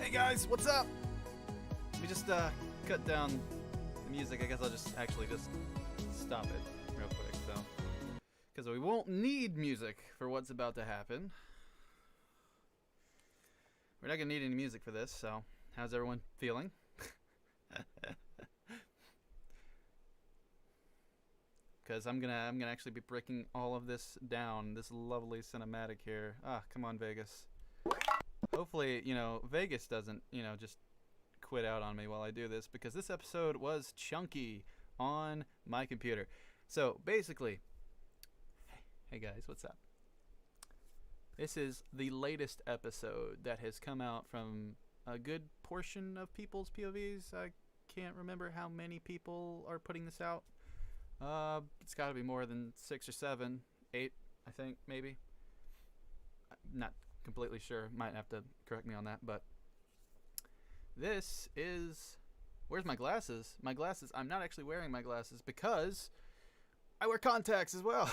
Hey guys, what's up? Let me just cut down the music. I guess I'll just actually just stop it real quick, so because we won't need music for what's about to happen. We're not gonna need any music for this. So, how's everyone feeling? Because I'm gonna actually be breaking all of this down. This lovely cinematic here. Ah, come on, Vegas. Hopefully, Vegas doesn't, just quit out on me while I do this, because this episode was chunky on my computer. So, basically, hey guys, what's up? This is the latest episode that has come out from a good portion of people's POVs. I can't remember how many people are putting this out. It's got to be more than 6 or 7, 8, I think, maybe. I'm not completely sure. Might have to correct me on that, but this is... Where's my glasses? My glasses. I'm not actually wearing my glasses because I wear contacts as well.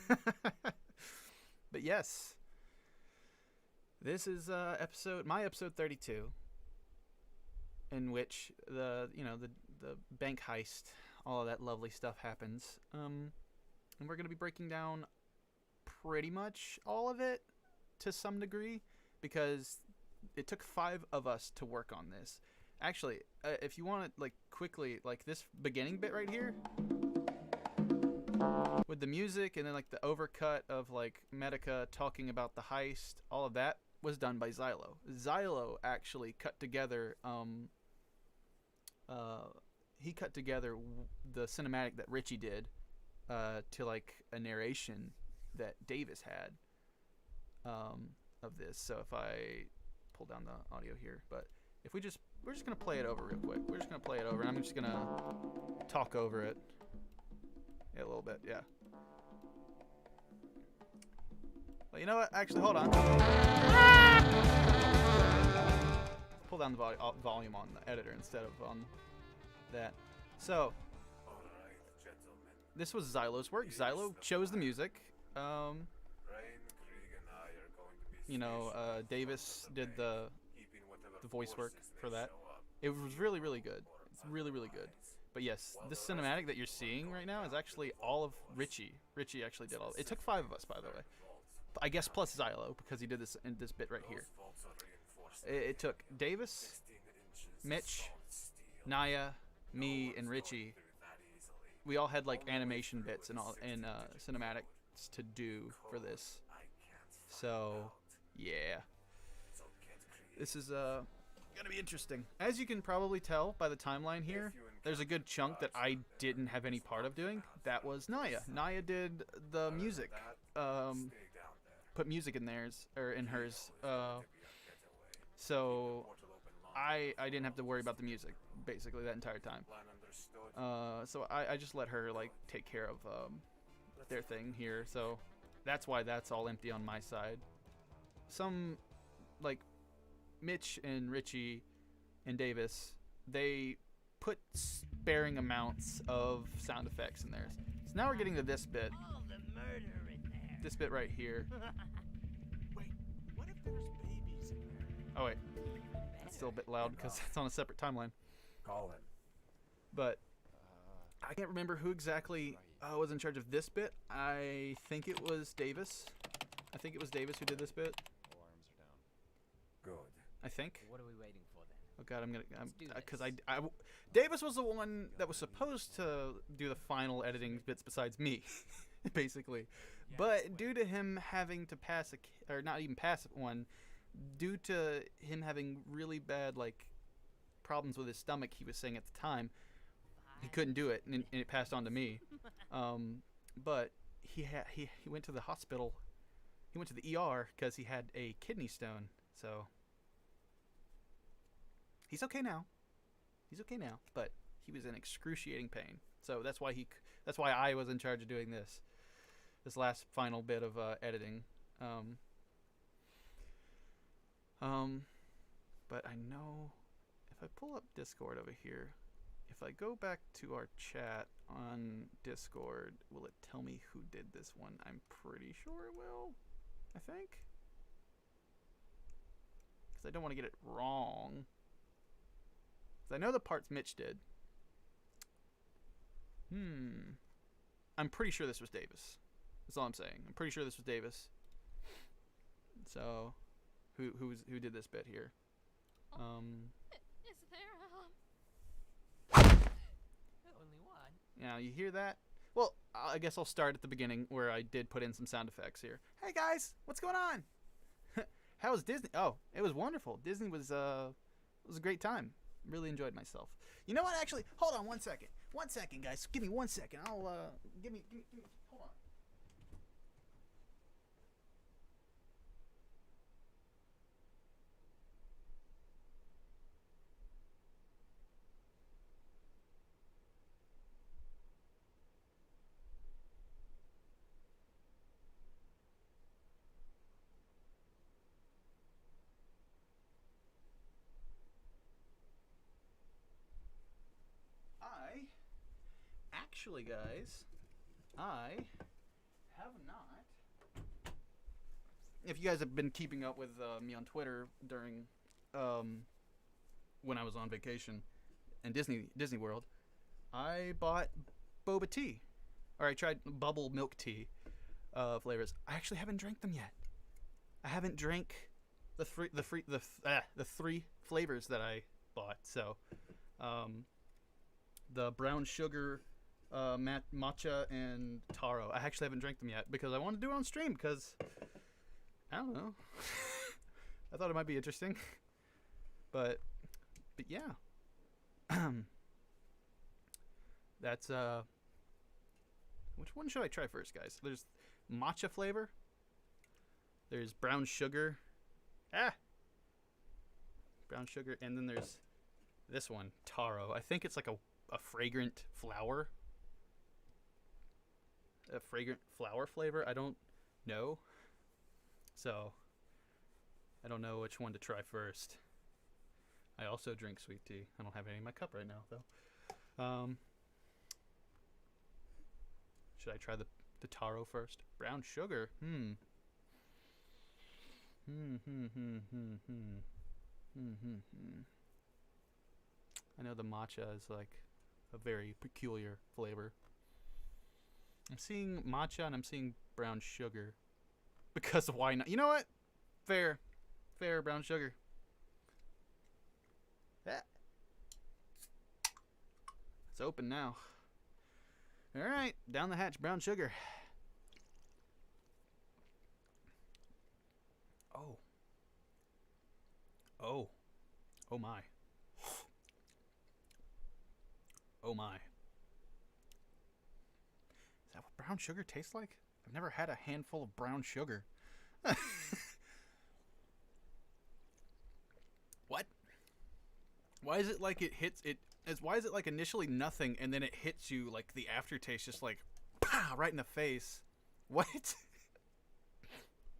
But yes, this is my episode 32, in which the bank heist, all of that lovely stuff happens. And we're gonna be breaking down pretty much all of it to some degree, because it took 5 of us to work on this. Actually, if you want to quickly, this beginning bit right here with the music and then the overcut of Medica talking about the heist, all of that was done by Xylo. Xylo actually cut together he cut together the cinematic that Richie did to a narration that Davis had of this. So if I pull down the audio here, but if we're just gonna play it over real quick. We're just gonna play it over, and I'm just gonna talk over it a little bit. Yeah. Well, you know what? Actually, hold on. Pull down the volume on the editor instead of on that. So this was Xylo's work. Xylo chose the music. Davis did the voice work for that. It was really, really good. It's really, really good. But yes, this cinematic that you're seeing right now is actually all of Richie. Richie actually did all. It took 5 of us, by the way. I guess plus Xylo, because he did this in this bit right here. It took Davis, Mitch, Naya, me, and Richie. We all had animation bits and all and cinematics to do for this. So yeah, this is gonna be interesting. As you can probably tell by the timeline here, there's a good chunk that I didn't have any part of doing. That was Naya. Naya did the music. Put music in theirs or in hers. So I didn't have to worry about the music basically that entire time. So I just let her take care of their thing here. So that's why that's all empty on my side. Some Mitch and Richie and Davis, they put sparing amounts of sound effects in theirs. So now we're getting to this bit. This bit right here. Wait, what if there's babies in there? Oh wait, that's still a bit loud because it's on a separate timeline. Call him. But I can't remember who exactly was in charge of this bit. I think it was Davis. I think it was Davis who did this bit. Alarms are down. Good. I think. What are we waiting for then? Oh god, Let's do because this. Davis was the one that was supposed to do the final editing bits besides me, basically. But due to him having to pass or not even pass one, due to him having really bad problems with his stomach, he was saying at the time, he couldn't do it, and it passed on to me. But he went to the hospital. He went to the ER because he had a kidney stone. So he's okay now. He's okay now, but he was in excruciating pain. So that's why I was in charge of doing this last final bit of editing. But I know if I pull up Discord over here, if I go back to our chat on Discord, will it tell me who did this one? I'm pretty sure it will. I think. because I don't want to get it wrong. 'Cause I know the parts Mitch did. I'm pretty sure this was Davis. That's all I'm saying. I'm pretty sure this was Davis. So, who did this bit here? Is there only one? Now you hear that? Well, I guess I'll start at the beginning where I did put in some sound effects here. Hey guys, what's going on? How was Disney? Oh, it was wonderful. Disney was it was a great time. Really enjoyed myself. You know what? Actually, hold on 1 second. 1 second, guys. Give me 1 second. I'll give me. Hold on. Guys, I have not. If you guys have been keeping up with me on Twitter during when I was on vacation in Disney World, I bought boba tea, or I tried bubble milk tea flavors. I actually haven't drank them yet. I haven't drank the three flavors that I bought. So, the brown sugar, matcha, and taro. I actually haven't drank them yet because I wanted to do it on stream because I don't know. I thought it might be interesting, but yeah. That's which one should I try first, guys? There's matcha flavor. There's brown sugar. Brown sugar, and then there's this one, taro. I think it's like a fragrant flower. A fragrant flower flavor. I don't know. So, I don't know which one to try first. I also drink sweet tea. I don't have any in my cup right now, though. Should I try the taro first? Brown sugar. I know the matcha is like a very peculiar flavor. I'm seeing matcha and I'm seeing brown sugar. Because why not? You know what? Fair. Brown sugar. It's open now. Alright, down the hatch, brown sugar. Oh my. Oh my. Is that what brown sugar tastes like? I've never had a handful of brown sugar. What? Why is it like it hits it? Why is it like initially nothing and then it hits you like the aftertaste just like pow, right in the face? What?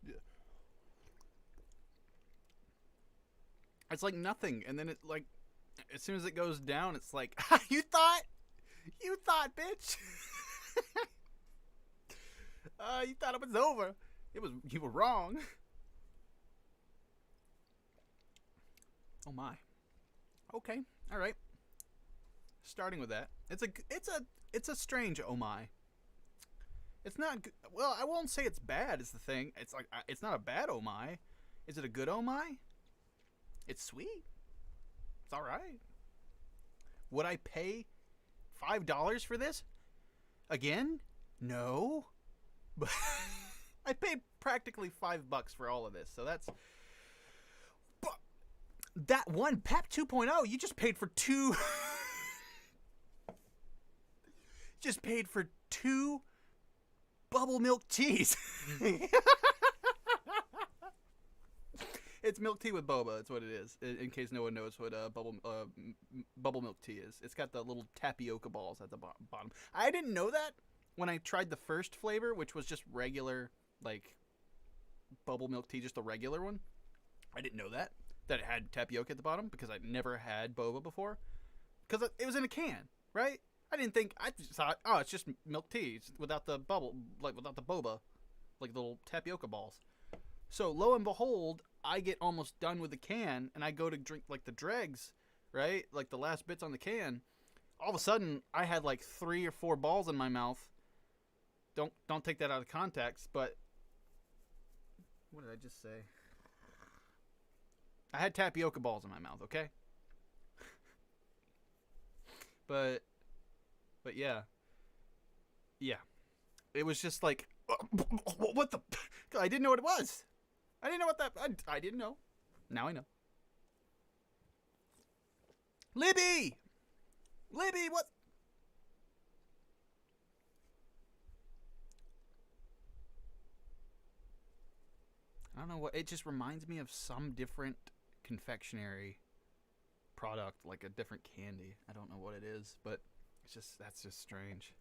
Yeah. It's like nothing, and then it like as soon as it goes down, it's like you thought, bitch. You thought it was over. You were wrong. Oh my. Okay. All right. Starting with that, it's a strange oh my. It's not good. Well, I won't say it's bad. Is the thing. It's like it's not a bad oh my. Is it a good oh my? It's sweet. It's all right. Would I pay $5 for this again? No. But I paid practically $5 for all of this, so that's. But that one Pep 2.0, you just paid for two. Just paid for 2 bubble milk teas. It's milk tea with boba. That's what it is. In case no one knows what bubble milk tea is, it's got the little tapioca balls at the bottom. I didn't know that when I tried the first flavor, which was just regular like bubble milk tea, just a regular one. I didn't know that it had tapioca at the bottom because I'd never had boba before. Because it was in a can, right? I didn't think. I just thought, oh, it's just milk tea without the bubble, like without the boba, like little tapioca balls. So lo and behold, I get almost done with the can and I go to drink like the dregs, right? Like the last bits on the can. All of a sudden, I had like 3 or 4 balls in my mouth. Don't take that out of context, but what did I just say? I had tapioca balls in my mouth, okay? but yeah. Yeah. It was just like, what the? I didn't know what it was. I didn't know what that. I didn't know. Now I know. Libby, what? I don't know what. It just reminds me of some different confectionery product, like a different candy. I don't know what it is, but that's just strange.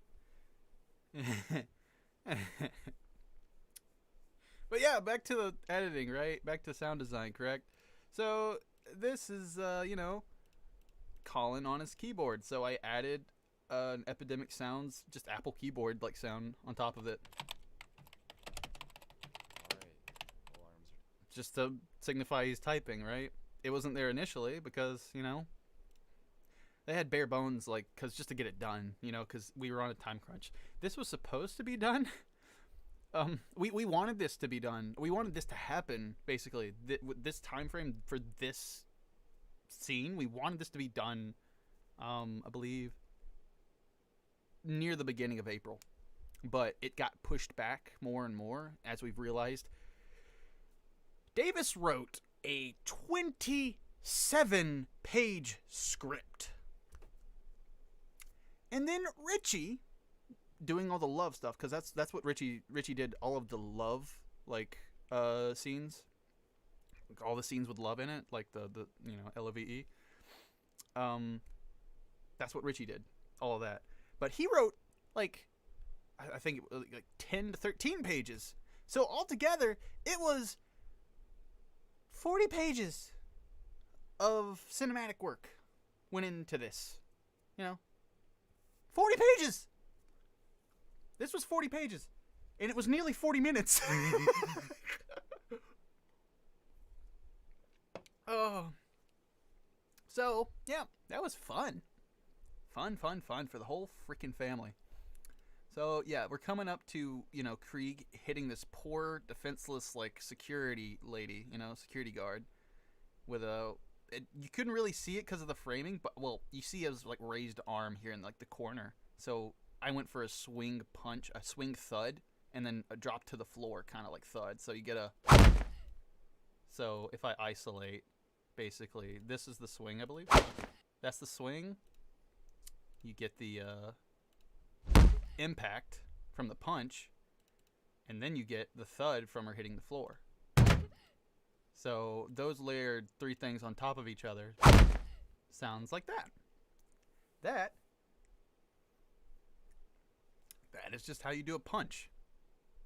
But yeah, back to the editing, right? Back to sound design, correct? So this is, Colin on his keyboard. So I added an Epidemic Sounds, just Apple keyboard like sound on top of it. Just to signify he's typing, right? It wasn't there initially because, they had bare bones, like, just to get it done, because we were on a time crunch. This was supposed to be done. We wanted this to be done. We wanted this to happen, basically. This time frame for this scene, we wanted this to be done, I believe, near the beginning of April. But it got pushed back more and more, as we've realized. Davis wrote a 27-page script. And then Richie, doing all the love stuff, because that's what Richie did, all of the love, like, scenes. Like all the scenes with love in it, like the LOVE. That's what Richie did, all of that. But he wrote, like, I think it was like 10 to 13 pages. So altogether, it was 40 pages of cinematic work went into this. 40 pages! This was 40 pages. And it was nearly 40 minutes. Oh. So, yeah, that was fun. Fun for the whole freaking family. So, yeah, we're coming up to, Krieg hitting this poor, defenseless, like, security lady, security guard with you couldn't really see it because of the framing, but, well, you see his, like, raised arm here in, like, the corner. So I went for a swing punch, a swing thud, and then a drop to the floor, kind of like thud. So you get So if I isolate, basically, this is the swing, I believe. That's the swing. You get the impact from the punch, and then you get the thud from her hitting the floor. So those layered 3 things on top of each other sounds like that. That is just how you do a punch.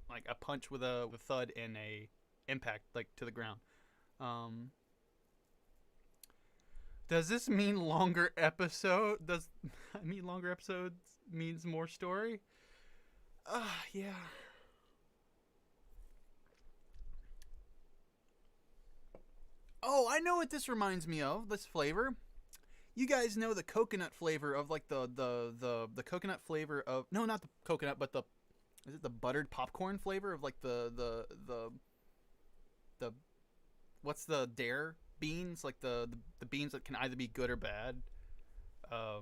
Like a punch with a thud and a impact, like, to the ground. Does this mean longer episode? Does I mean longer episodes means more story? Yeah. Oh, I know what this reminds me of. This flavor. You guys know the coconut flavor of, like, the coconut flavor of, no, not the coconut, but is it the buttered popcorn flavor of, like, the what's the Dare beans, like the beans that can either be good or bad. I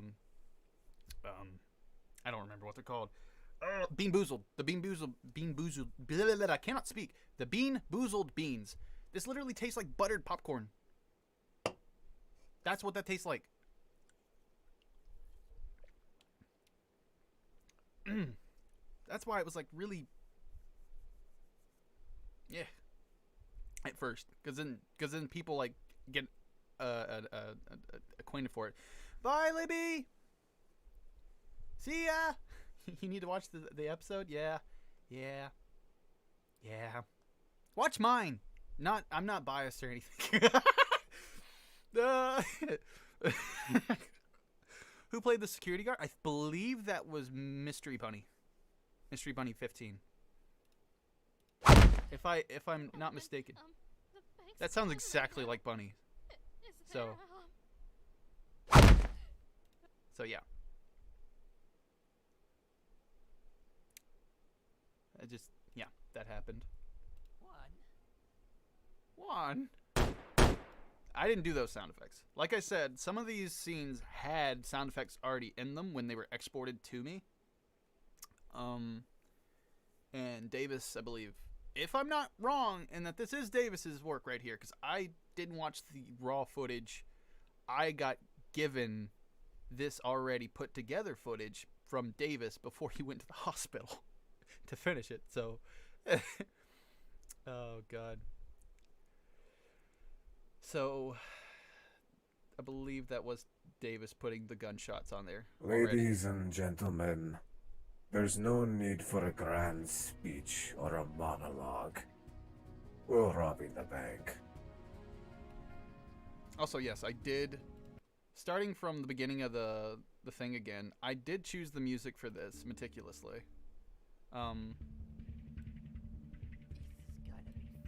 don't remember what they're called. Bean Boozled. The Bean Boozled. Blah, blah, blah, I cannot speak. The Bean Boozled beans. This literally tastes like buttered popcorn. That's what that tastes like. That's why it was, like, really, yeah, at first, because then people, like, get acquainted for it. Bye, Libby. See ya. You need to watch the episode. Yeah. Watch mine. I'm not biased or anything. Who played the security guard? I believe that was Mystery Bunny. Mystery Bunny 15. If I'm not mistaken. The bank That sounds exactly like Bunny. Is So- there, So yeah. Yeah, that happened. One. I didn't do those sound effects. Like I said, some of these scenes had sound effects already in them when they were exported to me. And Davis, I believe, if I'm not wrong, and that this is Davis's work right here, because I didn't watch the raw footage. I got given this already put together footage from Davis before he went to the hospital to finish it. So, oh god. So, I believe that was Davis putting the gunshots on there already. Ladies and gentlemen, there's no need for a grand speech or a monologue. We're robbing the bank. Also, yes, I did. Starting from the beginning of the thing again, I did choose the music for this meticulously.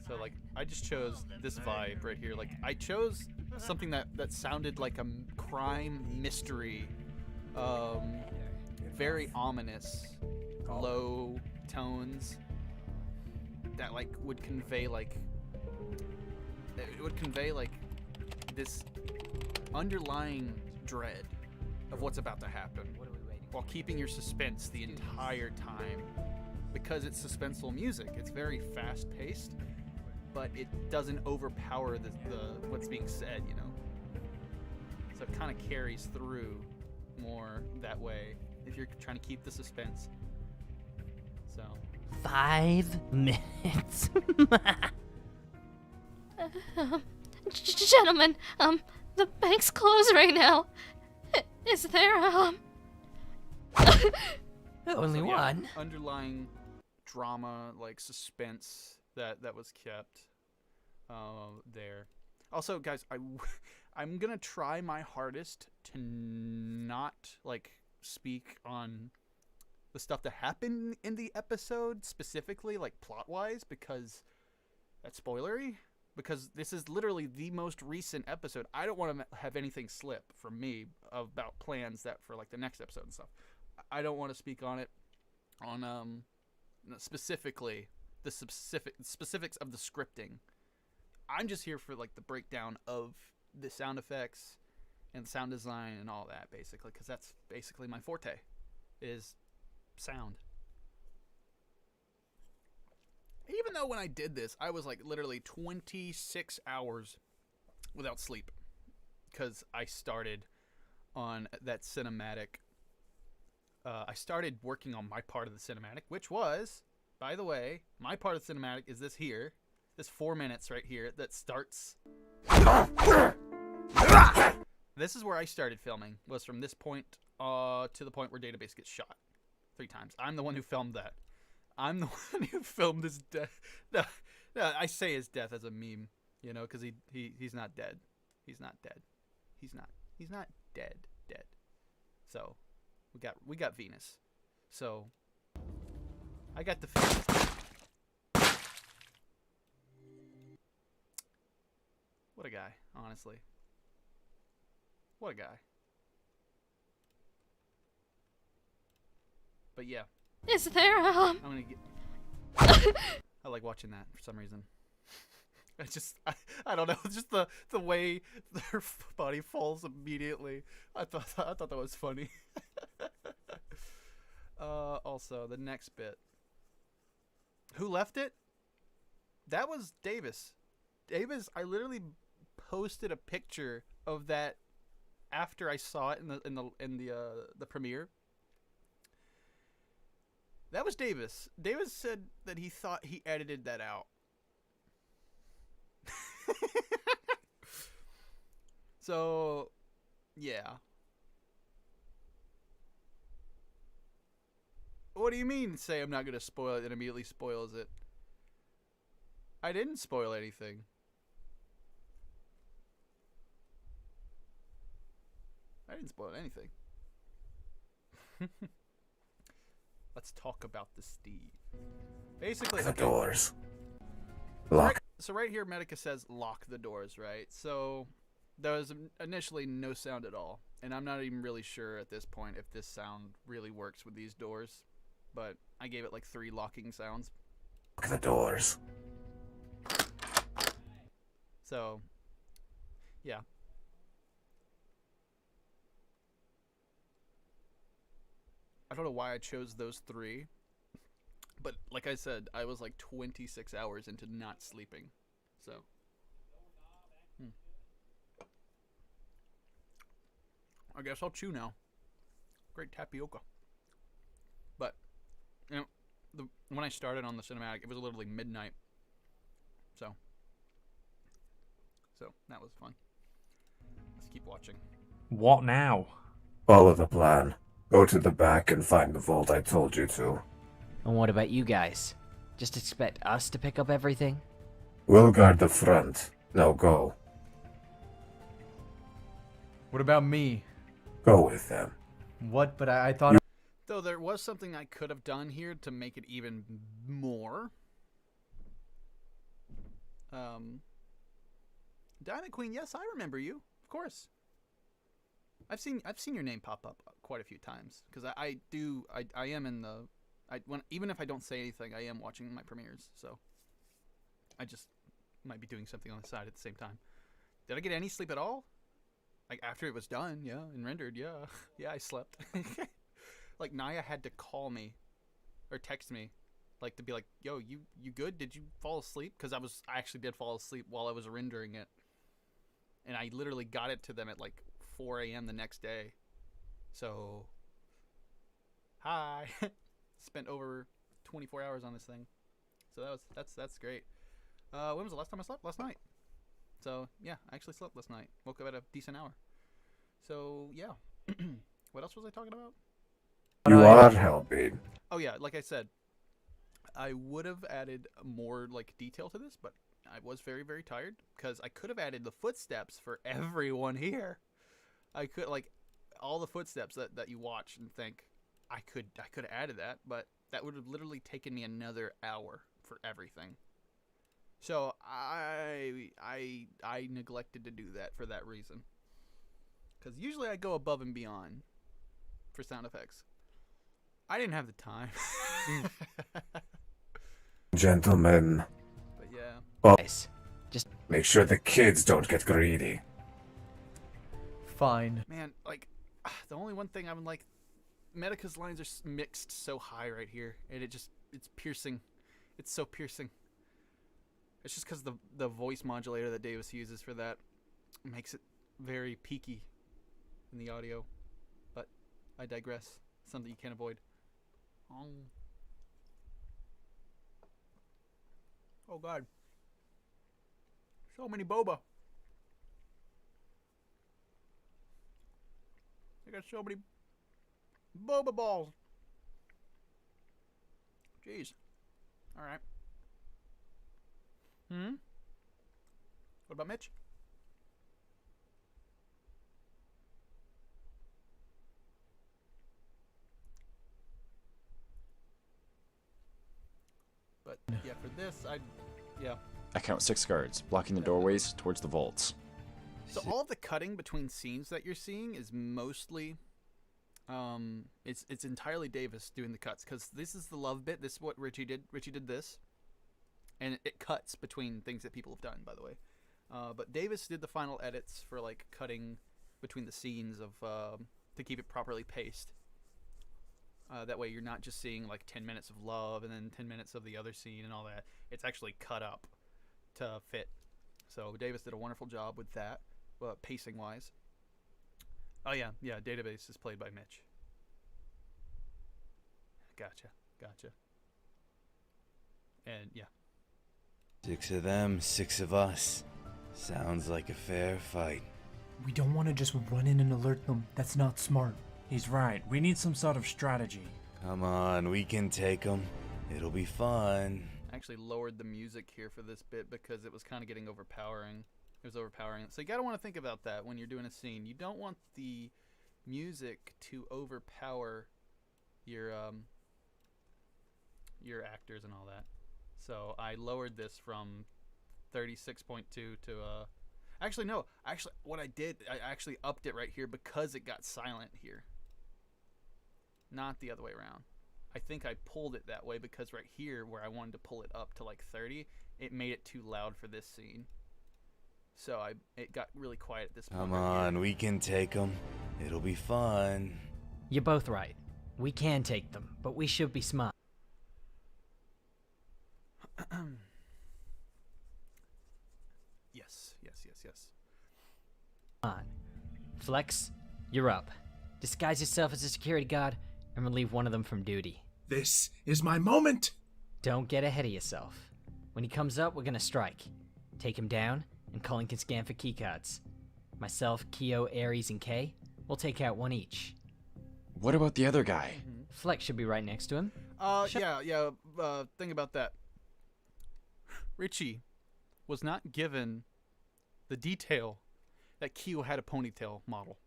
So like, I just chose this vibe right here. Like, I chose something that sounded like a crime mystery, very ominous, low tones that like would convey like this underlying dread of what's about to happen, while keeping your suspense the entire time. Because it's suspenseful music, it's very fast-paced, but it doesn't overpower the what's being said, you know. So it kind of carries through more that way if you're trying to keep the suspense. So 5 minutes. Gentlemen, the bank's closed right now. Is there, Only so, yeah, one. underlying drama, like suspense that was kept there. Also, guys, I'm gonna try my hardest to not like speak on the stuff that happened in the episode specifically, like plot wise, because that's spoilery. Because this is literally the most recent episode. I don't want to have anything slip from me about plans that for like the next episode and stuff. I don't want to speak on it on specifically the specifics of the scripting. I'm just here for like the breakdown of the sound effects and sound design and all that, basically, because that's basically my forte, is sound. Even though when I did this, I was like literally 26 hours without sleep, because I started on that cinematic. I started working on my part of the cinematic, which was, by the way, my part of the cinematic is this here. This 4 minutes right here that starts. This is where I started filming, was from this point to the point where Database gets shot 3 times. I'm the one who filmed that. I'm the one who filmed his death. No, I say his death as a meme, you know, because he's not dead. He's not dead. He's not dead. So we got Venus. So I got the Venus. What a guy, honestly. What a guy. But yeah. is there, I'm gonna get. I like watching that for some reason. I don't know. It's just the way their body falls immediately. I thought that was funny. Also, the next bit. Who left it? That was Davis. Davis. I literally posted a picture of that after I saw it in the premiere. That was Davis. Davis said that he thought he edited that out. So, yeah. What do you mean, say I'm not going to spoil it and immediately spoils it? I didn't spoil anything. I didn't spoil anything. Let's talk about the Steve. Basically, The okay. doors. Lock. So right here, Medica says lock the doors, right? So there was initially no sound at all, and I'm not even really sure at this point if this sound really works with these doors, but I gave it like 3 locking sounds. Lock the doors. So, yeah. I don't know why I chose those 3, but like I said, I was like 26 hours into not sleeping, so. I guess I'll chew now. Great tapioca. But, you know, when I started on the cinematic, it was literally midnight. So that was fun. Let's keep watching. What now? Follow the plan. Go to the back and find the vault I told you to. And what about you guys? Just expect us to pick up everything? We'll guard the front. Now go. What about me? Go with them. What? But I thought... Though there was something I could have done here to make it even more. Diamond Queen, yes, I remember you. Of course. I've seen your name pop up quite a few times because I am in the even if I don't say anything, I am watching my premieres. So I just might be doing something on the side at the same time. Did I get any sleep at all? Like after it was done, yeah, and rendered, yeah, yeah, I slept. Like Naya had to call me or text me, like to be like, "Yo, you good? Did you fall asleep?" Because I actually did fall asleep while I was rendering it, and I literally got it to them at like 4 a.m. the next day. So, hi, spent over 24 hours on this thing. So that's great. When was the last time I slept? Last night. So yeah, I actually slept last night. Woke up at a decent hour. So yeah. What else was I talking about? You are helping. Oh yeah, like I said, I would have added more like detail to this, but I was very, very tired because I could have added the footsteps for everyone here. I could like all the footsteps that you watch and think I could have added that, but that would have literally taken me another hour for everything. So I neglected to do that for that reason. Because usually I go above and beyond for sound effects. I didn't have the time. Gentlemen. But yeah. Well, Guys, just make sure the kids don't get greedy. Fine. Man, like, the only one thing I'm like, Medica's lines are mixed so high right here. And it's piercing. It's so piercing. It's just because the voice modulator that Davis uses for that makes it very peaky in the audio. But I digress. Something you can't avoid. Oh God. So many boba. I got so many boba balls. Jeez. Alright. What about Mitch? But yeah, for this, I count 6 guards, blocking the doorways towards the vaults. So all of the cutting between scenes that you're seeing is mostly, it's entirely Davis doing the cuts because this is the love bit. This is what Richie did. Richie did this, and it cuts between things that people have done, by the way. But Davis did the final edits for like cutting between the scenes of to keep it properly paced. That way you're not just seeing like 10 minutes of love and then 10 minutes of the other scene and all that. It's actually cut up to fit. So Davis did a wonderful job with that, pacing wise. Oh yeah, Database is played by Mitch. Gotcha. And yeah. 6 of them, 6 of us. Sounds like a fair fight. We don't want to just run in and alert them. That's not smart. He's right. We need some sort of strategy. Come on, we can take them. It'll be fun. I actually lowered the music here for this bit because it was kind of getting overpowering. It was overpowering. So you gotta want to think about that when you're doing a scene. You don't want the music to overpower your actors and all that. So I lowered this from 36.2 to actually no, actually what I did, I actually upped it right here because it got silent here. Not the other way around. I think I pulled it that way because right here where I wanted to pull it up to like 30, it made it too loud for this scene. So it got really quiet at this point. Come right on, here. we can take them. It'll be fun. You're both right. We can take them, but we should be smart. Yes. On. Flex, you're up. Disguise yourself as a security guard and relieve one of them from duty. This is my moment. Don't get ahead of yourself. When he comes up, we're gonna strike. Take him down, and Colin can scan for keycards. Myself, Keo, Ares, and Kay will take out one each. What about the other guy? Flex should be right next to him. Think about that. Richie was not given the detail that Keo had a ponytail model.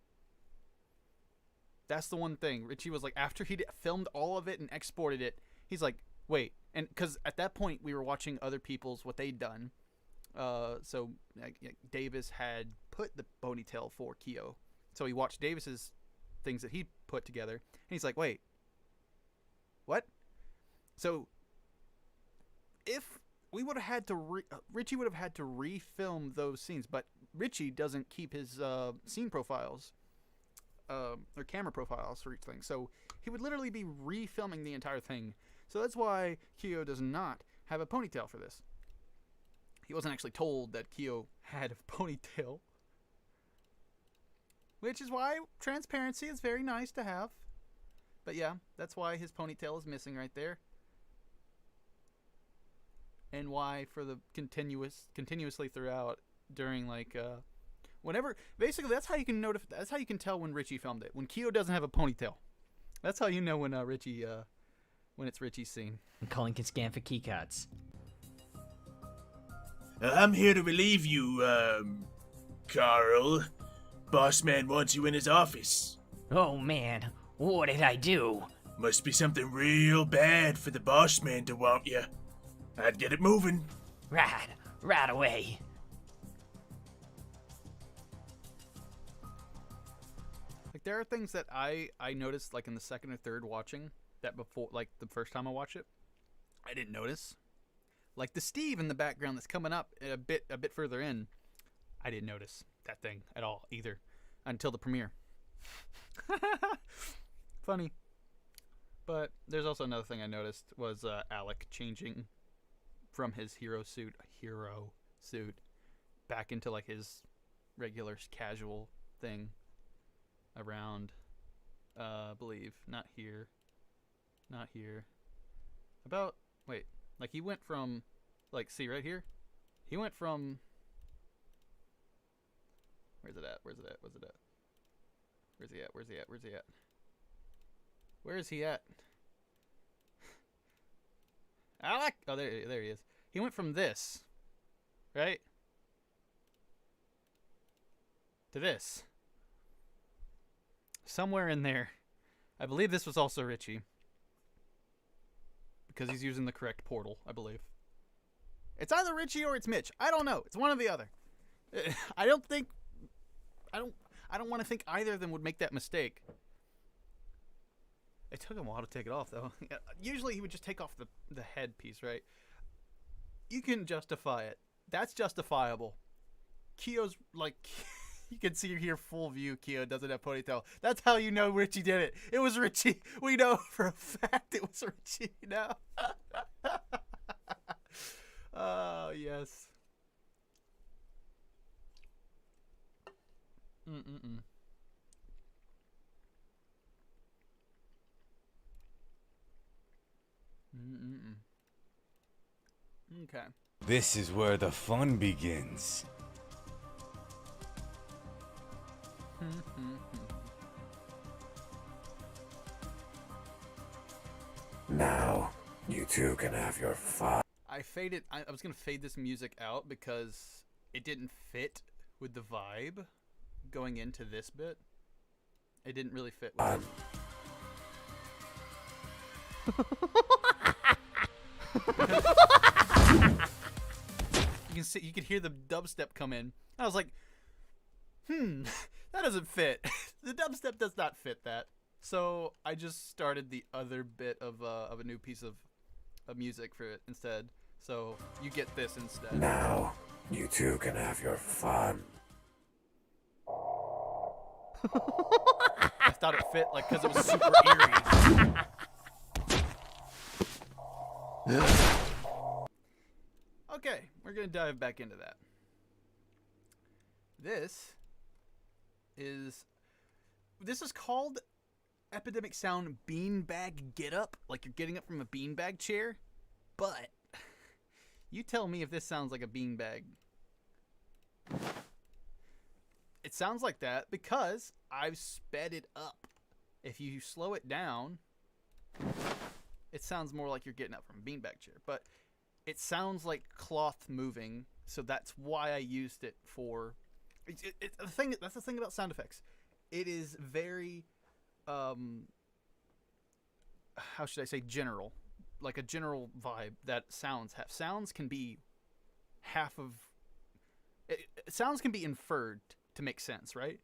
That's the one thing. Richie was like, after he filmed all of it and exported it, he's like, wait. And because at that point, we were watching other people's, what they'd done. So Davis had put the ponytail for Keo. So he watched Davis's things that he put together. And he's like, wait. What? So if we would have had to, Richie would have had to refilm those scenes, but Richie doesn't keep his scene profiles or camera profiles for each thing. So he would literally be refilming the entire thing. So that's why Keo does not have a ponytail for this. He wasn't actually told that Keo had a ponytail. Which is why transparency is very nice to have. But yeah, that's why his ponytail is missing right there. And why for the continuously throughout during like whenever, basically that's how you can that's how you can tell when Richie filmed it. When Keo doesn't have a ponytail. That's how you know when Richie when it's Richie's scene. And Colin can scan for keycards. I'm here to relieve you, Carl. Boss man wants you in his office. Oh man, what did I do? Must be something real bad for the boss man to want you. I'd get it moving. Right away. Like there are things that I noticed like in the second or third watching that before, like the first time I watched it, I didn't notice. Like the Steve in the background that's coming up a bit further in, I didn't notice that thing at all either until the premiere. Funny. But there's also another thing I noticed was Alec changing from his hero suit back into like his regular casual thing around believe not here about wait like he went from like see right here he went from where's it at where is he at Alec? Oh, there he is. He went from this, right, to this. Somewhere in there. I believe this was also Richie. Because he's using the correct portal, I believe. It's either Richie or it's Mitch. I don't know. It's one or the other. I don't want to think either of them would make that mistake. It took him a while to take it off, though. Usually he would just take off the head piece, right? You can justify it. That's justifiable. Keo's, like, you can see here full view. Keo doesn't have ponytail. That's how you know Richie did it. It was Richie. We know for a fact it was Richie now. Oh, yes. Okay. This is where the fun begins. Now, you two can have your fun. I was going to fade this music out because it didn't fit with the vibe going into this bit. It didn't really fit with You you could hear the dubstep come in. I was like, that doesn't fit. The dubstep does not fit that. So I just started the other bit of a new piece of music for it instead. So you get this instead. Now, you two can have your fun. I thought it fit, like, because it was super eerie. Okay, we're gonna dive back into that. This is called Epidemic Sound Beanbag Get Up, like you're getting up from a beanbag chair. But you tell me if this sounds like a beanbag. It sounds like that because I've sped it up. If you slow it down, it sounds more like you're getting up from a beanbag chair. But it sounds like cloth moving, so that's why I used it for. That's the thing about sound effects. It is very, how should I say, general, like a general vibe that sounds have. Sounds can be half of. Sounds can be inferred to make sense, right?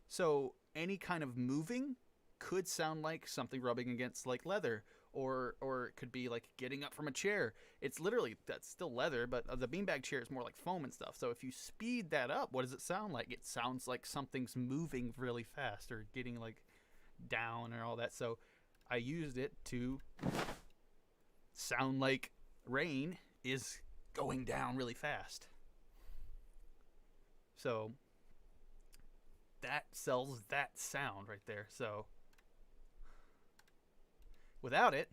So any kind of moving could sound like something rubbing against like leather, or it could be like getting up from a chair. It's literally, that's still leather, but the beanbag chair is more like foam and stuff. So if you speed that up, what does it sound like? It sounds like something's moving really fast or getting like down or all that. So I used it to sound like rain is going down really fast. So that sells that sound right there. So without it,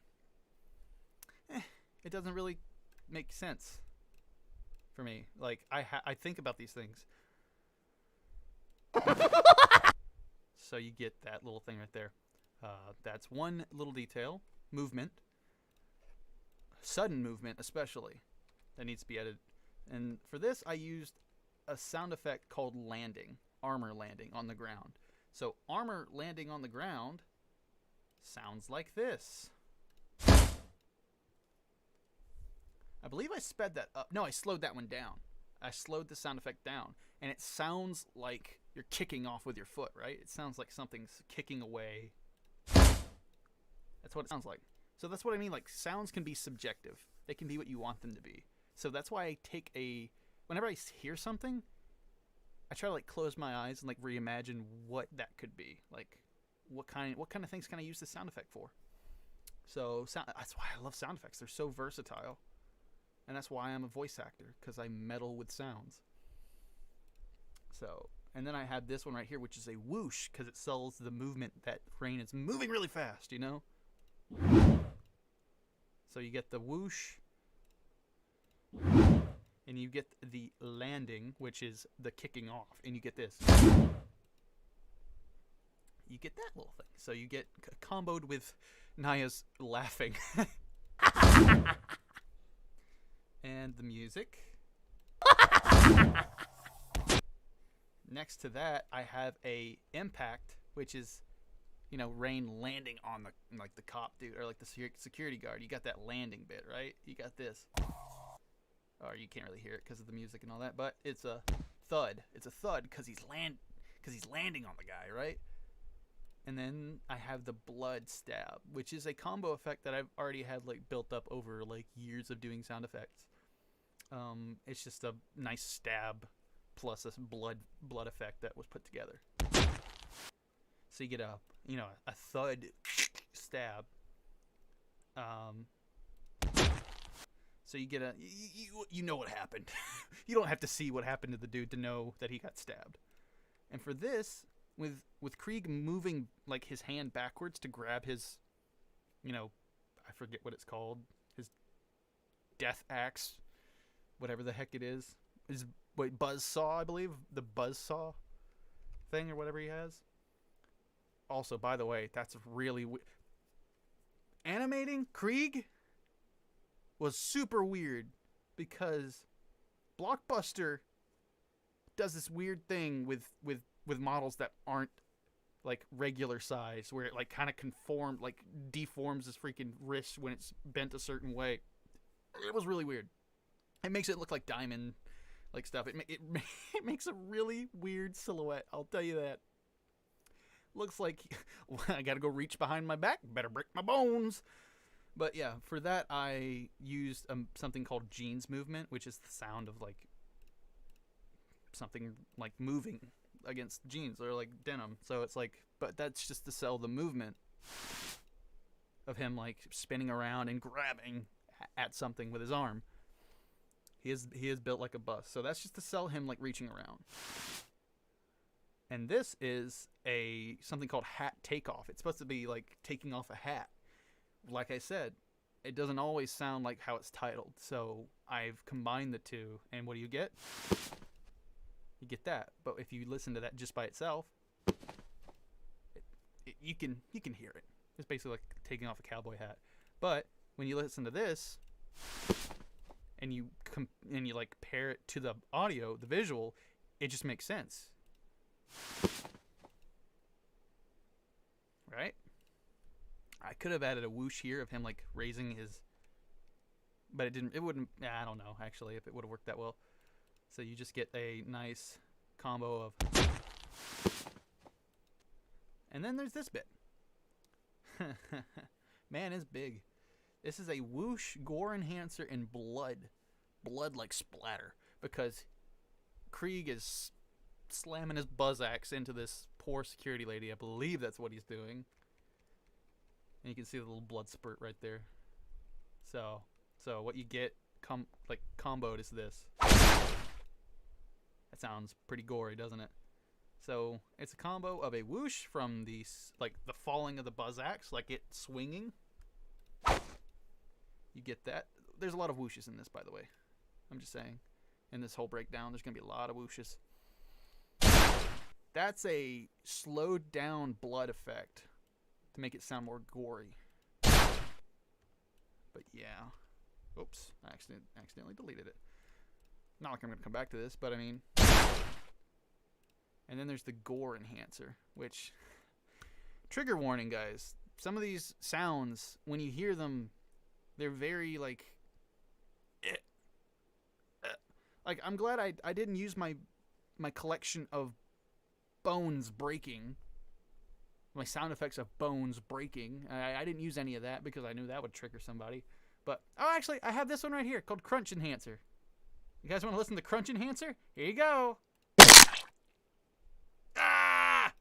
it doesn't really make sense for me. Like I think about these things. So you get that little thing right there. That's one little detail. Movement. Sudden movement especially. That needs to be added. And for this I used a sound effect called landing. Armor landing on the ground. So armor landing on the ground sounds like this. I believe I sped that up. No, I slowed that one down. I slowed the sound effect down. And it sounds like you're kicking off with your foot, right? It sounds like something's kicking away. That's what it sounds like. So that's what I mean. Like, sounds can be subjective. They can be what you want them to be. So that's why I take whenever I hear something, I try to like close my eyes and like reimagine what that could be. Like, what kind of things can I use this sound effect for? So that's why I love sound effects. They're so versatile, and that's why I'm a voice actor, because I meddle with sounds. So, and then I have this one right here, which is a whoosh, because it sells the movement that rain is moving really fast. You know. So you get the whoosh. And you get the landing, which is the kicking off. And you get this. You get that little thing. So you get comboed with Naya's laughing. And the music. Next to that, I have a impact, which is, you know, rain landing on the cop dude, or like the security guard. You got that landing bit, right? You got this. Or you can't really hear it because of the music and all that, but it's a thud. It's a thud because he's landing on the guy, right? And then I have the blood stab, which is a combo effect that I've already had like built up over like years of doing sound effects. It's just a nice stab plus this blood effect that was put together. So you get a thud stab. So you get you know what happened. You don't have to see what happened to the dude to know that he got stabbed. And for this, with Krieg moving like his hand backwards to grab his, I forget what it's called, his death axe, whatever the heck it is, his buzzsaw, I believe, the buzzsaw thing or whatever he has. Also, by the way, that's really animating Krieg was super weird because Blockbuster does this weird thing with models that aren't like regular size, where it like kind of deforms his freaking wrist when it's bent a certain way. It was really weird. It makes it look like Diamond like stuff. It makes a really weird silhouette. I'll tell you that. Looks like I gotta go reach behind my back. Better break my bones. But yeah, for that I used something called Gene's movement, which is the sound of like something like moving against jeans or like denim. So it's like, but that's just to sell the movement of him like spinning around and grabbing at something with his arm. He is built like a bus. So that's just to sell him like reaching around. And this is something called hat takeoff. It's supposed to be like taking off a hat. Like I said, it doesn't always sound like how it's titled. So I've combined the two, and what do you get? You get that. But if you listen to that just by itself, you can hear it. It's basically like taking off a cowboy hat. But when you listen to this, and you like pair it to the audio, the visual, it just makes sense. Right? I could have added a whoosh here of him like raising his, but it wouldn't, I don't know actually if it would have worked that well. So you just get a nice combo of, and then there's this bit. Man is big. This is a whoosh gore enhancer in blood like splatter, because Krieg is slamming his buzz axe into this poor security lady. I believe that's what he's doing. And you can see the little blood spurt right there. So what you get comboed is this. That sounds pretty gory, doesn't it? So it's a combo of a whoosh from the falling of the buzz axe, like it swinging. You get that. There's a lot of whooshes in this, by the way. I'm just saying. In this whole breakdown, there's gonna be a lot of whooshes. That's a slowed down blood effect to make it sound more gory. But yeah. Oops, I accidentally deleted it. Not like I'm going to come back to this, but I mean. And then there's the gore enhancer, which, trigger warning guys, some of these sounds, when you hear them, they're very like, I'm glad I didn't use my collection of bones breaking, my sound effects of bones breaking. I didn't use any of that because I knew that would trigger somebody. But, oh, actually, I have this one right here called Crunch Enhancer. You guys want to listen to Crunch Enhancer? Here you go. Ah!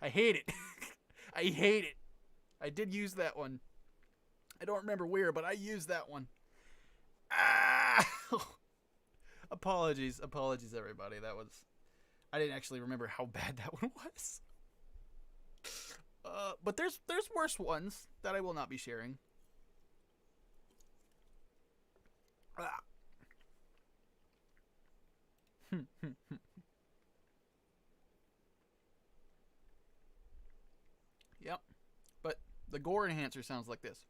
I hate it. I hate it. I did use that one. I don't remember where, but I used that one. Ah! Apologies, everybody. I didn't actually remember how bad that one was. But there's worse ones that I will not be sharing. Ah. Yep. But the gore enhancer sounds like this.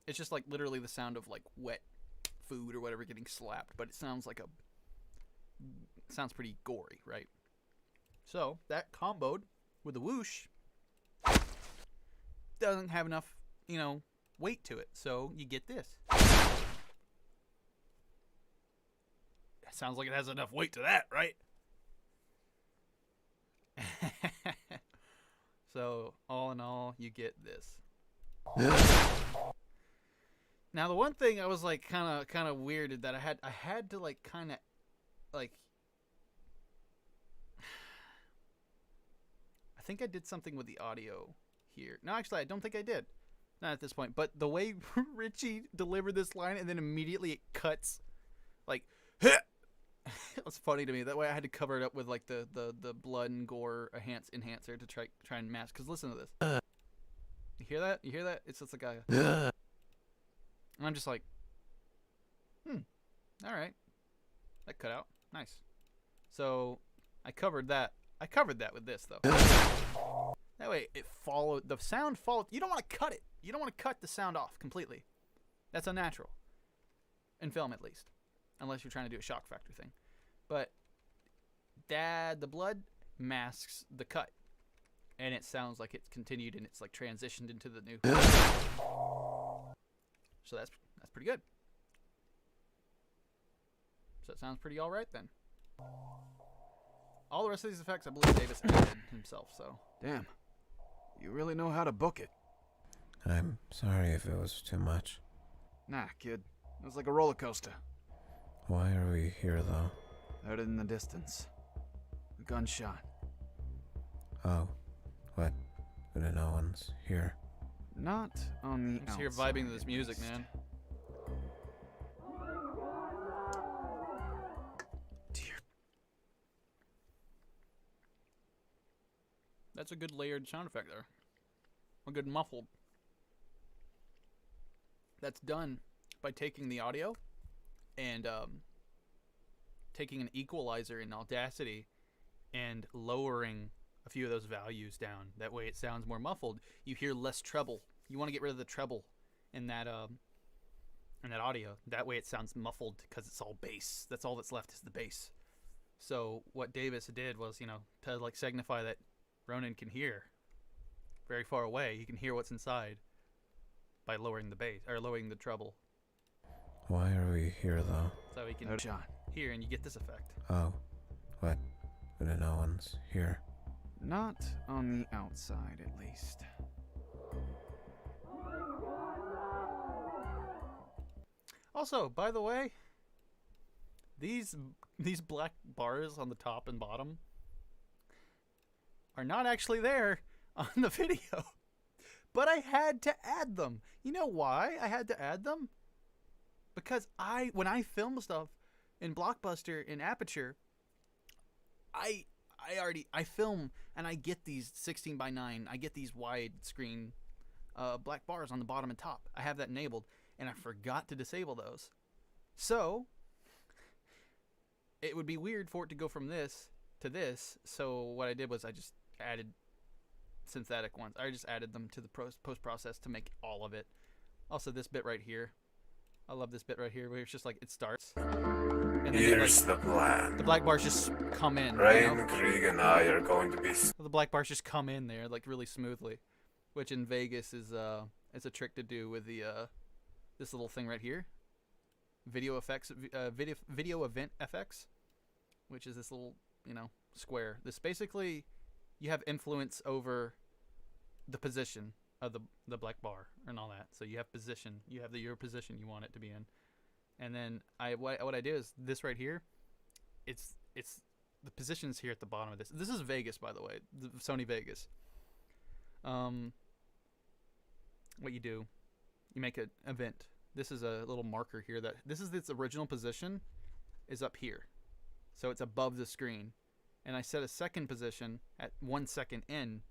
It's just like literally the sound of like wet food or whatever getting slapped, but it sounds pretty gory, right? So that comboed with the whoosh doesn't have enough, weight to it. So you get this. That sounds like it has enough weight to that, right? So all in all, you get this. Now the one thing I was like kind of weirded that I had to like kind of like, I think I did something with the audio here. No, actually I don't think I did. Not at this point. But the way Richie delivered this line and then immediately it cuts like it was funny to me. That way I had to cover it up with like the blood and gore enhancer to try and mask. Cause listen to this. You hear that? You hear that? It's just like a. And I'm just like, all right. That cut out. Nice. So I covered that. I covered that with this though. That way it followed. The sound followed. You don't want to cut it. You don't want to cut the sound off completely. That's unnatural. In film at least. Unless you're trying to do a shock factor thing. But the blood masks the cut. And it sounds like it's continued and it's like transitioned into the new. So that's pretty good. So it sounds pretty alright then. All the rest of these effects, I believe Davis added himself, so. Damn. You really know how to book it. I'm sorry if it was too much. Nah, kid. It was like a roller coaster. Why are we here, though? Heard it in the distance. A gunshot. Oh, what? But no one's here. Not on the I'm just outside, here vibing to this at music, least. man. Dear. That's a good layered sound effect there. A good muffled. That's done by taking the audio and taking an equalizer in Audacity and lowering a few of those values down. That way it sounds more muffled. You hear less treble. You want to get rid of the treble in that audio. That way it sounds muffled because it's all bass. That's all that's left is the bass. So what Davis did was, to like signify that Ronan can hear very far away. He can hear what's inside by lowering the bass or lowering the treble. Why are we here, though? So he can hear, and you get this effect. Oh, what? But no one's here. Not on the outside, at least. Also, by the way, these black bars on the top and bottom are not actually there on the video. But I had to add them. You know why I had to add them? Because when I film stuff in Blockbuster in Aperture, I film and I get these 16:9. I get these widescreen black bars on the bottom and top. I have that enabled, and I forgot to disable those. So it would be weird for it to go from this to this. So what I did was I just added synthetic ones. I just added them to the post process to make all of it. Also, this bit right here. I love this bit right here where it's just like it starts. And then Here's the plan. the black bars just come in. Ryan, Krieg, and I are going to be... The black bars just come in there like really smoothly, which in Vegas is it's a trick to do with the this little thing right here. Video effects, video event FX, which is this little square. This basically you have influence over the position of the black bar and all that. So you have position. You have your position you want it to be in. And then what I do is this right here. It's the position's here at the bottom of this. This is Vegas, by the way, the Sony Vegas. What you do, you make an event. This is a little marker here that this is its original position is up here. So it's above the screen. And I set a second position at 1 second in,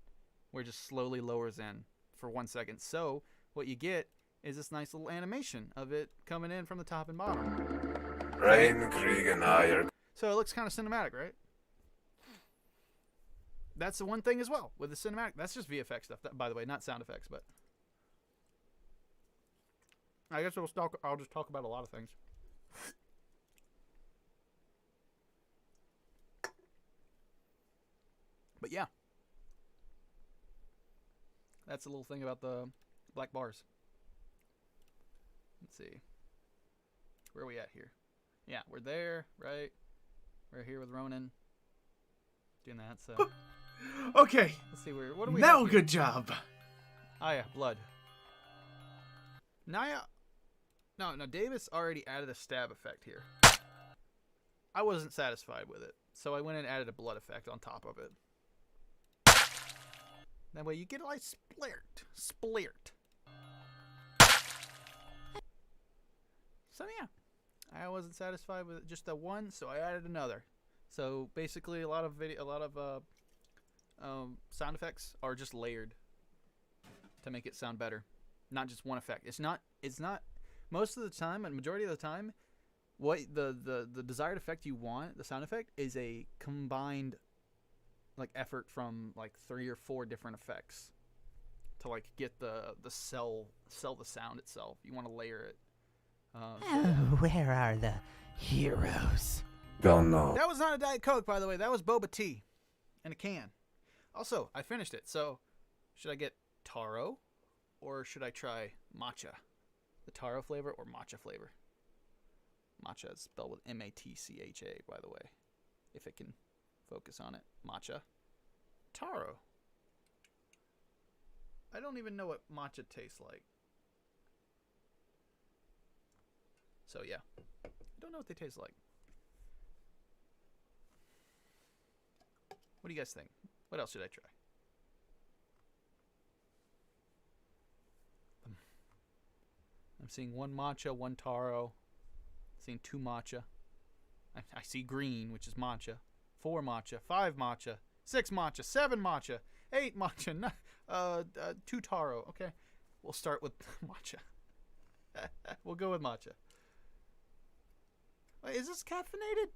where it just slowly lowers in for 1 second. So what you get is this nice little animation of it coming in from the top and bottom. Ryan, Krieg, and I are... So it looks kind of cinematic, right? That's the one thing as well with the cinematic. That's just VFX stuff, by the way, not sound effects. But I guess I'll just talk about a lot of things. But yeah, that's a little thing about the black bars. Let's see. Where are we at here? Yeah, we're there, right? We're here with Ronan. Doing that, so. Okay. Let's see, what do we Now, have here? good job. Oh yeah, blood. Naya. No, Davis already added a stab effect here. I wasn't satisfied with it, so I went and added a blood effect on top of it. That way you get like splurt. So yeah, I wasn't satisfied with just the one, so I added another. So basically, a lot of sound effects are just layered to make it sound better, not just one effect. It's not. Most of the time, and majority of the time, what the desired effect you want, the sound effect, is a combined like effort from like 3 or 4 different effects to like get the sell the sound itself. You want to layer it. Where are the heroes? Don't know. That was not a Diet Coke, by the way. That was boba tea in a can. Also, I finished it. So, should I get taro or should I try matcha? The taro flavor or matcha flavor? Matcha is spelled with M-A-T-C-H-A, by the way. If it can focus on it. Matcha. Taro. I don't even know what matcha tastes like. So yeah. I don't know what they taste like. What do you guys think? What else should I try? I'm seeing one matcha, one taro. Seeing 2 matcha. I see green, which is matcha. 4 matcha, 5 matcha, 6 matcha, 7 matcha, 8 matcha, 2 taro. Okay, we'll start with matcha. We'll go with matcha. Wait, is this caffeinated?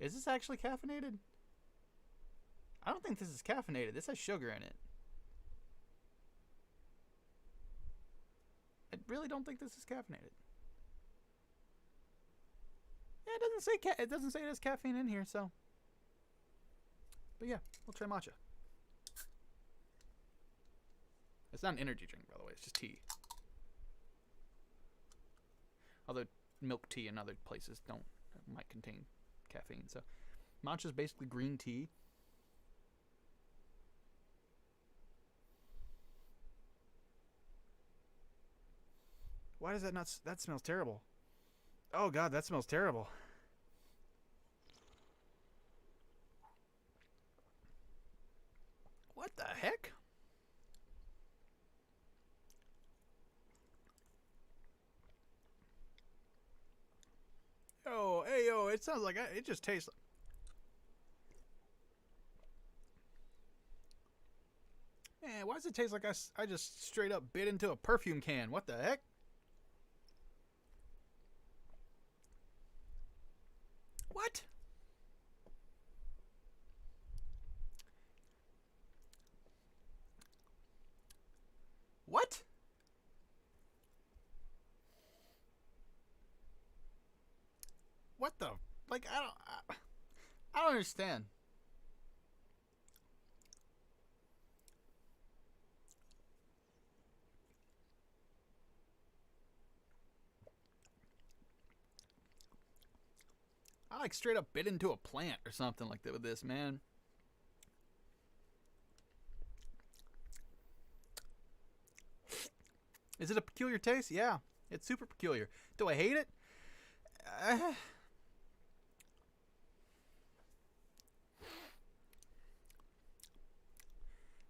Is this actually caffeinated? I don't think this is caffeinated. This has sugar in it. I really don't think this is caffeinated. Yeah, it doesn't say it doesn't say it has caffeine in here, so. But yeah, we'll try matcha. It's not an energy drink, by the way. It's just tea. Although milk tea in other places might contain caffeine. So matcha is basically green tea. Why does that not? That smells terrible. Oh God, that smells terrible. What the heck? Yo, hey, yo, it sounds like it just tastes like. Man, why does it taste like I just straight up bit into a perfume can? What the heck? What? What? What the? Like, I don't understand. I like straight up bit into a plant or something like that with this, man. Is it a peculiar taste? Yeah, it's super peculiar. Do I hate it?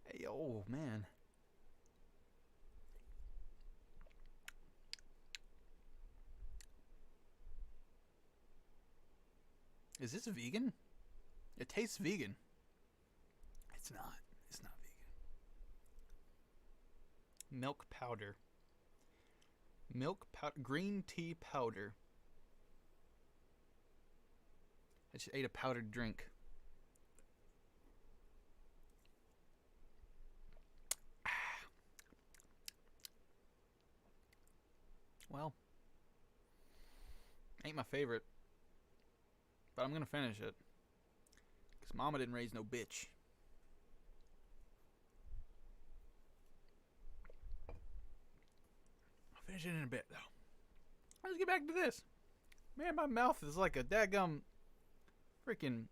Hey, oh man. Is this vegan? It tastes vegan. It's not. It's not vegan. Milk powder. Milk powder. Green tea powder. I just ate a powdered drink. Well, ain't my favorite. But I'm gonna finish it. Because Mama didn't raise no bitch. I'll finish it in a bit, though. Let's get back to this. Man, my mouth is like a daggum freaking.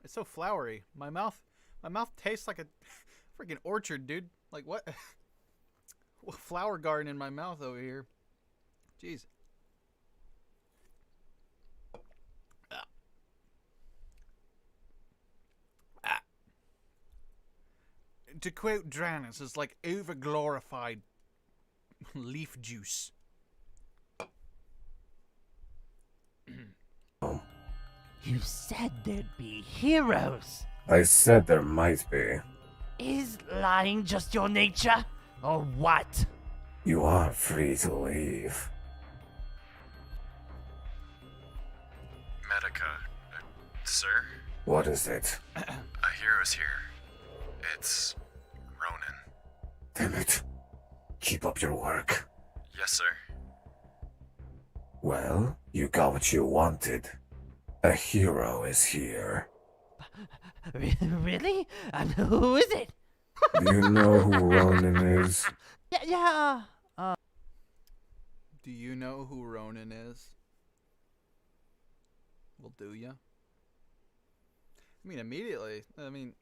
It's so floury. My mouth tastes like a freaking orchard, dude. Like what? What flower garden in my mouth over here? Jeez. To quote Dranis, it's like over-glorified leaf juice. You said there'd be heroes. I said there might be. Is lying just your nature? Or what? You are free to leave. Medica, sir? What is it? A hero's here. It's Ronan. Damn it. Keep up your work. Yes, sir. Well, you got what you wanted. A hero is here. Really? And who is it? Do you know who Ronan is? Yeah. Do you know who Ronan is? will do ya. I mean, immediately. I mean,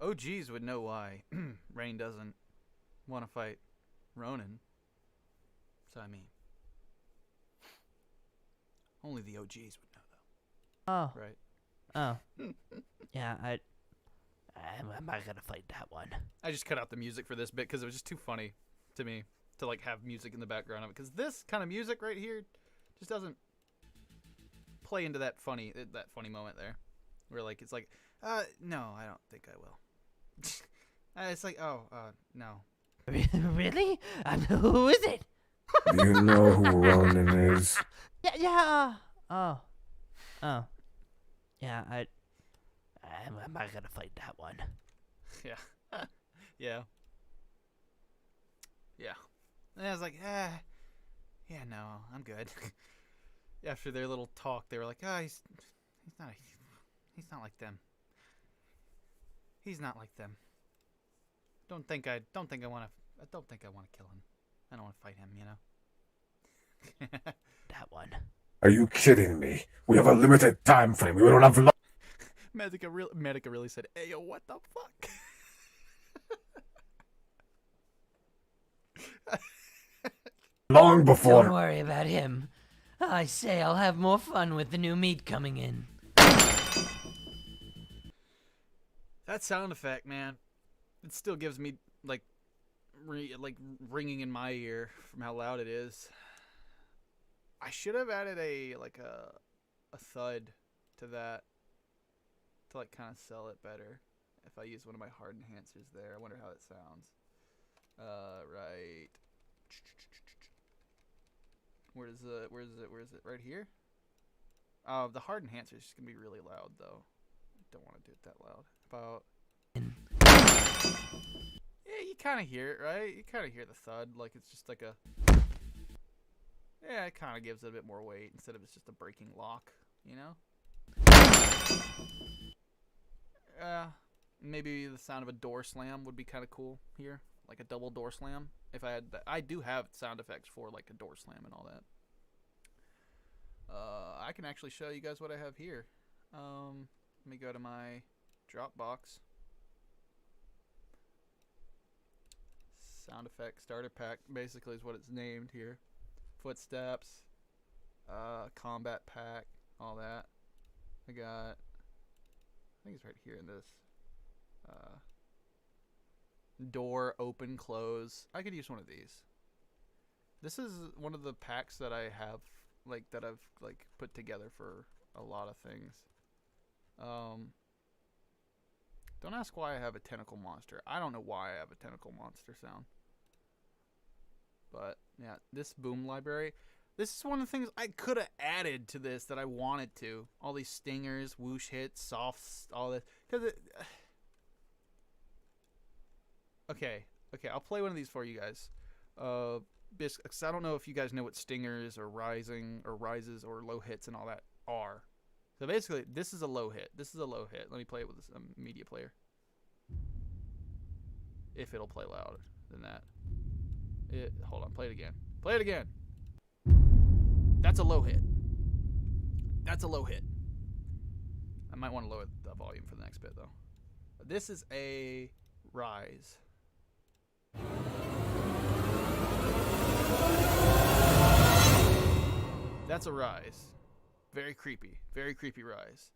OGs would know why Rain doesn't want to fight Ronan. So, I mean, only the OGs would know, though. Oh. Right? Oh. Yeah, I'm not gonna fight that one. I just cut out the music for this bit because it was just too funny to me to like have music in the background of it. Because this kind of music right here just doesn't play into that funny moment there, where like it's like, no, I don't think I will. It's like, no. Really? Who is it? Do you know who Ronan is? Yeah. Oh. Yeah, I'm not gonna fight that one. Yeah. Yeah. Yeah. And I was like, yeah, no, I'm good. After their little talk, they were like, he's not like them. He's not like them. I don't think I want to kill him. I don't want to fight him, you know. That one. Are you kidding me? We have a limited time frame. We don't have long. Medica really said, "Ayo, what the fuck?" Long before. Don't worry about him. I say I'll have more fun with the new meat coming in. That sound effect, man, it still gives me like ringing in my ear from how loud it is. I should have added a thud to that to like kind of sell it better. If I use one of my hard enhancers there, I wonder how it sounds. Right. Where is it? Right here? The hard enhancer is just gonna be really loud though. I don't want to do it that loud. About. Yeah, you kind of hear it, right? You kind of hear the thud, like it's just like a. Yeah, it kind of gives it a bit more weight instead of it's just a breaking lock, you know? Maybe the sound of a door slam would be kind of cool here, like a double door slam. If I had that, I do have sound effects for like a door slam and all that. I can actually show you guys what I have here. Let me go to my Dropbox. Sound effect starter pack basically is what it's named here. Footsteps, combat pack, all that. I think it's right here in this. Door open, close. I could use one of these. This is one of the packs that I have, like, that I've, like, put together for a lot of things. Don't ask why I have a tentacle monster. I don't know why I have a tentacle monster sound. But, yeah, this boom library. This is one of the things I could have added to this that I wanted to. All these stingers, whoosh hits, softs, all this. Because Okay, I'll play one of these for you guys. Because I don't know if you guys know what stingers or rising or rises or low hits and all that are. So basically, this is a low hit. This is a low hit. Let me play it with this media player. If it'll play louder than that. Hold on, play it again. Play it again. That's a low hit. That's a low hit. I might want to lower the volume for the next bit, though. This is a rise. That's a rise. Very creepy rise.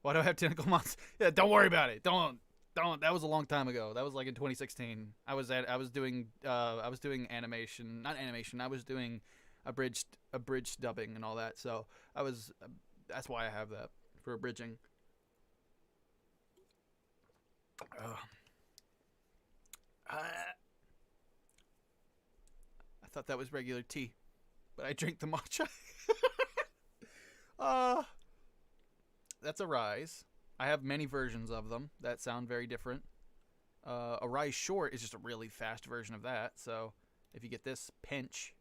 Why do I have tentacle monsters? Yeah, don't worry about it. Don't. That was a long time ago. That was like in 2016. I was doing animation, not animation. I was doing abridged dubbing and all that. So that's why I have that for abridging. I thought that was regular tea, but I drink the matcha. That's a rise. I have many versions of them that sound very different. A rise short is just a really fast version of that. So if you get this pinch,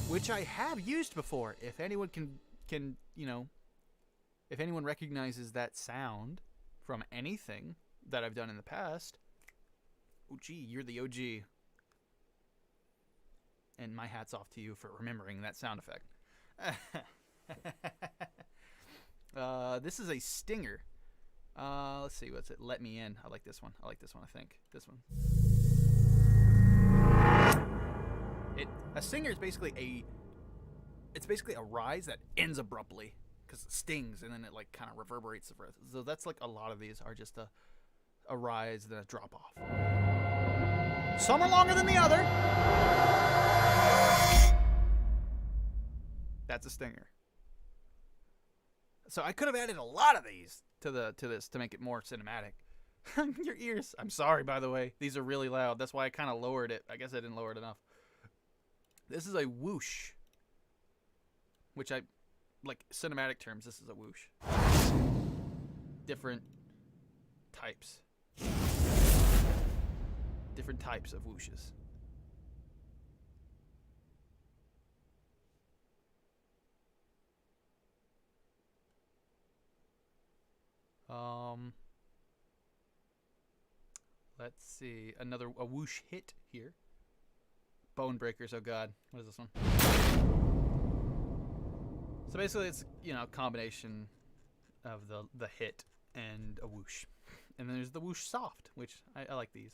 which I have used before, if anyone can if anyone recognizes that sound from anything that I've done in the past, oh gee, you're the OG. And my hat's off to you for remembering that sound effect. This is a stinger. Let's see, what's it? Let me in. I like this one. I think. This one. A stinger is basically a rise that ends abruptly because it stings and then it like kind of reverberates the breath. So that's like a lot of these are just a rise and then a drop off. Some are longer than the other. That's a stinger. So I could have added a lot of these to this to make it more cinematic. Your ears. I'm sorry, by the way. These are really loud. That's why I kind of lowered it. I guess I didn't lower it enough. This is a whoosh. Which like cinematic terms, this is a whoosh. Different types. Different types of whooshes. Let's see. A whoosh hit here. Bone breakers, oh god. What is this one? So basically it's, a combination of the hit and a whoosh. And then there's the whoosh soft, which I like these.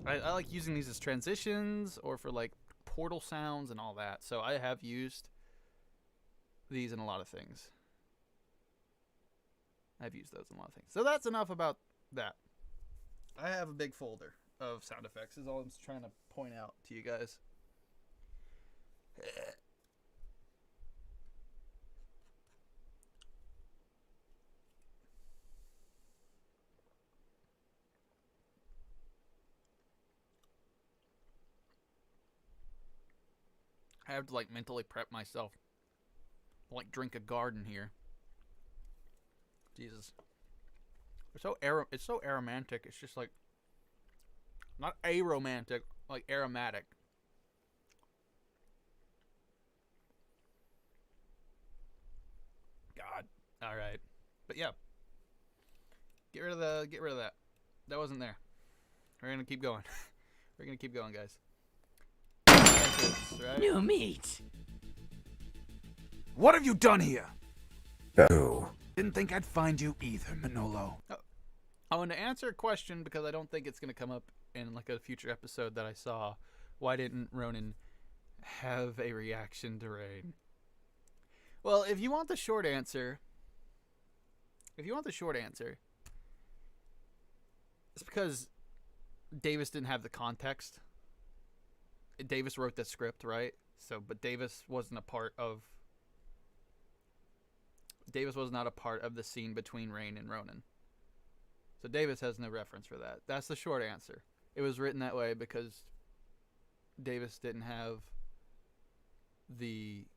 I like using these as transitions or for like portal sounds and all that. So I have used these in a lot of things. I've used those in a lot of things. So that's enough about that. I have a big folder of sound effects is all I'm trying to point out to you guys. I have to like mentally prep myself. Like drink a garden here. Jesus. It's so aromantic. It's just like not aromantic, like aromatic. God. All right. But yeah. Get rid of that. That wasn't there. We're going to keep going. We're going to keep going, guys. Right? New meat. What have you done here? No. Didn't think I'd find you either, Manolo. Oh, I want to answer a question because I don't think it's going to come up in like a future episode that I saw. Why didn't Ronan have a reaction to Rain? Well, if you want the short answer, it's because Davis didn't have the context. Davis wrote the script, right? But Davis was not a part of the scene between Rain and Ronan. So Davis has no reference for that. That's the short answer. It was written that way because Davis didn't have the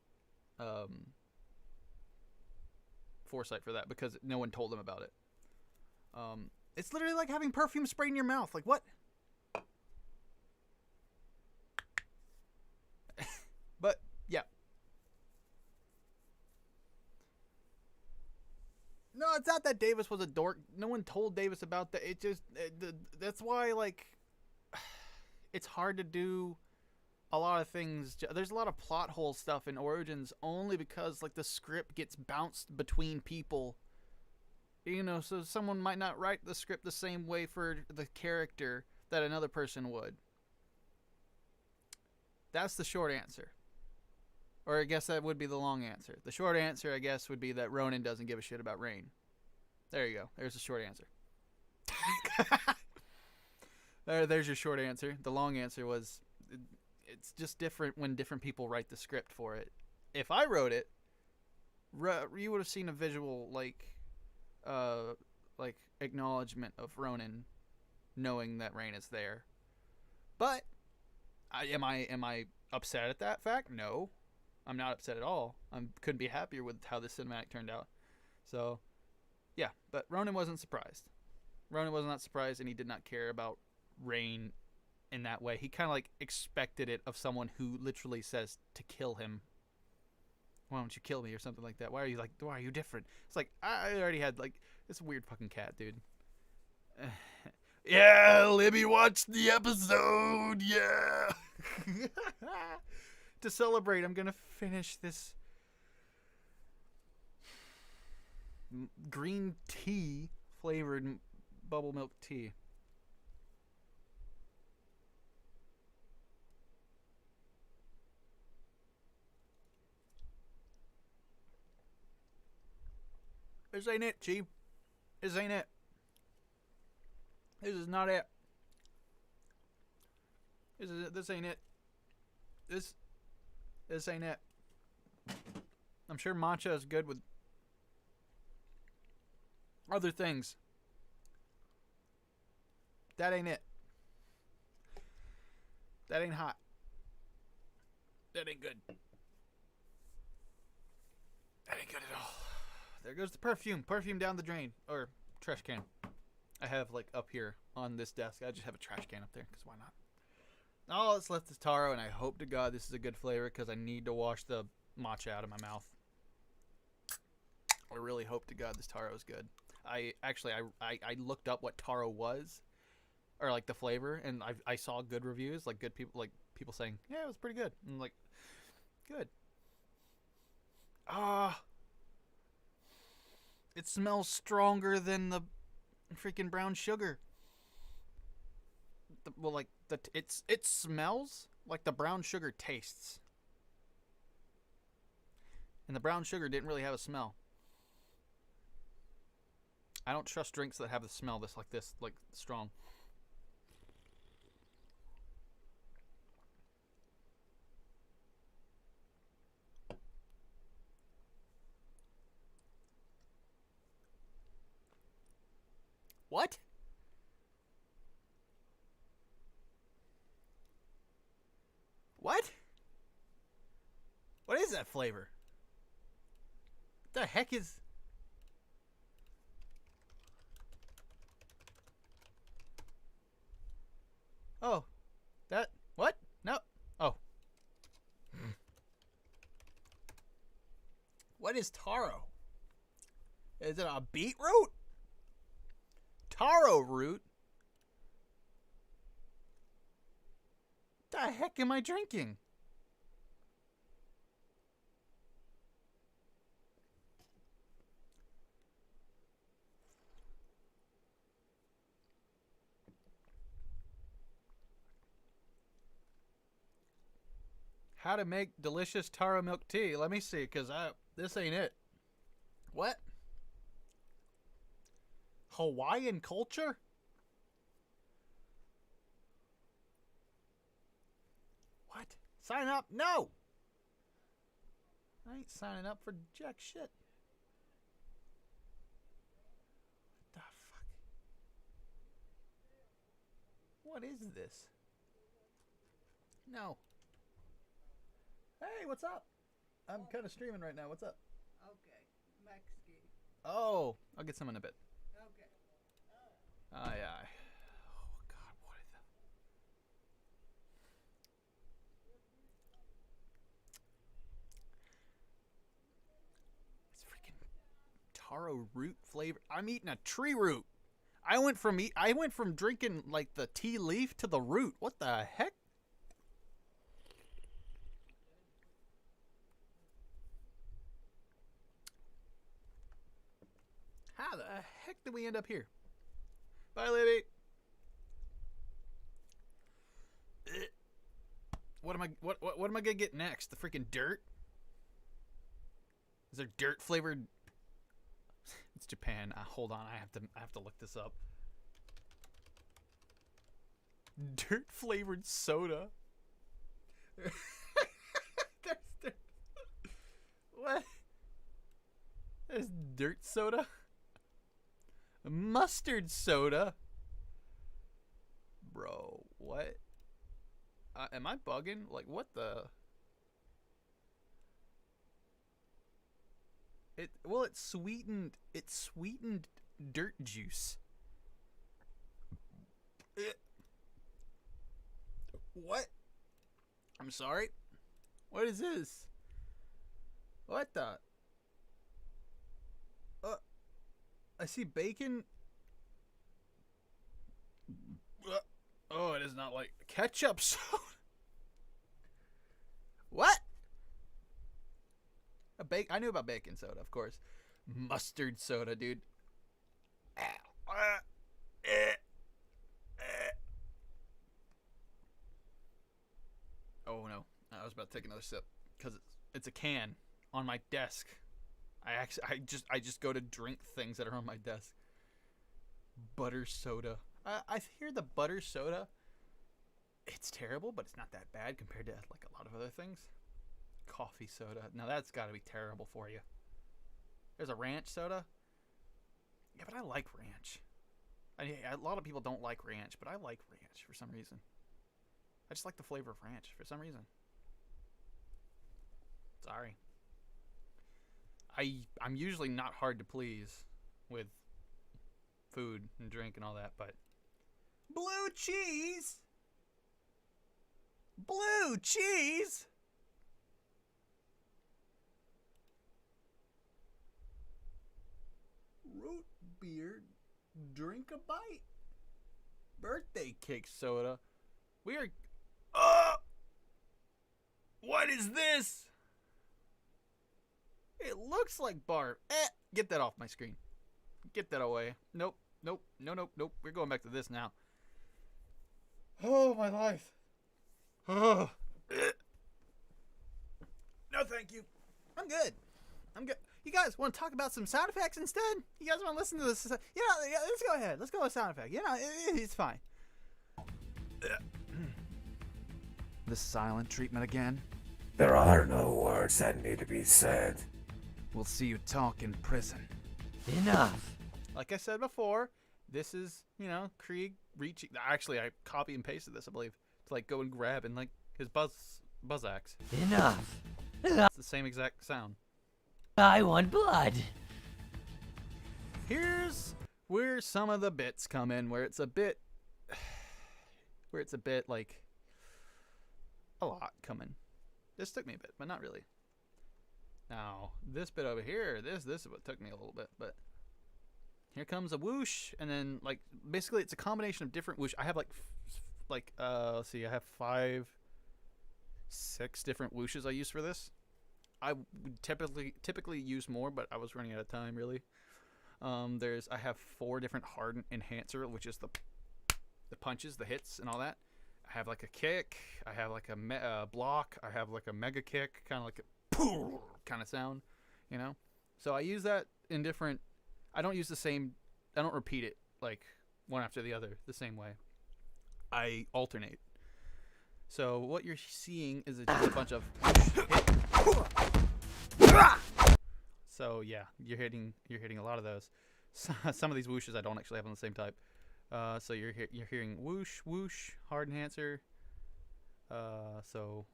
foresight for that because no one told him about it. It's literally like having perfume sprayed in your mouth. Like, what? But, yeah. No, it's not that Davis was a dork. No one told Davis about that. That's why, like, it's hard to do a lot of things. There's a lot of plot hole stuff in Origins only because, like, the script gets bounced between people. So someone might not write the script the same way for the character that another person would. That's the short answer. Or I guess that would be the long answer. The short answer, I guess, would be that Ronan doesn't give a shit about Rain. There you go. There's the short answer. There's your short answer. The long answer was, it's just different when different people write the script for it. If I wrote it, you would have seen a visual, like acknowledgement of Ronan knowing that Rain is there. But am I upset at that fact? No. I'm not upset at all. I couldn't be happier with how this cinematic turned out. So, yeah. But Ronan wasn't surprised. Ronan was not surprised, and he did not care about Rain in that way. He kind of like expected it of someone who literally says to kill him. Why don't you kill me or something like that? Why are you different? It's like, I already had like this weird fucking cat, dude. Yeah, Libby watched the episode, yeah. To celebrate, I'm gonna finish this green tea flavored bubble milk tea. This ain't it, Chief. This ain't it. This is not it. This ain't it. This ain't it. I'm sure matcha is good with other things. That ain't it. That ain't hot. That ain't good. That ain't good at all. There goes the perfume. Perfume down the drain. Or trash can. I have, like, up here on this desk. I just have a trash can up there, because why not? All that's left is taro, and I hope to God this is a good flavor, because I need to wash the matcha out of my mouth. I really hope to God this taro is good. I looked up what taro was, or, like, the flavor, and I saw good reviews, like, good people, like, people saying, yeah, it was pretty good. And I'm like, good. It smells stronger than the freaking brown sugar. It smells like the brown sugar tastes. And the brown sugar didn't really have a smell. I don't trust drinks that have the smell this strong. What? What? What is that flavor? What the heck is... Oh. That... What? No. Oh. What is taro? Is it a beetroot? Taro root? What the heck am I drinking? How to make delicious taro milk tea. Let me see, because this ain't it. What? Hawaiian culture? What? Sign up? No! I ain't signing up for jack shit. What the fuck? What is this? No. Hey, what's up? I'm kind of streaming right now. What's up? Okay, Mexican. Oh, I'll get some in a bit. Okay. Aye, aye. Oh, God, what is that? It's freaking taro root flavor. I'm eating a tree root. I went from drinking, like, the tea leaf to the root. What the heck? How the heck did we end up here? Bye, Libby. What am I gonna get next? The freaking dirt? Is there dirt flavored? It's Japan. Hold on, I have to look this up. Dirt flavored soda. What? There's dirt soda? Mustard soda? Bro, what? Am I bugging? Like, what the? It's sweetened dirt juice. What? I'm sorry? What is this? What the? I see bacon. Oh, it is not like ketchup soda. I knew about baking soda, of course. Mustard soda, dude. Oh no, I was about to take another sip because it's a can on my desk. I just go to drink things that are on my desk. Butter soda. I hear the butter soda. It's terrible, but it's not that bad compared to like a lot of other things. Coffee soda. Now that's got to be terrible for you. There's a ranch soda. Yeah, but I like ranch. A lot of people don't like ranch, but I like ranch for some reason. I just like the flavor of ranch for some reason. Sorry. I'm usually not hard to please with food and drink and all that, but blue cheese. Blue cheese. Root beer, drink a bite. Birthday cake soda. We are. What is this? It looks like barf. Get that off my screen. Get that away. Nope. Nope. No. We're going back to this now. Oh, my life. Oh. No, thank you. I'm good. You guys want to talk about some sound effects instead? You guys want to listen to this? Yeah, let's go ahead. Let's go with sound effect. It's fine. The silent treatment again? There are no words that need to be said. We'll see you talk in prison. Enough. Like I said before, this is, Krieg reaching. Actually, I copy and pasted this, I believe, to like go and grab and like his buzz axe. Enough. It's the same exact sound. I want blood. Here's where some of the bits come in, where it's a bit like a lot coming. This took me a bit, but not really. Now, this bit over here, this is what took me a little bit, but here comes a whoosh, and then like basically it's a combination of different whoosh. I have let's see, I have 6 different whooshes I use for this. I would typically use more, but I was running out of time really. I have 4 different harden enhancer, which is the punches, the hits, and all that. I have like a kick. I have like a block. I have like a mega kick, kind of like a poof kind of sound, So I use that in different. I don't use the same. I don't repeat it like one after the other the same way. I alternate. So what you're seeing is just a bunch of hit. So yeah, you're hitting a lot of those. Some of these whooshes I don't actually have on the same type. So you're hearing whoosh, whoosh, hard enhancer. So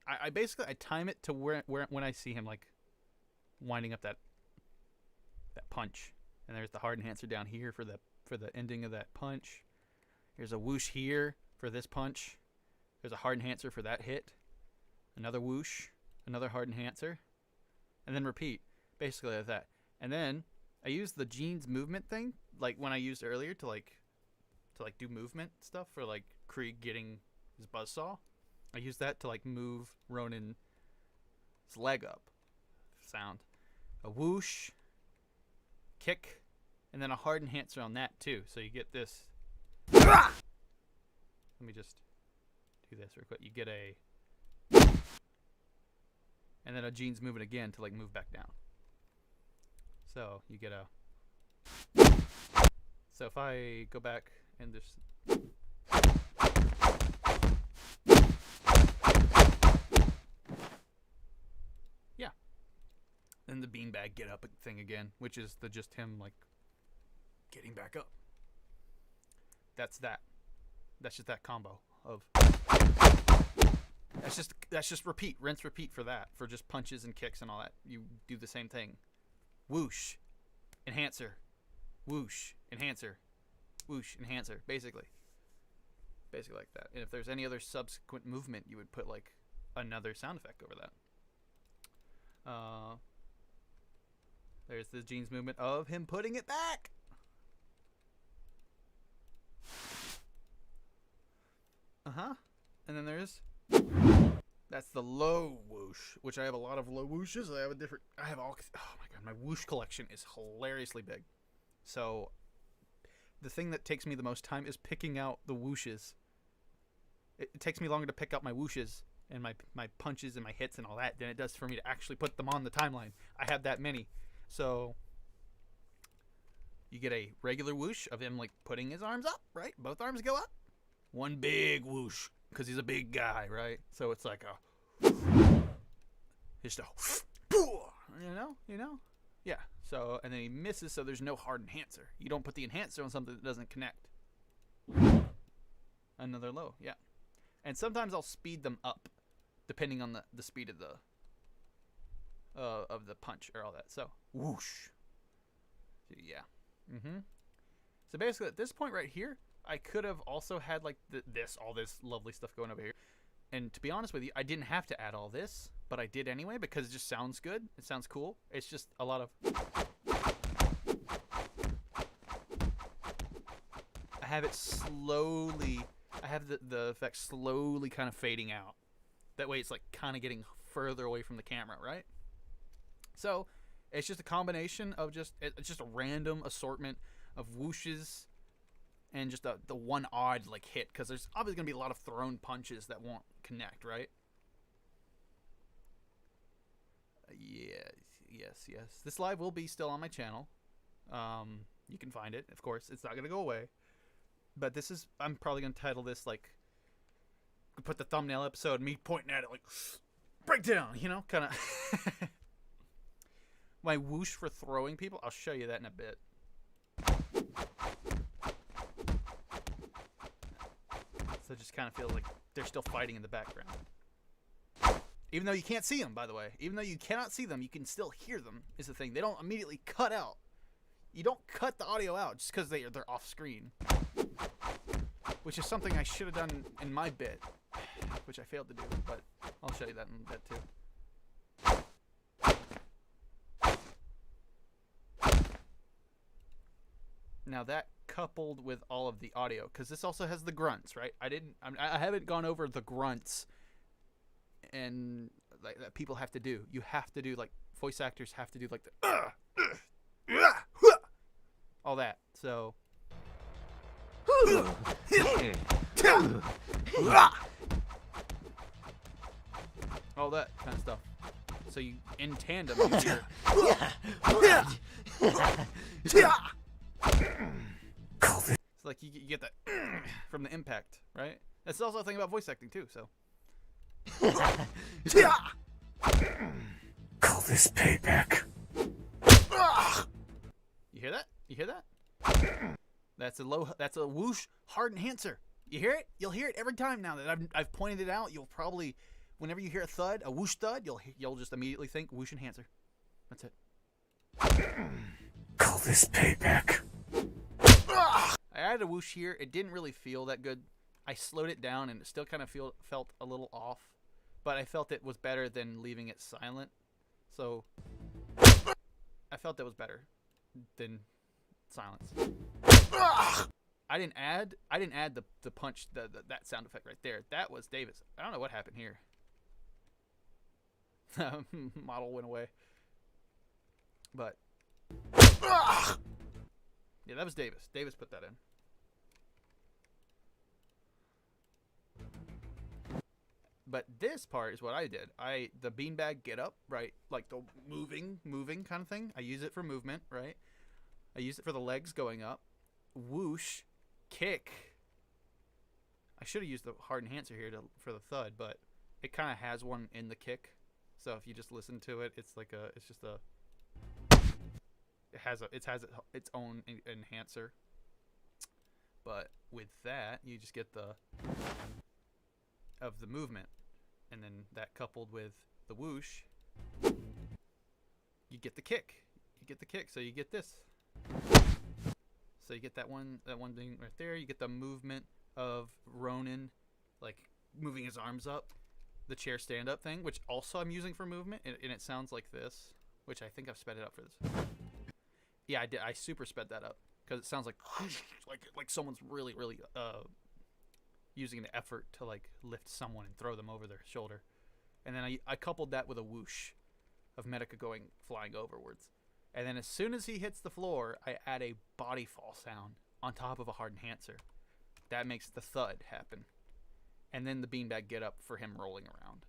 I basically time it to where when I see him like winding up that punch, and there's the hard enhancer down here for the ending of that punch. Here's a whoosh here for this punch. There's a hard enhancer for that hit. Another whoosh, another hard enhancer, and then repeat basically like that. And then I use the jeans movement thing, like when I used earlier to do movement stuff for like Krieg getting his buzzsaw. I use that to like move Ronin's leg up. Sound. A whoosh, kick, and then a hard enhancer on that too. So you get this. Let me just do this real quick. You get a, and then a jeans movement again to like move back down. So you get a. So if I go back and just. Yeah. Then the beanbag get up thing again, which is just him like getting back up. That's just that combo of. That's just repeat, rinse, repeat for that, for just punches and kicks and all that. You do the same thing. Whoosh, enhancer, whoosh, enhancer, whoosh, enhancer, basically like that. And if there's any other subsequent movement, you would put like another sound effect over that. There's the jeans movement of him putting it back. And then there's That's the low whoosh, which I have a lot of low whooshes. I have all. Oh my god, my whoosh collection is hilariously big. So, the thing that takes me the most time is picking out the whooshes. It takes me longer to pick out my whooshes and my punches and my hits and all that than it does for me to actually put them on the timeline. I have that many. So, you get a regular whoosh of him like putting his arms up, right? Both arms go up. One big whoosh because he's a big guy, right? So it's like a just a you know, yeah. So and then he misses, so there's no hard enhancer. You don't put the enhancer on something that doesn't connect. Another low, yeah. And sometimes I'll speed them up, depending on the speed of the punch or all that. So whoosh. Yeah. So basically, at this point right here, I could have also had like all this lovely stuff going over here. And to be honest with you, I didn't have to add all this, but I did anyway because it just sounds good. It sounds cool. It's just a lot of. I have it slowly. I have the effect slowly kind of fading out. That way, it's like kind of getting further away from the camera, right? So. It's just a combination of it's just a random assortment of whooshes and just the one odd like hit, because there's obviously going to be a lot of thrown punches that won't connect, right? Yes. This live will be still on my channel. You can find it, of course. It's not going to go away. But I'm probably going to title this like, put the thumbnail episode, me pointing at it like, breakdown, kind of. My whoosh for throwing people, I'll show you that in a bit. So it just kind of feels like they're still fighting in the background. Even though you can't see them, by the way. Even though you cannot see them, you can still hear them, is the thing. They don't immediately cut out. You don't cut the audio out just because they're off screen. Which is something I should have done in my bit, which I failed to do, but I'll show you that in a bit too. Now that coupled with all of the audio, because this also has the grunts, right? I haven't gone over the grunts and like that people have to do. You have to do like voice actors have to do like the all that. So all that kind of stuff. So you in tandem you hear it's like you get that from the impact, right? That's also a thing about voice acting too. So Call this payback. You hear that? You hear that? That's a whoosh hard enhancer. You hear it? You'll hear it every time now that I've pointed it out. You'll probably, whenever you hear a thud, a whoosh thud, you'll just immediately think whoosh enhancer. That's it. Call this payback. I added a whoosh here. It didn't really feel that good. I slowed it down and it still kind of felt a little off, but I felt it was better than leaving it silent. So I felt that was better than silence. I didn't add the punch, that sound effect right there. That was Davis. I don't know what happened here. Model went away. But yeah, that was Davis. Davis put that in. But this part is what I did. The beanbag get up, right? Like the moving kind of thing. I use it for movement, right? I use it for the legs going up. Whoosh, kick. I should have used the hard enhancer here for the thud, but it kind of has one in the kick. So if you just listen to it, it's like it has its own enhancer. But with that, you just get the movement, and then that coupled with the whoosh, you get the kick. So you get this. So you get that one thing right there. You get the movement of Ronan, like moving his arms up, the chair stand up thing, which also I'm using for movement, and it sounds like this, which I think I've sped it up for this. Yeah, I did. I super sped that up because it sounds like someone's really using an effort to like lift someone and throw them over their shoulder. And then I coupled that with a whoosh of Medica going flying overwards. And then as soon as he hits the floor, I add a body fall sound on top of a hard enhancer. That makes the thud happen. And then the beanbag get up for him rolling around.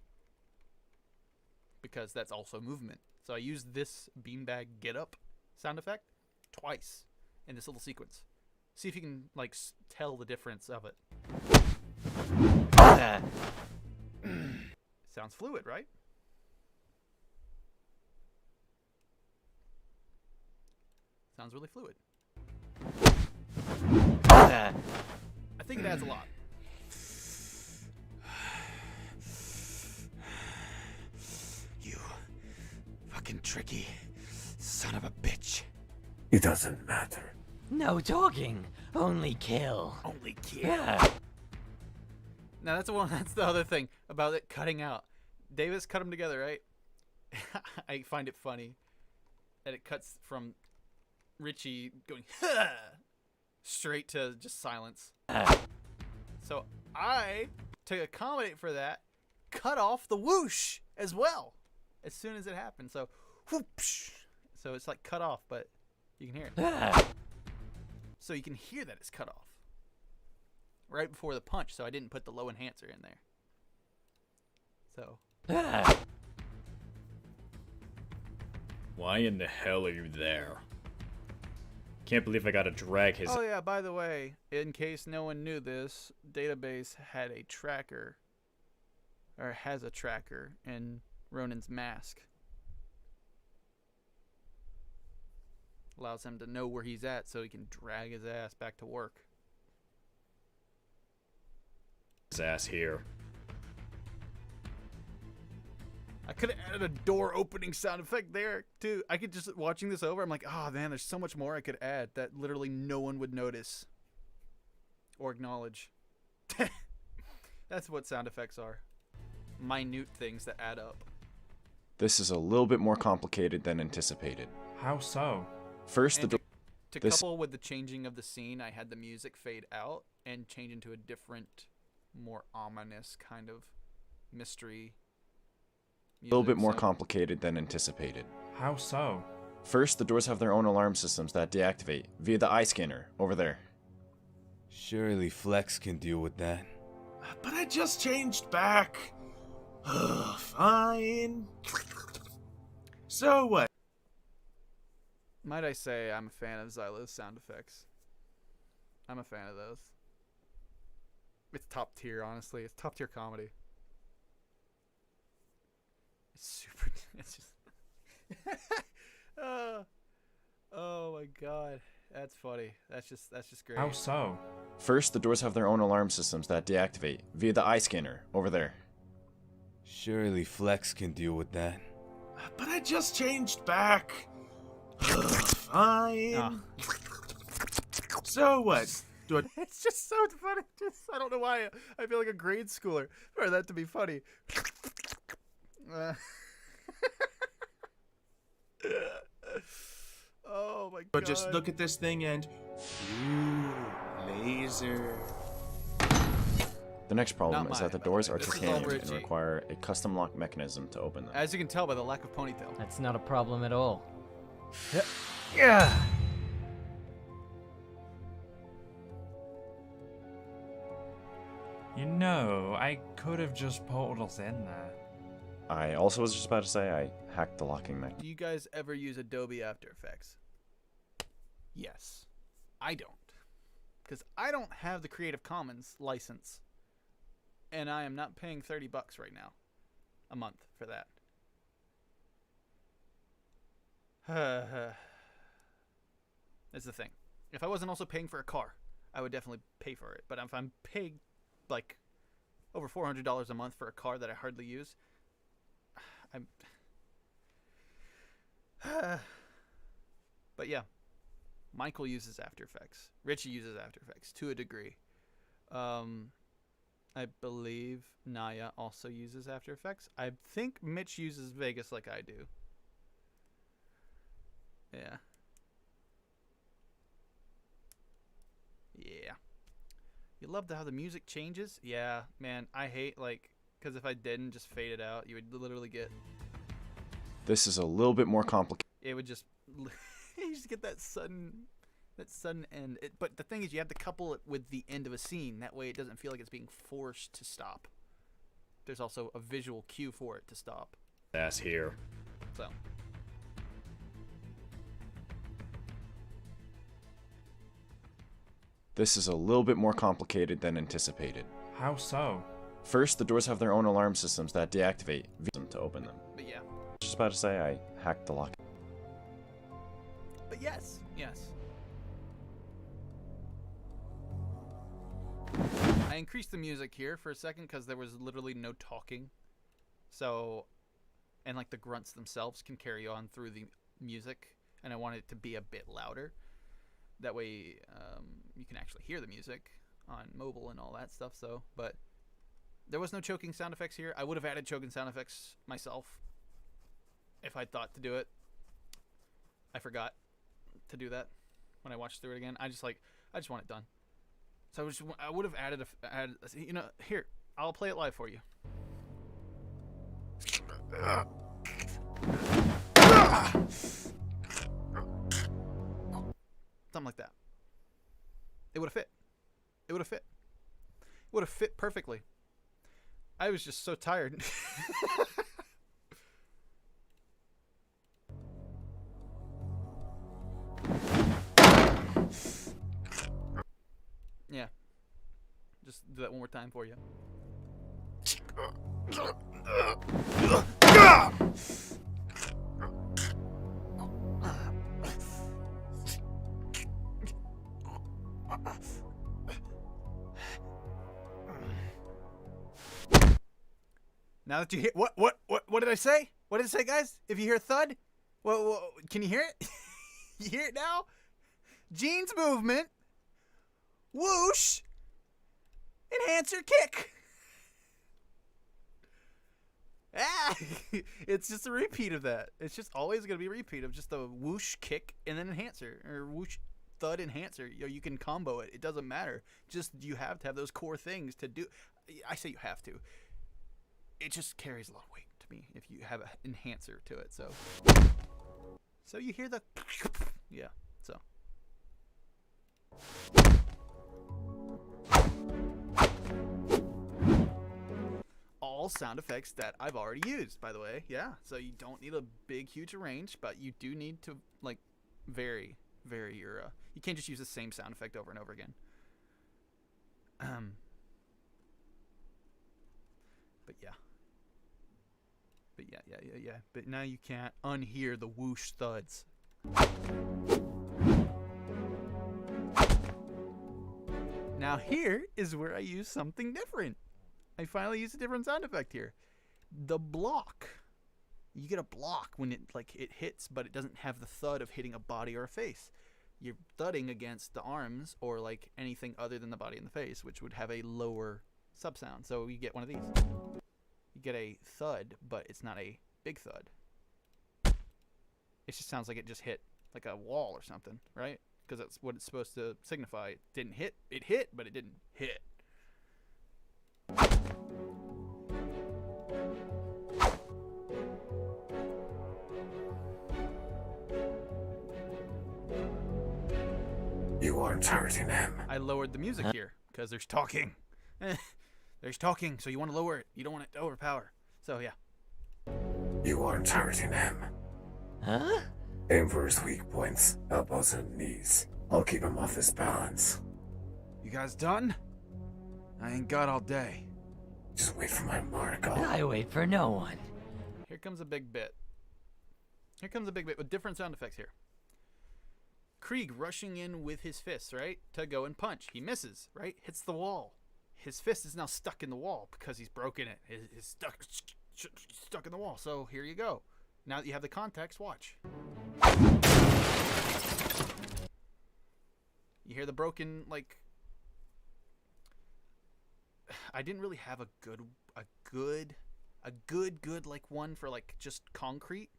Because that's also movement. So I use this beanbag get up sound effect twice in this little sequence. See if you can like tell the difference of it. Sounds fluid, right? Sounds really fluid. I think it adds a lot. You fucking tricky son of a bitch. It doesn't matter. No talking, only kill. Only kill. Now that's the other thing about it cutting out. Davis cut them together, right? I find it funny that it cuts from Richie going straight to just silence. So I, to accommodate for that, cut off the whoosh as well as soon as it happened. So whoosh. So it's like cut off, but you can hear it. So you can hear that it's cut off right before the punch. So I didn't put the low enhancer in there. So. Why in the hell are you there? Can't believe I gotta drag his. Oh yeah, by the way, in case no one knew this, Database had a tracker, or has a tracker in Ronin's mask. Allows him to know where he's at so he can drag his ass back to work. His ass here. I could have added a door opening sound effect there too. I could just, watching this over, I'm like, oh man, there's so much more I could add that literally no one would notice or acknowledge. That's what sound effects are. Minute things that add up. This is a little bit more complicated than anticipated. How so? First, to couple with the changing of the scene, I had the music fade out and change into a different, more ominous kind of mystery. A little bit more complicated than anticipated. How so? First, the doors have their own alarm systems that deactivate via the eye scanner over there. Surely Flex can deal with that. But I just changed back. Fine. So what? Might I say I'm a fan of Xylo's sound effects. I'm a fan of those. It's top tier, honestly. It's top tier comedy. It's super. It's just. Oh my god, that's funny. That's just great. How so? First, the doors have their own alarm systems that deactivate via the eye scanner over there. Surely Flex can deal with that. But I just changed back. Fine. So what? It's just so funny. I don't know why. I feel like a grade schooler for that to be funny. Oh my god. But just look at this thing and. Ooh, laser. The next problem Not is mine, that the by the doors way. are This is all titanium and Richie. require a custom lock mechanism to open them. As you can tell by the lack of ponytail. That's not a problem at all. Yeah. You know, I could have just portaled us in there. I also was just about to say I hacked the locking mechanism. Do you guys ever use Adobe After Effects? Yes. I don't. Because I don't have the Creative Commons license. And I am not paying $30 right now. A month for that. That's the thing. If I wasn't also paying for a car, I would definitely pay for it. But if I'm paying like over $400 a month for a car that I hardly use, I'm. But yeah, Michael uses After Effects. Richie uses After Effects to a degree. I believe Naya also uses After Effects. I think Mitch uses Vegas like I do. Yeah. Yeah. You love how the music changes? Yeah, man. I hate, like, Because if I didn't just fade it out, you would literally get... This is a little bit more complicated. It would just... you just get that sudden end. But the thing is, you have to couple it with the end of a scene. That way it doesn't feel like it's being forced to stop. There's also a visual cue for it to stop. That's here. So... This is a little bit more complicated than anticipated. How so? First, the doors have their own alarm systems that deactivate them to open them. But yeah. Just about to say I hacked the lock. But yes. I increased the music here for a second because there was literally no talking. So, and like the grunts themselves can carry on through the music, and I want it to be a bit louder. That way, you can actually hear the music on mobile and all that stuff. So, but there was no choking sound effects here. I would have added choking sound effects myself if I thought to do it. I forgot to do that when I watched through it again. I just want it done. So I would have added here, I'll play it live for you. Something like that. It would have fit. It would have fit. It would have fit perfectly. I was just so tired. Yeah. Just do that one more time for you. Now that you hear what did I say? What did I say, guys? If you hear a thud, well, can you hear it? You hear it now? Jeans movement. Whoosh. Enhancer kick. Ah, it's just a repeat of that. It's just always going to be a repeat of just a whoosh kick and then enhancer, or whoosh thud enhancer. You can combo it. It doesn't matter. Just you have to have those core things to do. I say you have to. It just carries a lot of weight to me if you have an enhancer to it. So you hear the yeah. So. All sound effects that I've already used, by the way. Yeah. So you don't need a big, huge range, but you do need to like vary your. You can't just use the same sound effect over and over again. But yeah. But now you can't unhear the whoosh thuds. Now here is where I use something different. I finally used a different sound effect here. The block. You get a block when it hits, but it doesn't have the thud of hitting a body or a face. You're thudding against the arms or like anything other than the body and the face, which would have a lower sub sound. So you get one of these. You get a thud, but it's not a big thud. It just sounds like it just hit like a wall or something, right? Because that's what it's supposed to signify. It didn't hit. It hit, but it didn't hit. You aren't hurting him. I lowered the music here because there's talking. There's talking, so you want to lower it. You don't want it to overpower. So, yeah. You aren't hurting him. Huh? Aim for his weak points, elbows and knees. I'll keep him off his balance. You guys done? I ain't got all day. Just wait for my mark. I wait for no one. Here comes a big bit. Here comes a big bit with different sound effects here. Krieg rushing in with his fists, right? To go and punch. He misses, right? Hits the wall. His fist is now stuck in the wall because he's broken it. It's stuck in the wall. So here you go. Now that you have the context, watch. You hear the broken, like... I didn't really have a good like one for like just concrete.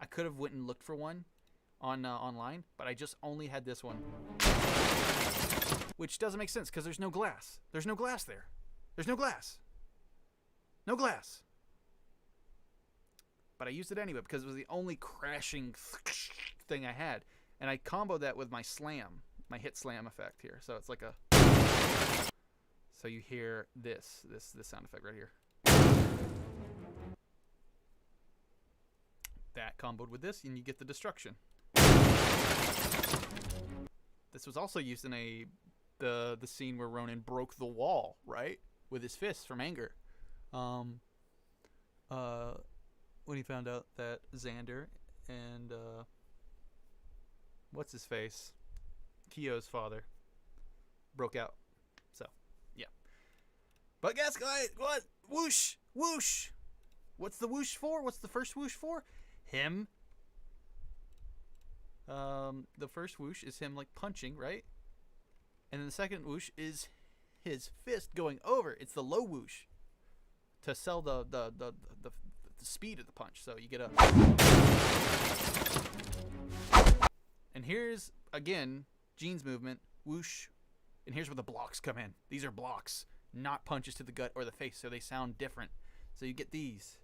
I could have went and looked for one on online, but I just only had this one. Which doesn't make sense because there's no glass. There's no glass there. There's no glass. No glass. But I used it anyway because it was the only crashing thing I had. And I comboed that with my slam, my hit slam effect here. So it's like a... So you hear this sound effect right here. That comboed with this, and you get the destruction. This was also used in the scene where Ronan broke the wall, right? With his fists from anger. When he found out that Xander and what's his face? Kyo's father broke out. So, yeah. But guess what? Whoosh! Whoosh! What's the whoosh for? What's the first whoosh for? Him. The first whoosh is him like punching, right? And then the second whoosh is his fist going over. It's the low whoosh to sell the speed of the punch. So you get a... And here's, again, Gene's movement. Whoosh. And here's where the blocks come in. These are blocks, not punches to the gut or the face, so they sound different. So you get these.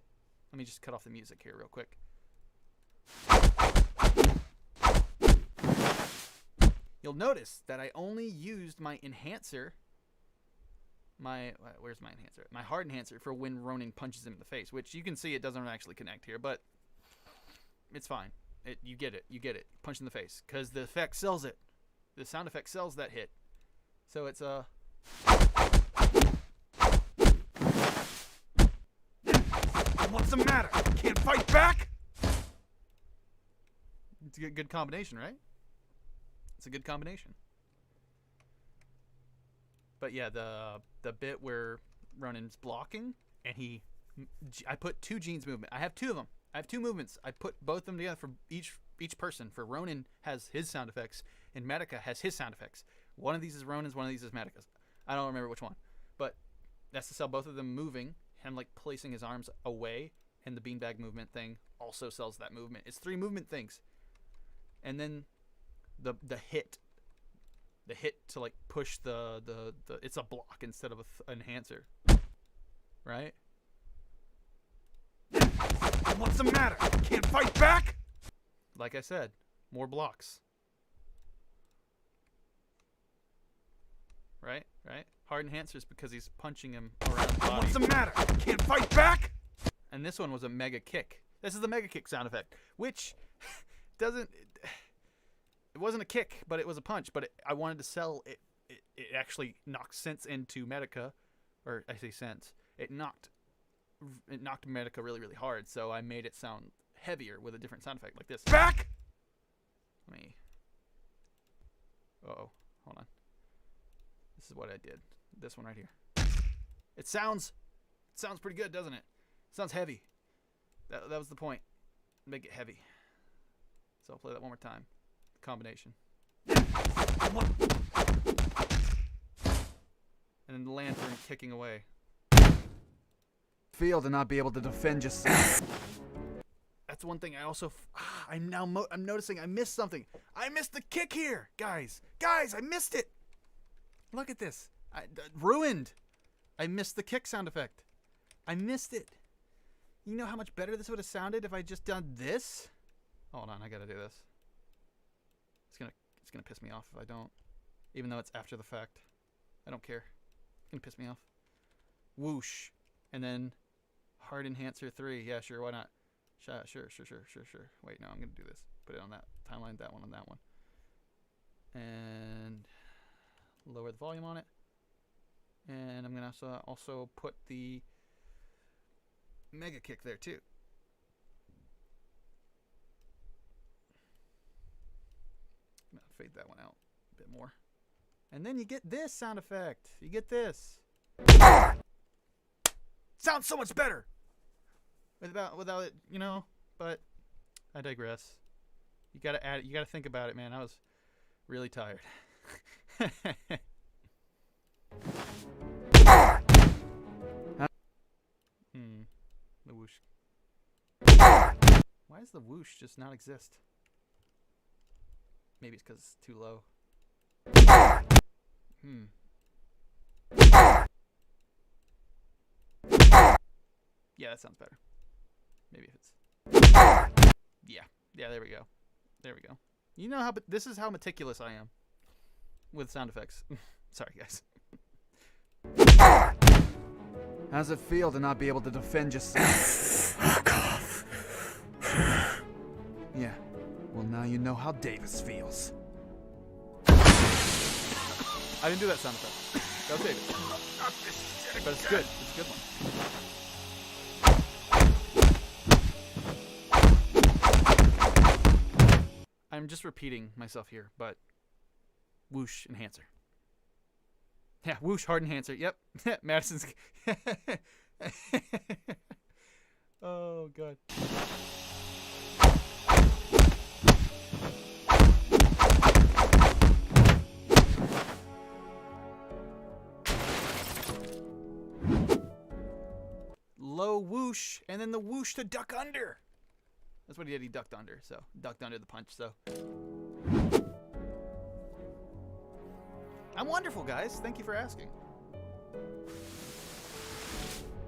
Let me just cut off the music here real quick. You'll notice that I only used my enhancer, where's my enhancer? My hard enhancer for when Ronan punches him in the face, which you can see it doesn't actually connect here, but it's fine. You get it. Punch in the face, because the effect sells it. The sound effect sells that hit. So it's a... What's the matter? Can't fight back? It's a good combination, right? It's a good combination. But yeah, the bit where Ronan's blocking and I put two Gene's movement. I have two of them. I have two movements. I put both of them together for each person. For Ronan has his sound effects and Medica has his sound effects. One of these is Ronan's, one of these is Medica's. I don't remember which one. But that's to sell both of them moving, him like placing his arms away, and the beanbag movement thing also sells that movement. It's three movement things. And then the hit to like push the it's a block instead of an enhancer, right? What's the matter? Can't fight back? Like I said, more blocks. Right? Hard enhancers because he's punching him around the body. What's the matter? Can't fight back? And this one was a mega kick. This is the mega kick sound effect, which doesn't... It wasn't a kick, but it was a punch. But I wanted to sell it. It actually knocked sense into Medica, or I say sense. It knocked Medica really, really hard. So I made it sound heavier with a different sound effect, like this. Back. Let me. Uh-oh, hold on. This is what I did. This one right here. It sounds pretty good, doesn't it? It sounds heavy. That was the point. Make it heavy. So I'll play that one more time. Combination. And then the lantern kicking away. Feel to not be able to defend yourself. That's one thing I also... I'm noticing I missed something. I missed the kick here, guys. Guys, I missed it. Look at this. Ruined. I missed the kick sound effect. I missed it. You know how much better this would have sounded if I just done this? Hold on, I gotta do this. It's gonna piss me off if I don't. Even though it's after the fact. I don't care. It's gonna piss me off. Whoosh. And then hard enhancer 3. Yeah, sure, why not? Sure. Wait, no, I'm gonna do this. Put it on that timeline, that one on that one. And lower the volume on it. And I'm gonna also put the mega kick there too. I'm gonna fade that one out a bit more. And then you get this sound effect. You get this. Sounds so much better without it, you know, but I digress. You gotta add it. You gotta think about it, man. I was really tired. The whoosh. Why does the whoosh just not exist? Maybe it's because it's too low. Yeah, that sounds better. Maybe if it's... Yeah. Yeah, there we go. There we go. You know how... But this is how meticulous I am with sound effects. Sorry, guys. How's it feel to not be able to defend yourself? Fuck off. Yeah. Well, now you know how Davis feels. I didn't do that sound effect. Go save it. But it's good. It's a good one. I'm just repeating myself here, but whoosh enhancer. Yeah, whoosh hard enhancer. Yep. Madison's. Oh, God. Low whoosh, and then the whoosh to duck under. That's what he did. He ducked under, so ducked under the punch. So I'm wonderful, guys. Thank you for asking.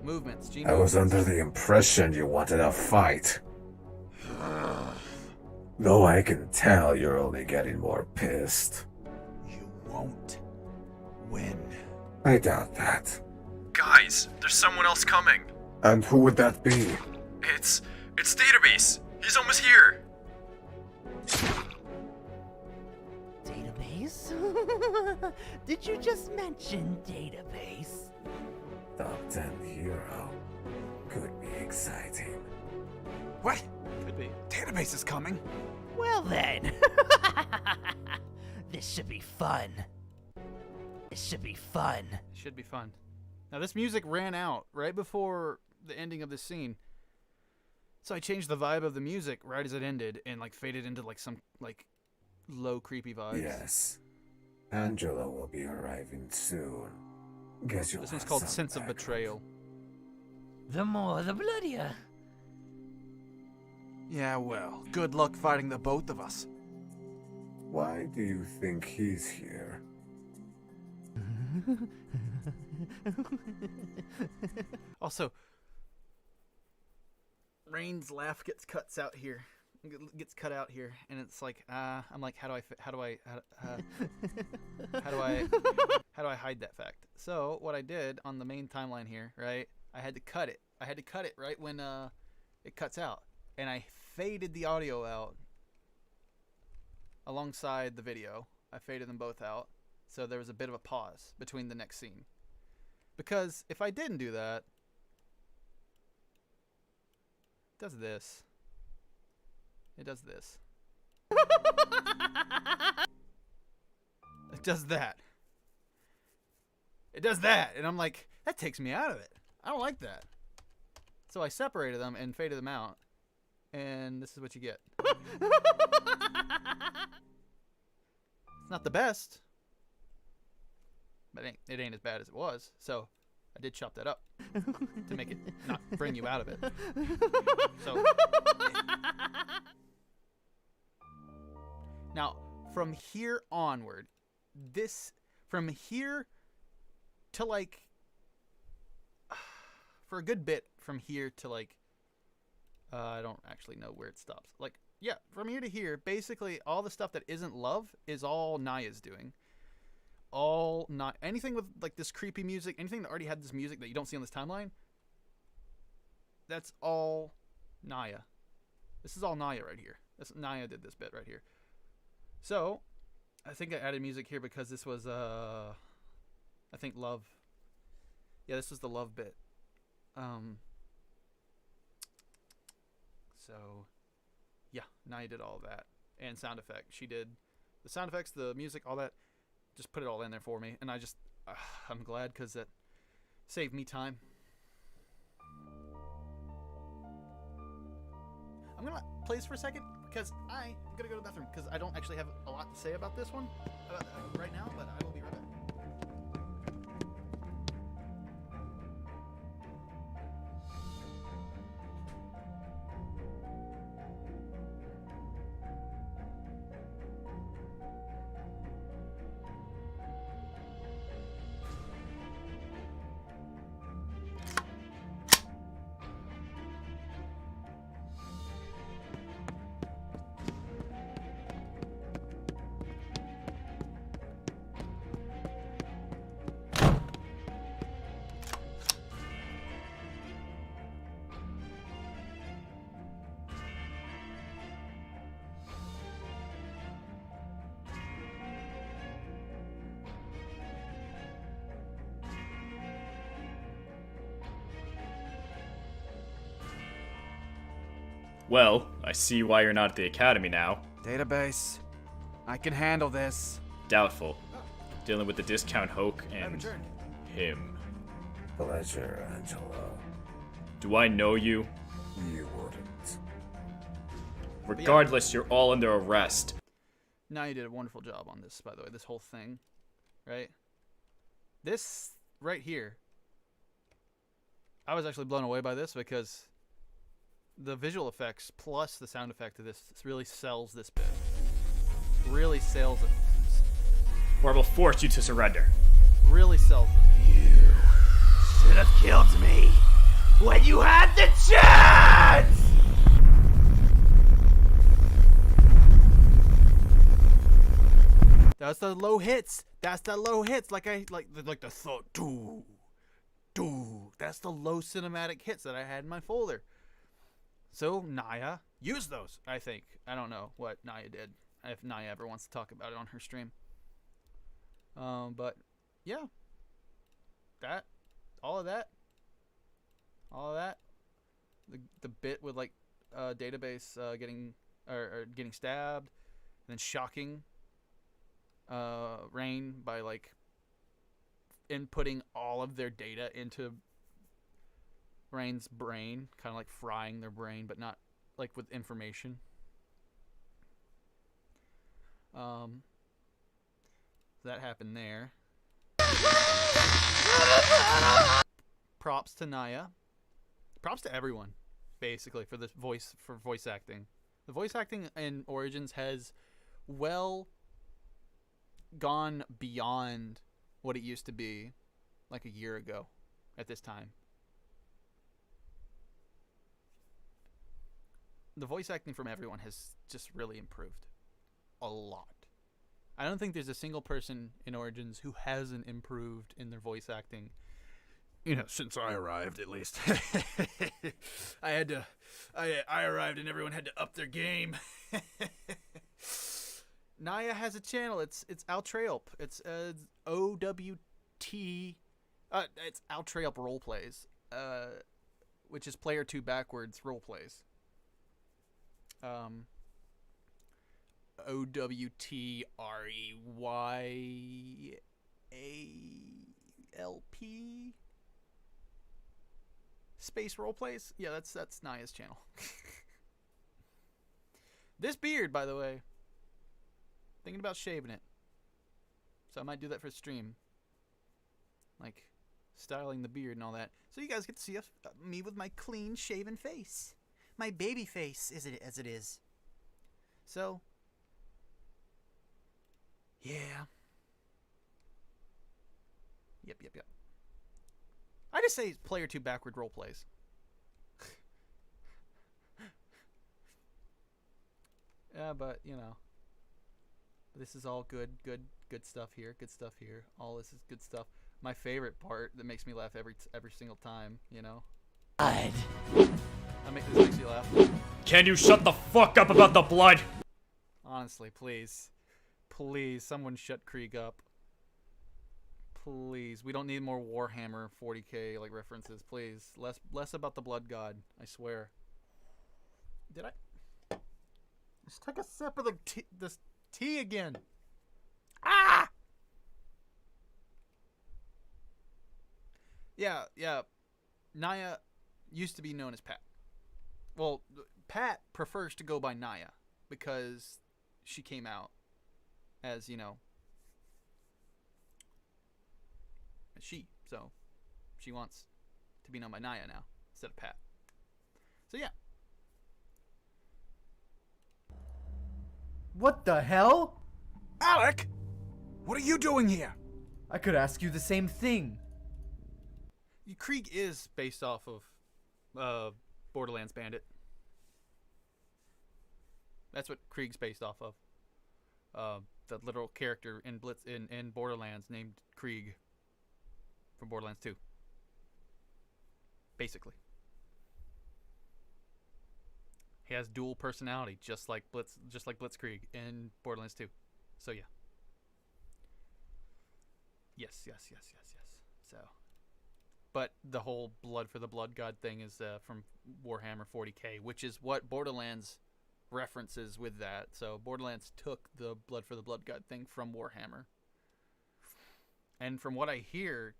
Movements. G I was movements. under the impression you wanted a fight. Though I can tell you're only getting more pissed. You won't win. I doubt that. Guys, there's someone else coming. And who would that be? It's Database. He's almost here. Database? Did you just mention Database? Top 10 hero. Could be exciting. What? Could be. Database is coming. Well then. This should be fun. This should be fun. Should be fun. Now this music ran out right before the ending of this scene, so I changed the vibe of the music right as it ended and like faded into like some like low creepy vibes. Yes. Angela will be arriving soon. Guess you'll This one's have called some Sense of backup. Betrayal. The more the bloodier. Yeah, well, good luck fighting the both of us. Why do you think he's here? Also, Rain's laugh gets cut out here, and it's like, I'm like, how do I hide that fact? So what I did on the main timeline here, right? I had to cut it. Right when it cuts out, and I faded the audio out alongside the video. I faded them both out, so there was a bit of a pause between the next scene. Because if I didn't do that, it does this. It does this. It does that. It does that. And I'm like, that takes me out of it. I don't like that. So I separated them and faded them out. And this is what you get. It's not the best. But it ain't as bad as it was. So I did chop that up to make it not bring you out of it. So now from here onward, from here to like for a good bit from here to like I don't actually know where it stops. Like yeah, from here to here, basically all the stuff that isn't love is all Naya's doing. All not anything with like this creepy music, anything that already had this music that you don't see on this timeline. That's all Naya. This is all Naya right here. Naya did this bit right here. So, I think I added music here because this was I think love. Yeah, this was the love bit. So, yeah, Naya did all of that and sound effect. She did the sound effects, the music, all that. Just put it all in there for me, and I'm glad because that saved me time. I'm gonna play this for a second because I'm gonna go to the bathroom because I don't actually have a lot to say about this one right now, but I will be right back. Well, I see why you're not at the academy now. Database. I can handle this. Doubtful. Dealing with the discount Hoke and him. Pleasure, Angelo. Do I know you? You wouldn't. Regardless, you're all under arrest. Now you did a wonderful job on this, by the way. This whole thing, right? This right here. I was actually blown away by this because the visual effects plus the sound effect of this really sells this bit. Really sells it. Or I will force you to surrender. Really sells it. You should have killed me when you had the chance! That's the low hits. That's the low hits. Like the thought. Doo, doo. That's the low cinematic hits that I had in my folder. So Naya used those. I think. I don't know what Naya did. If Naya ever wants to talk about it on her stream. But yeah. All of that. The bit with like database getting getting stabbed, and then shocking Rain by like inputting all of their data into Rain's brain, kind of like frying their brain, but not like with information. That happened there. Props to Naya. Props to everyone, basically, for this voice acting. The voice acting in Origins has well gone beyond what it used to be like a year ago at this time. The voice acting from everyone has just really improved a lot. I don't think there's a single person in Origins who hasn't improved in their voice acting. You know, since I arrived, at least. I arrived and everyone had to up their game. Naya has a channel. It's Altrailp. It's OWT. It's Altrailp Roleplays, which is player 2 backwards roleplays. OWTREYALP space roleplays. Yeah, that's Naya's channel. This beard, by the way, thinking about shaving it, so I might do that for stream, like styling the beard and all that, so you guys get to see me with my clean shaven face, my baby face, as it is. So, yeah. Yep. I just say player 2 backward role plays. Yeah, but you know, this is all good stuff here. Good stuff here. All this is good stuff. My favorite part that makes me laugh every single time. You know. This makes you laugh. Can you shut the fuck up about the blood? Honestly, please, someone shut Krieg up. Please, we don't need more Warhammer 40k like references. Please, less about the Blood God. I swear. Did I? Just take a sip of this tea again. Ah! Yeah. Naya used to be known as Pat. Well, Pat prefers to go by Naya because she came out as, you know, so she wants to be known by Naya now instead of Pat. So yeah. What the hell? Alec! What are you doing here? I could ask you the same thing. Krieg is based off of Borderlands Bandit. That's what Krieg's based off of. The literal character in Borderlands named Krieg from Borderlands 2. Basically. He has dual personality, just like Blitzkrieg in Borderlands 2. So yeah. Yes. So But the whole blood for the blood god thing is from Warhammer 40k, which is what Borderlands references with that. So Borderlands took the blood for the blood god thing from Warhammer. And from what I hear,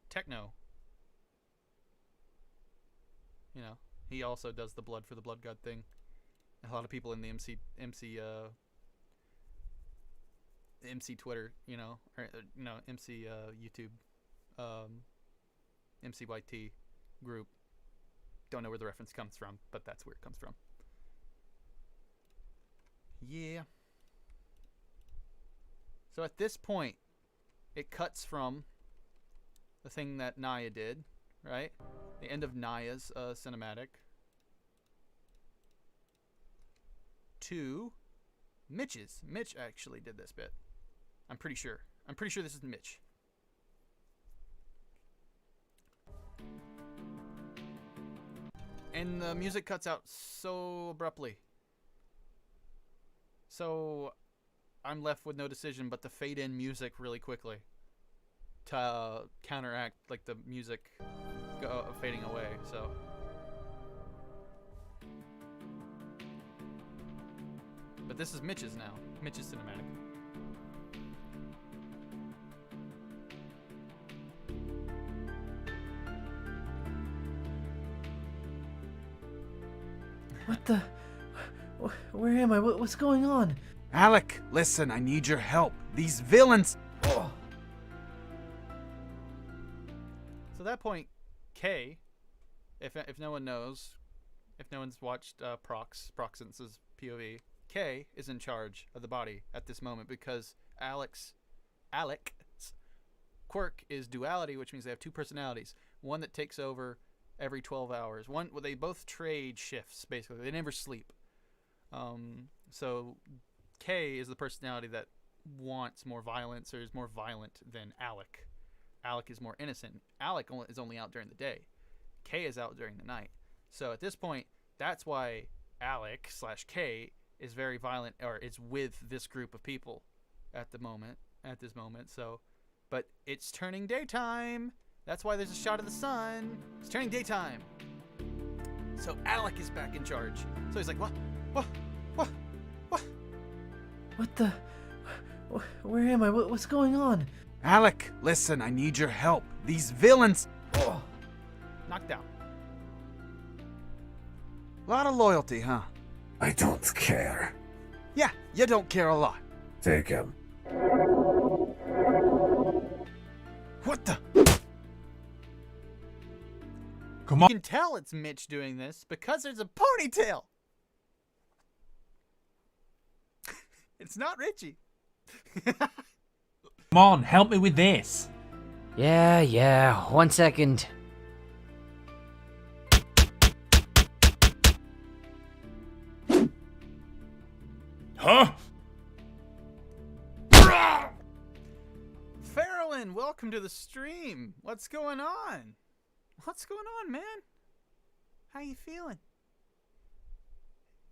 Techno, you know, he also does the blood for the blood god thing. A lot of people in the MC Twitter, you know, or MC YouTube, MCYT group don't know where the reference comes from, but that's where it comes from. Yeah. So at this point, it cuts from the thing that Naya did, right? The end of Naya's cinematic to Mitch's. Mitch actually did this bit. I'm pretty sure. I'm pretty sure this is Mitch. And the music cuts out so abruptly. So I'm left with no decision but to fade in music really quickly to counteract like the music fading away. So but this is Mitch's now. Mitch's cinematic. What the? Where am I? What's going on? Alec, listen, I need your help. These villains. Oh. So at that point, Kay, if no one knows, if no one's watched Proxence's POV, Kay is in charge of the body at this moment because Alec's quirk is duality, which means they have two personalities. One that takes over every 12 hours. Well, they both trade shifts, basically. They never sleep. So Kay is the personality that wants more violence or is more violent than Alec. Alec is more innocent. Alec is only out during the day. Kay is out during the night. So at this point, that's why Alec/Kay is very violent, or is with this group of people at this moment. So, but it's turning daytime. That's why there's a shot of the sun. It's turning daytime. So Alec is back in charge. So he's like, what? What the? Where am I? What's going on? Alec, listen, I need your help. These villains. Oh. Knocked out. A lot of loyalty, huh? I don't care. Yeah, you don't care a lot. Take him. What the? Come on. You can tell it's Mitch doing this because there's a ponytail. It's not Richie. Come on, help me with this. Yeah, 1 second. Huh? Farrellin, welcome to the stream. What's going on? What's going on, man? How you feeling?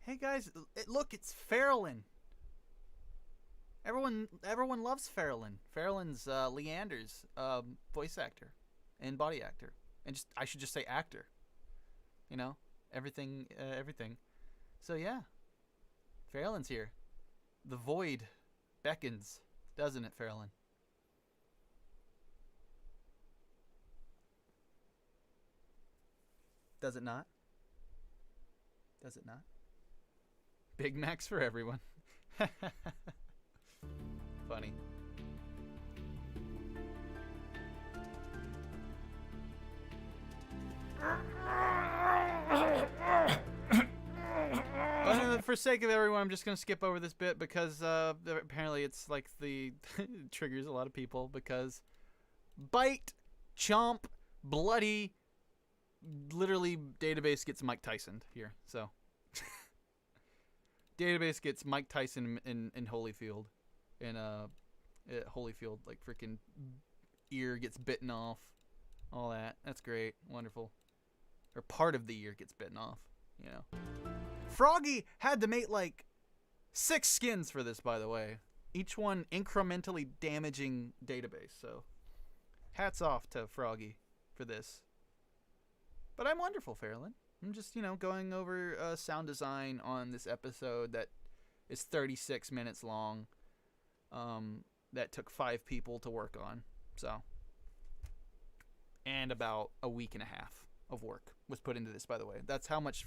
Hey guys, look, it's Farrellin. Everyone loves Farrellin. Farrellin's Leander's voice actor and body actor, and I should just say actor. You know, everything. So yeah, Farrellin's here. The void beckons, doesn't it, Farrellin? Does it not? Does it not? Big Macs for everyone. Funny. For sake of everyone, I'm just gonna skip over this bit because apparently it's like triggers a lot of people because bite, chomp, bloody, literally database gets Mike Tyson here. So database gets Mike Tyson in Holyfield. In Holyfield, like freaking ear gets bitten off, all that. That's great, wonderful. Or part of the ear gets bitten off, you know. Froggy had to make like 6 skins for this, by the way. Each one incrementally damaging database. So, hats off to Froggy. for this. But I'm wonderful, Fairlyn. I'm just, going over sound design on this episode that is 36 minutes long. That took 5 people to work on. So, and about a week and a half of work was put into this, by the way. That's how much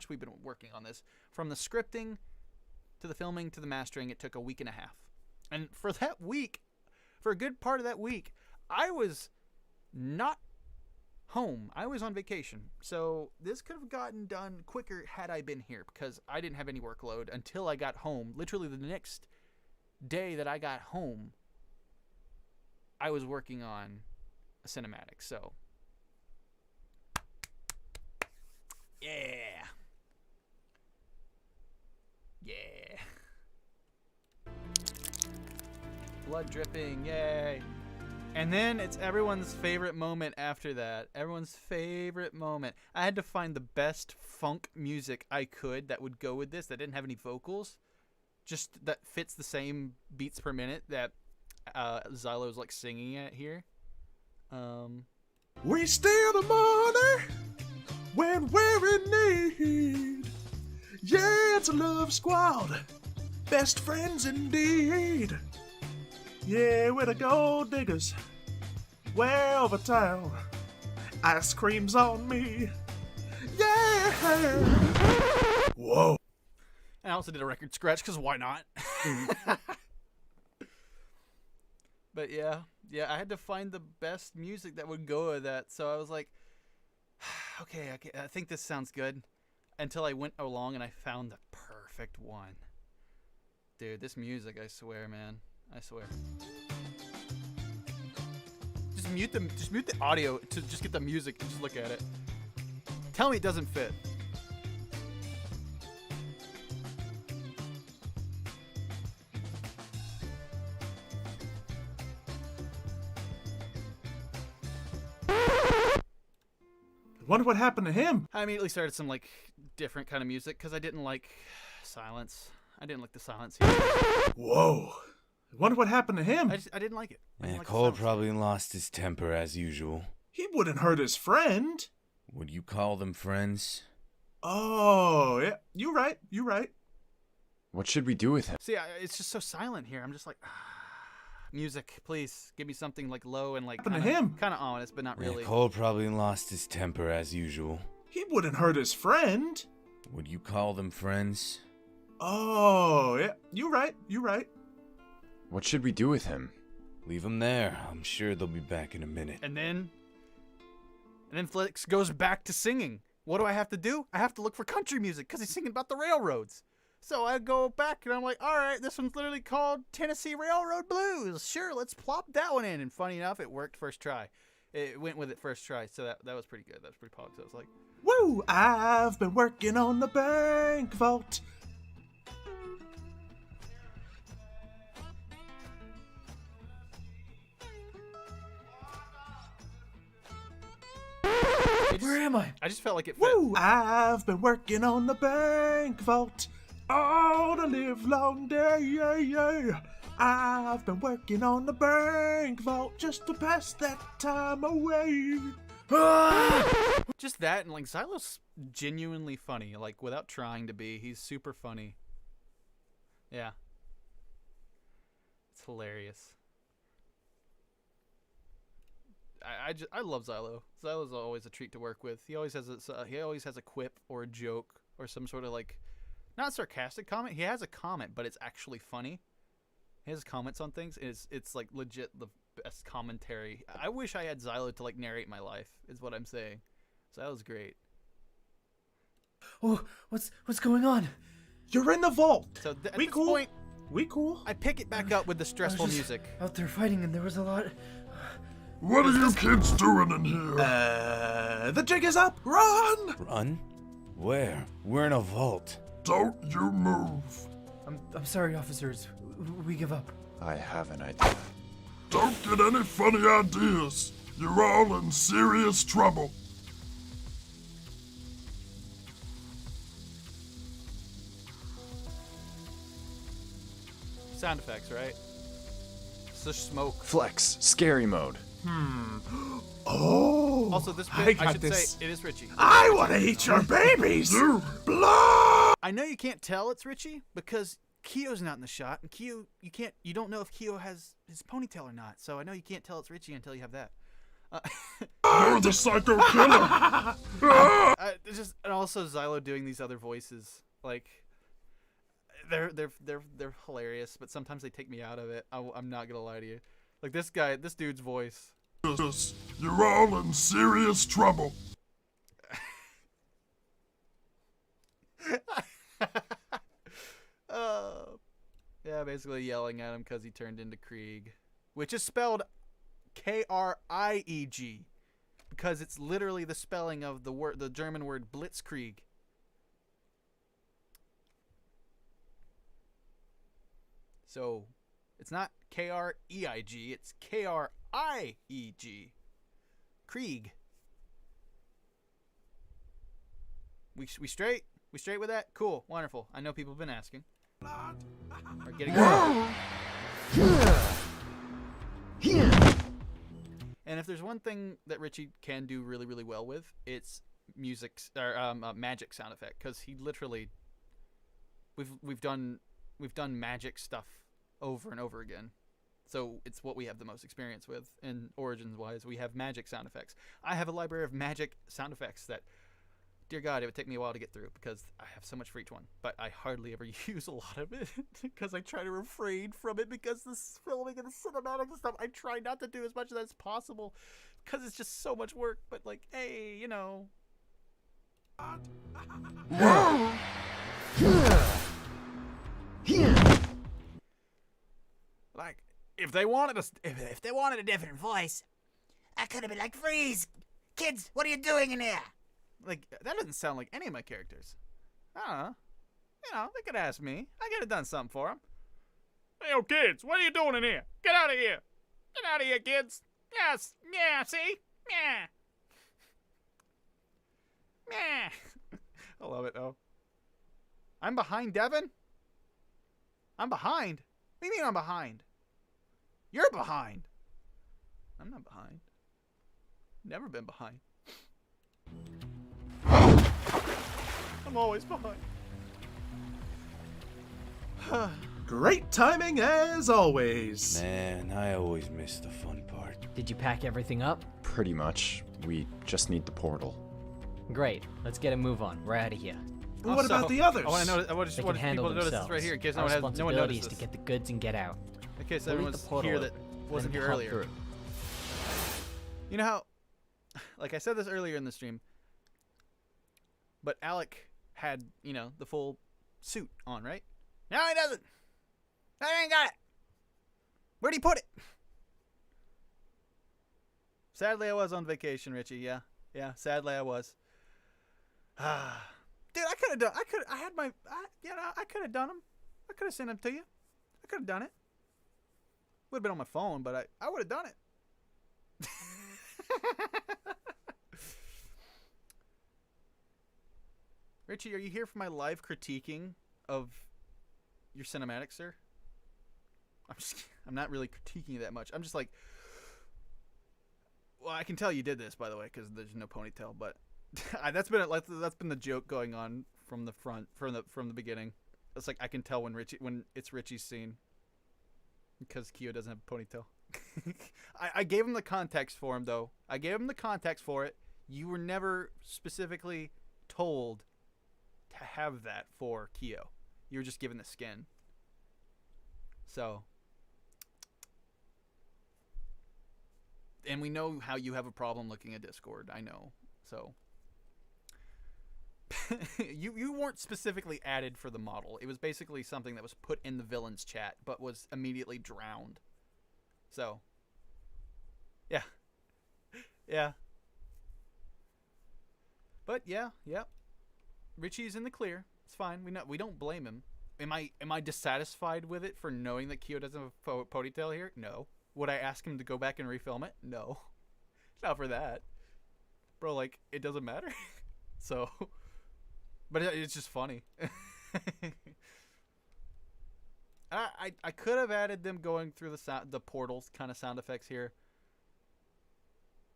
we've been working on this. From the scripting to the filming to the mastering, it took a week and a half. And for that week, for a good part of that week, I was not home. I was on vacation. So this could have gotten done quicker had I been here, because I didn't have any workload until I got home. Literally the next day that I got home, I was working on a cinematic. So yeah. Blood dripping, yay. And then it's everyone's favorite moment after that. Everyone's favorite moment. I had to find the best funk music I could that would go with this, that didn't have any vocals. Just that fits the same beats per minute that Xylo's like singing at here. We steal the money when we're in need. Yeah, it's a love squad. Best friends indeed. Yeah, we're the gold diggers. Way over town. Ice cream's on me. Yeah. Whoa. And I also did a record scratch, because why not? But yeah, I had to find the best music that would go with that. So I was like, okay, I think this sounds good. Until I went along and I found the perfect one. Dude, this music, I swear, man. I swear. Just mute the audio to just get the music and just look at it. Tell me it doesn't fit. Wonder what happened to him. I immediately started some like different kind of music because I didn't like silence. I didn't like the silence here. Whoa. Wonder what happened to him. I didn't like it. Yeah, Cole probably lost his temper as usual. He wouldn't hurt his friend. Would you call them friends? Oh, yeah. You right. What should we do with him? See, it's just so silent here. I'm just like, music, please. Give me something like low and like What happened to him? Kind of ominous, but not really. Yeah, Cole probably lost his temper as usual. He wouldn't hurt his friend. Would you call them friends? Oh, yeah. You right. What should we do with him? Leave him there. I'm sure they'll be back in a minute. And then Flix goes back to singing. What do I have to do? I have to look for country music because he's singing about the railroads. So I go back and I'm like, all right, this one's literally called Tennessee Railroad Blues. Sure, let's plop that one in. And funny enough, it worked first try. It went with it first try. So that was pretty good. That was pretty polished. So I was like, woo! I've been working on the bank vault. Where am I? I just felt like it fit. Woo! I've been working on the bank vault all the live long day. Yeah. I've been working on the bank vault just to pass that time away. Just that, and like Xylo's genuinely funny, like without trying to be. He's super funny. Yeah. It's hilarious. I love Xylo. Xylo's always a treat to work with. He always has a quip or a joke or some sort of like, not sarcastic comment. He has a comment, but it's actually funny. His comments on things it's like legit the best commentary. I wish I had Xylo to like narrate my life. Is what I'm saying. Xylo's great. Oh, what's going on? You're in the vault. So at we this cool. point, we cool. I pick it back up with the stressful music. Out there fighting, and there was a lot. What are you kids doing in here? The jig is up. Run! Run? Where? We're in a vault. Don't you move. I'm sorry, officers. We give up. I have an idea. Don't get any funny ideas. You're all in serious trouble. Sound effects, right? It's just smoke. Flex, scary mode. Oh. Also, this I bit, got I should this. say, it is Richie. I want to eat your babies. Blood. I know you can't tell it's Richie because Keo's not in the shot, and Keo, you don't know if Keo has his ponytail or not. So I know you can't tell it's Richie until you have that. You're the psycho killer. And also Xylo doing these other voices, like they're hilarious, but sometimes they take me out of it. I'm not gonna lie to you, like this dude's voice. You're all in serious trouble. Yeah, basically yelling at him because he turned into Krieg, which is spelled Krieg, because it's literally the spelling of the German word Blitzkrieg. So it's not Kreig, it's Krieg. Krieg. We straight? We straight with that? Cool, wonderful. I know people have been asking. Or getting And if there's one thing that Richie can do really, really well with, it's magic sound effect, because he literally we've done magic stuff over and over again. So it's what we have the most experience with, and Origins wise, we have magic sound effects. I have a library of magic sound effects that, dear God, it would take me a while to get through because I have so much for each one. But I hardly ever use a lot of it because I try to refrain from it, because this filming and the cinematic and stuff, I try not to do as much of that as possible because it's just so much work. But like, hey, you know. Like, if they wanted a different voice, I could have been like, freeze! Kids, what are you doing in here? Like, that doesn't sound like any of my characters. I don't know. You know, they could ask me. I could have done something for them. Hey, yo, kids, what are you doing in here? Get out of here. Get out of here, kids. Yes. Yeah, see? Yeah. Yeah. I love it, though. I'm behind, Devin? I'm behind? What do you mean I'm behind? You're behind. I'm not behind. Never been behind. I'm always behind. Great timing as always. Man, I always miss the fun part. Did you pack everything up? Pretty much. We just need the portal. Great. Let's get a move on. We're out of here. What about the others? I want They can people handle to notice themselves. this right here in case Our no one responsibility noticed is this. to get the goods and get out. In case We'll leave everyone's the portal here that open, wasn't then here pump earlier. through. You know how, like I said this earlier in the stream, but Alec had, you know, the full suit on, right? No, he doesn't. I ain't got it. Where'd he put it? Sadly, I was on vacation, Richie. Yeah, sadly I was. Dude, I could have done. I could have done them. I could have sent them to you. I could have done it. Would have been on my phone, but I would have done it. Richie, are you here for my live critiquing of your cinematics, sir? I'm not really critiquing you that much. I'm just like, well, I can tell you did this, by the way, because there's no ponytail. But that's been the joke going on from the beginning. It's like I can tell when it's Richie's scene because Keo doesn't have a ponytail. I gave him the context for him, though. I gave him the context for it. You were never specifically told to have that for Keo. You were just given the skin. So, and we know how you have a problem looking at Discord. I know. So, you weren't specifically added for the model. It was basically something that was put in the villain's chat, but was immediately drowned. So, yeah. But yeah. Richie's in the clear. It's fine. We don't blame him. Am I dissatisfied with it for knowing that Keo doesn't have a ponytail here? No. Would I ask him to go back and refilm it? No. Not for that. Bro, like, it doesn't matter. So, but it's just funny. I could have added them going through the portals kind of sound effects here.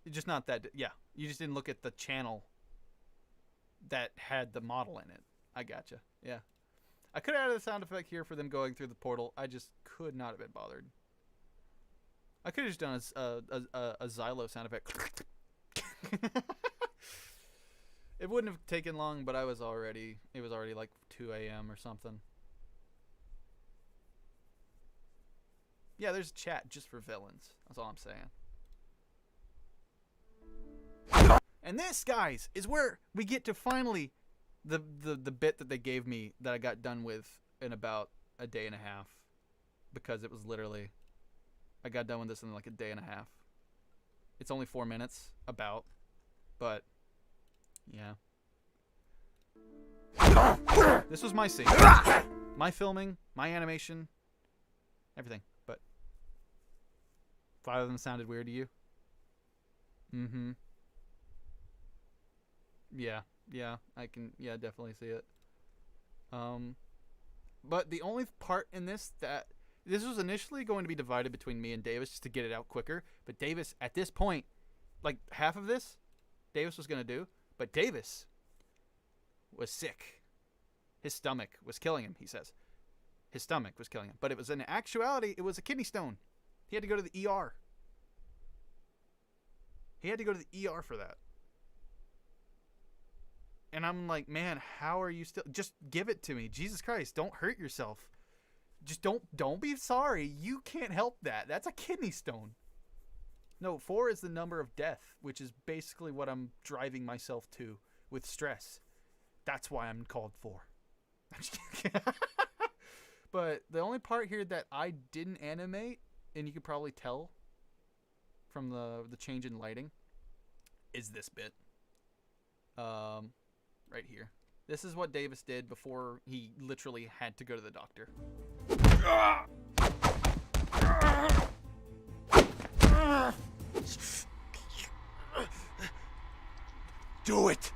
Just not that. Yeah, you just didn't look at the channel that had the model in it. I gotcha. Yeah, I could have added a sound effect here for them going through the portal. I just could not have been bothered. I could have just done a Xylo sound effect. It wouldn't have taken long, but it was already like 2 a.m. or something. Yeah, there's chat just for villains. That's all I'm saying. And this, guys, is where we get to finally the bit that they gave me that I got done with in about a day and a half. Because it was literally... I got done with this in like a day and a half. It's only 4 minutes, about. But, yeah. This was my scene. My filming, my animation, everything. But 5 of them sounded weird to you? Mm-hmm. Yeah, I can, definitely see it. But the only part in this that... This was initially going to be divided between me and Davis just to get it out quicker. But Davis, at this point, like half of this, Davis was going to do. But Davis was sick. His stomach was killing him, he says. His stomach was killing him. But it was in actuality, it was a kidney stone. He had to go to the ER. He had to go to the ER for that. And I'm like, man, how are you still... Just give it to me. Jesus Christ, don't hurt yourself. Just don't be sorry. You can't help that. That's a kidney stone. No, 4 is the number of death, which is basically what I'm driving myself to with stress. That's why I'm called 4. I'm just kidding. But the only part here that I didn't animate, and you could probably tell from the change in lighting, is this bit. Right here. This is what Davis did before he literally had to go to the doctor. Do it!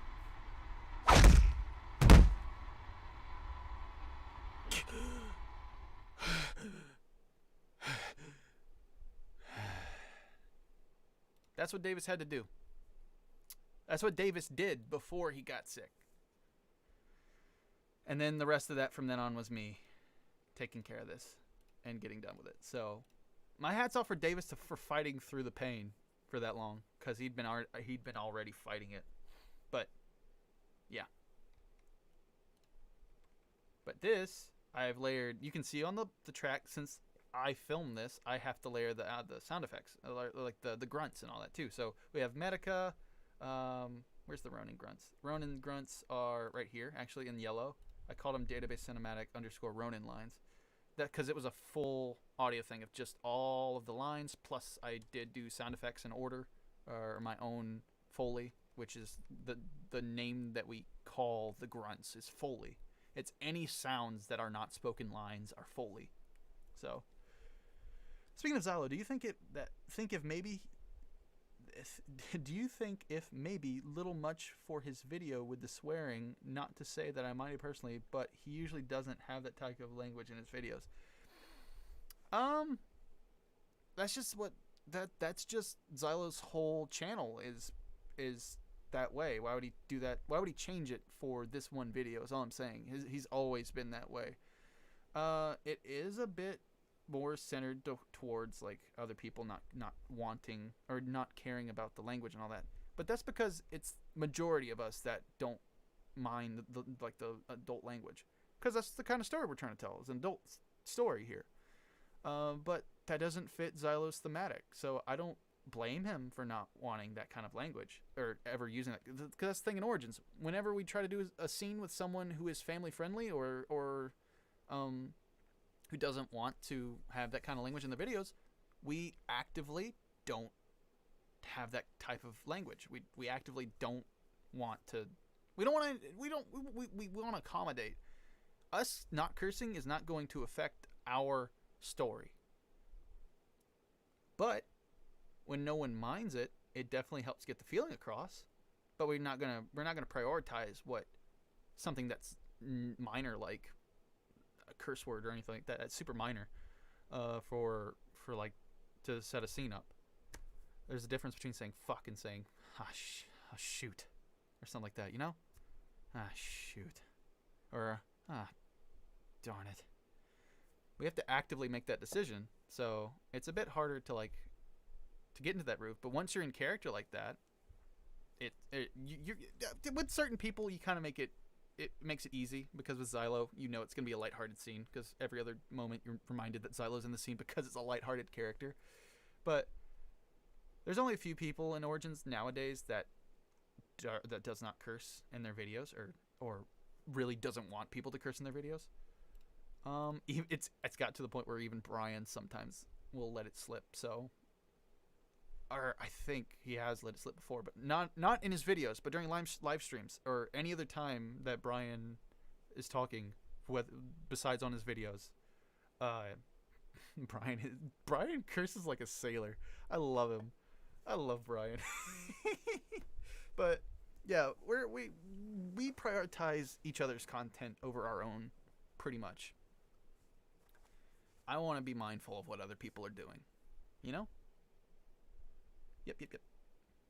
That's what Davis had to do. That's what Davis did before he got sick. And then the rest of that from then on was me taking care of this and getting done with it. So my hat's off for Davis for fighting through the pain for that long, because he'd been already fighting it. But yeah. But this I've layered. You can see on the track, since I filmed this, I have to layer the sound effects, like the grunts and all that too. So we have Medica. Where's the Ronin grunts? Ronin grunts are right here, actually in yellow. I called them database cinematic _ Ronin lines. That because it was a full audio thing of just all of the lines, plus I did do sound effects in order, or my own Foley, which is the name that we call the grunts is Foley. It's any sounds that are not spoken lines are Foley. So, speaking of Xylo, do you think if maybe little much for his video with the swearing, not to say that I mind it personally, but he usually doesn't have that type of language in his videos. That's just that's just Xylo's whole channel is that way. Why would he do that? Why would he change it for this one video is all I'm saying. He's always been that way. It is a bit more centered towards like other people not wanting or not caring about the language and all that, but that's because it's majority of us that don't mind the adult language, because that's the kind of story we're trying to tell, is an adult story here. But that doesn't fit Xylo's thematic, so I don't blame him for not wanting that kind of language or ever using it, because that's the thing in Origins. Whenever we try to do a scene with someone who is family friendly or who doesn't want to have that kind of language in the videos, we actively don't have that type of language. We actively don't want to. We want to accommodate. Us not cursing is not going to affect our story. But when no one minds it, it definitely helps get the feeling across. But we're not gonna prioritize something that's minor, like a curse word or anything like that. That's super minor, for like to set a scene up. There's a difference between saying fuck and saying, shoot. Or something like that, you know? Ah, shoot. Or, darn it. We have to actively make that decision, so it's a bit harder to, like, to get into that groove. But once you're in character like that, with certain people, you kind of make it makes it easy, because with Xylo, you know it's going to be a lighthearted scene, because every other moment you're reminded that Xylo's in the scene because it's a lighthearted character. But there's only a few people in Origins nowadays that does not curse in their videos, or really doesn't want people to curse in their videos. It's got to the point where even Brian sometimes will let it slip. So, or I think he has let it slip before, but not in his videos, but during live streams or any other time that Brian is talking, besides on his videos. Brian curses like a sailor. I love him. I love Brian. But yeah, we prioritize each other's content over our own, pretty much. I want to be mindful of what other people are doing, you know. Yep.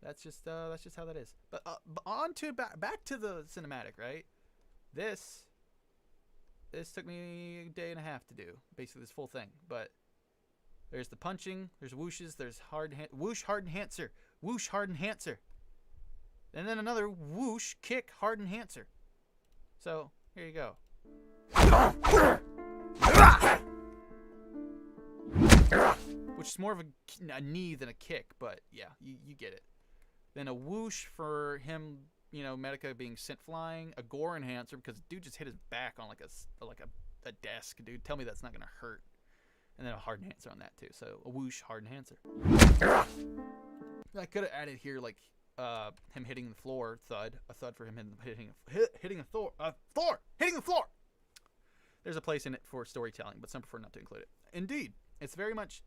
That's just how that is. But on to back to the cinematic, right? This took me a day and a half to do, basically this full thing. But there's the punching, there's whooshes, there's whoosh, hard enhancer, whoosh, hard enhancer, and then another whoosh, kick, hard enhancer. So here you go. Which is more of a knee than a kick, but yeah, you get it. Then a whoosh for him, you know, Medica being sent flying. A gore enhancer because dude just hit his back on like a desk, dude. Tell me that's not gonna hurt. And then a hard enhancer on that too. So a whoosh, hard enhancer. I could have added here like him hitting the floor, thud. A thud for him hitting the floor. There's a place in it for storytelling, but some prefer not to include it. Indeed, it's very much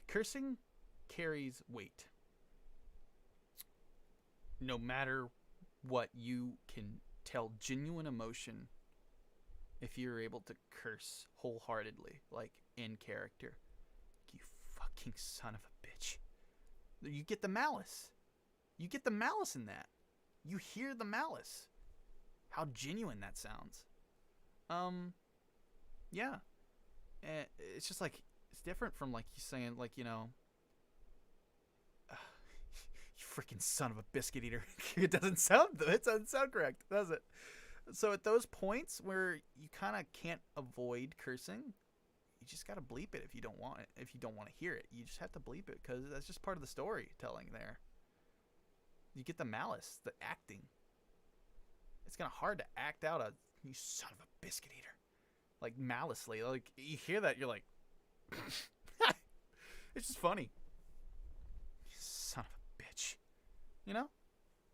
cursing carries weight. No matter what, you can tell genuine emotion if you're able to curse wholeheartedly, like in character. You fucking son of a bitch. You get the malice. You get the malice in that. You hear the malice. How genuine that sounds. Yeah. It's just like, it's different from like you saying like, you know, you freaking son of a biscuit eater. It doesn't sound correct, does it? So at those points where you kind of can't avoid cursing, you just got to bleep it if you don't want it. If you don't want to hear it, you just have to bleep it because that's just part of the storytelling there. You get the malice, the acting. It's kind of hard to act out a, you son of a biscuit eater. Like malicely. Like you hear that, you're like, it's just funny. You son of a bitch. You know?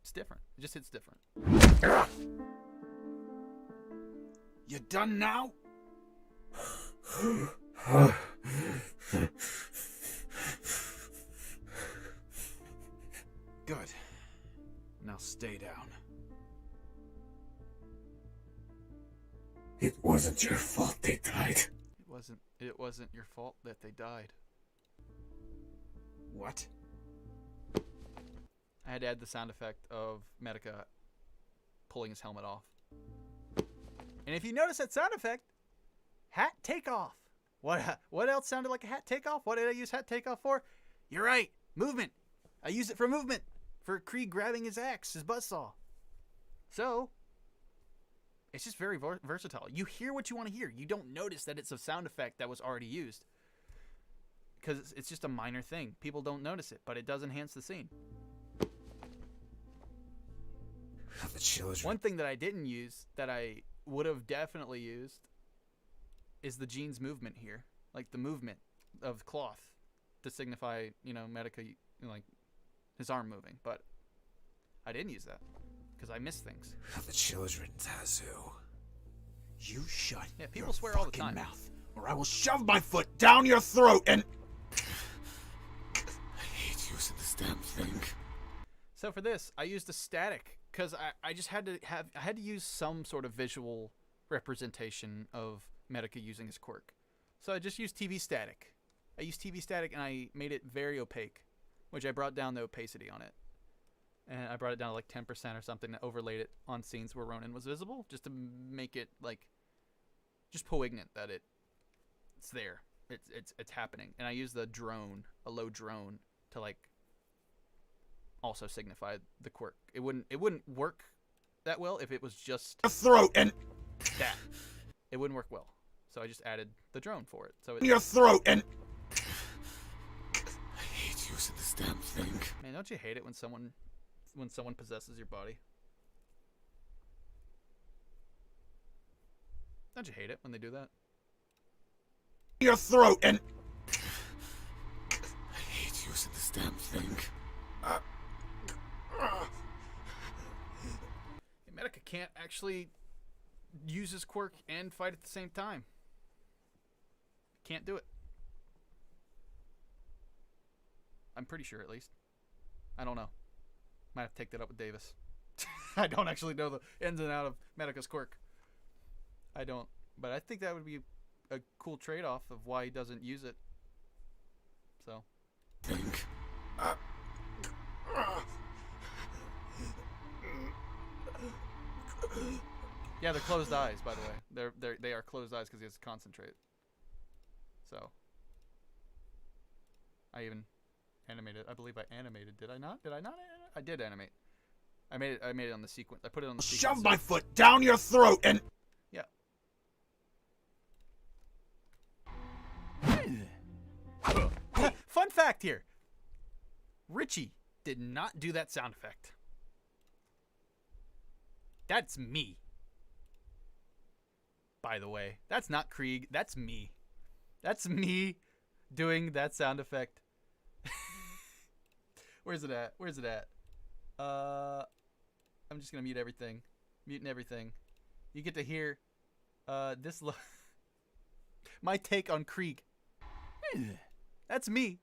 It's different. It just hits different. You done now? Good. Now stay down. It wasn't your fault they died. It wasn't your fault that they died. What? I had to add the sound effect of Medica pulling his helmet off. And if you notice that sound effect, hat takeoff. What else sounded like a hat takeoff? What did I use hat takeoff for? You're right. Movement. I used it for movement. For Krieg grabbing his axe, his buzzsaw. So, it's just very versatile. You hear what you want to hear. You don't notice that it's a sound effect that was already used. Because it's just a minor thing. People don't notice it, but it does enhance the scene. The children. One thing that I didn't use, that I would have definitely used, is the Gene's movement here. Like the movement of cloth to signify, you know, Medica, you know, like his arm moving. But I didn't use that because I miss things. The children, Tazu. You shut people swear all the time. Mouth, or I will shove my foot down your throat and... I hate using this damn thing. So for this, I used a static because I just had to use some sort of visual representation of Medica using his quirk. So I just used TV static. I used TV static and I made it very opaque, which I brought down the opacity on it. And I brought it down to like 10% or something, and overlaid it on scenes where Ronan was visible, just to make it like just poignant that it's there. It's happening. And I used the drone, a low drone, to like also signify the quirk. It wouldn't work that well if it was just Your throat and that. It wouldn't work well. So I just added the drone for it. So your throat and I hate using this damn thing. Man, don't you hate it when someone possesses your body? Don't you hate it when they do that? Your throat and I hate using this damn thing. Medica can't actually use his quirk and fight at the same time. Can't do it. I'm pretty sure, at least. I don't know. Might have to take that up with Davis. I don't actually know the ins and outs of Medica's quirk. I don't. But I think that would be a cool trade-off of why he doesn't use it. So. Yeah, they're closed eyes, by the way. They are closed eyes because he has to concentrate. So. I even animated. I believe I animated. Did I not? Did I not? I did animate. I made it on the sequence. I put it on the sequence. Shove my foot down your throat and yeah. Fun fact here. Richie did not do that sound effect. That's me. By the way, that's not Krieg. That's me. That's me doing that sound effect. Where's it at? Where's it at? I'm just gonna mute everything. Muting everything. You get to hear this my take on Krieg. That's me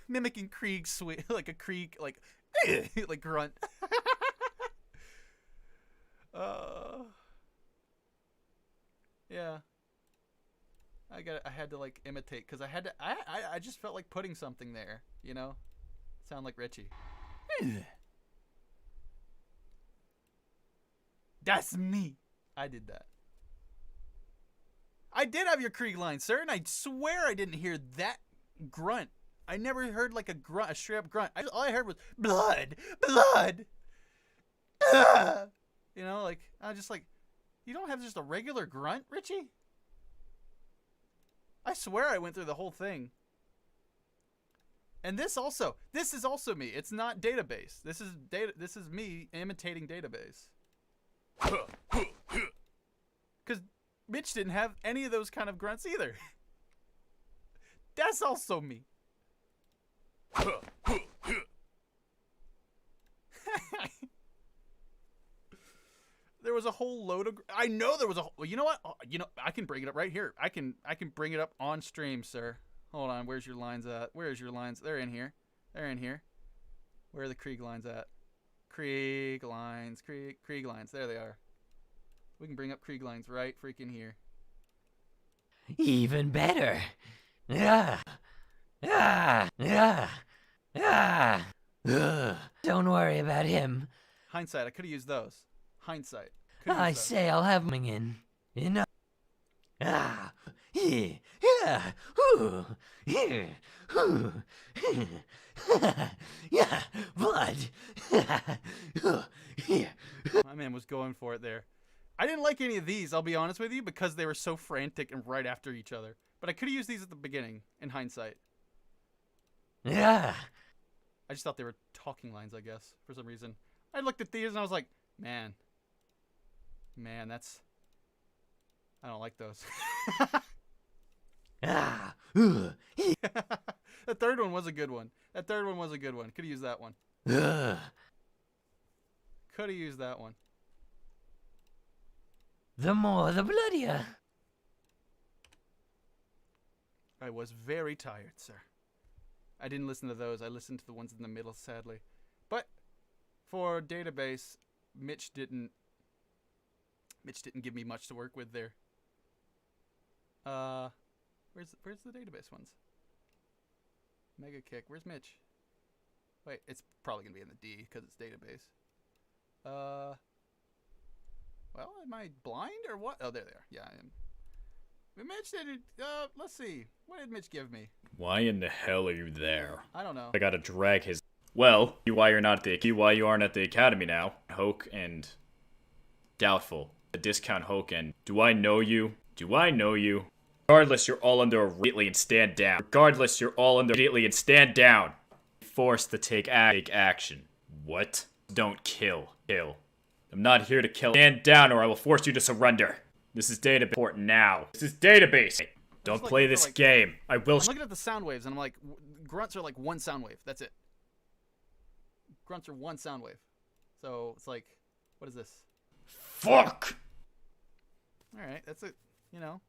mimicking Krieg's sweet like a Krieg like like grunt. Yeah. I had to like imitate because I just felt like putting something there, you know? Sound like Richie. That's me. I did that. I did have your Krieg line, sir, and I swear I didn't hear that grunt. I never heard like a grunt, a straight up grunt. All I heard was blood, blood. You know, like I just like, you don't have just a regular grunt, Richie? I swear I went through the whole thing. And this is also me. It's not database. This is me imitating database. Because Mitch didn't have any of those kind of grunts either. That's also me. There was a whole load of. I know there was a. Well, you know what? You know, I can bring it up right here. I can bring it up on stream, sir. Hold on. Where's your lines at? Where's your lines? They're in here. They're in here. Where are the Krieg lines at? Krieg lines. Krieg lines. There they are. We can bring up Krieg lines right freaking here. Even better. Ah. Ah. Ah. Ah. Ugh. Don't worry about him. Hindsight. I could have used those. Hindsight. I say I'll have him in. Enough. Ah. Here. Yeah. Ooh. Here. Ooh. Yeah. Blood. Here. My man was going for it there. I didn't like any of these, I'll be honest with you, because they were so frantic and right after each other. But I could have used these at the beginning, in hindsight. Yeah. I just thought they were talking lines, I guess, for some reason. I looked at these and I was like, man, that's... I don't like those. Ah. The third one was a good one. That third one was a good one. Could have used that one. Could have used that one. The more the bloodier. I was very tired, sir. I didn't listen to those. I listened to the ones in the middle, sadly. But for database, Mitch didn't give me much to work with there. Where's the database ones? Mega kick. Where's Mitch? Wait, it's probably gonna be in the D because it's database. Well, am I blind or what? Oh, there they are. Yeah, I am. Mitch did. Let's see. What did Mitch give me? Why in the hell are you there? I don't know. I gotta drag his. Well, why you're not at the why you aren't at the academy now? Hoke and doubtful. A discount Hoke and do I know you? Do I know you? Regardless, you're all under immediately and stand down. Regardless, you're all under immediately and stand down. Forced to take action. What? Don't kill. Kill. I'm not here to kill. Stand down or I will force you to surrender. This is database report now. This is database. Don't play this game. I will. I'm looking at the sound waves and I'm like, grunts are like one sound wave. That's it. Grunts are one sound wave. So it's like, what is this? Fuck! Alright, that's it. You know.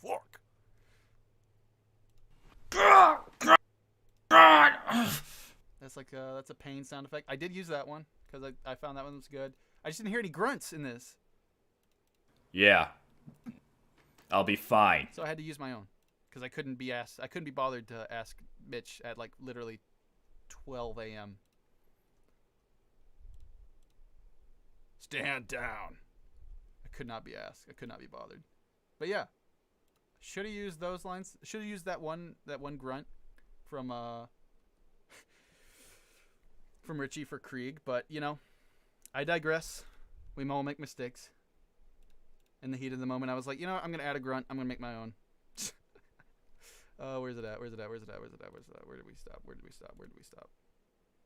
Fuck. That's like that's a pain sound effect. I did use that one because I found that one was good. I just didn't hear any grunts in this. Yeah. I'll be fine. So I had to use my own because I couldn't be bothered to ask Mitch at like literally 12 a.m. Stand down. I could not be asked. I could not be bothered. But yeah, should have used those lines. Should have used that one grunt from from Richie for Krieg. But you know, I digress. We all make mistakes. In the heat of the moment, I was like, you know what? I'm gonna add a grunt. I'm gonna make my own. Where's it at? Where's it at? Where's it at? Where's it at? Where's it at? Where did we stop? Where did we stop? Where did we stop?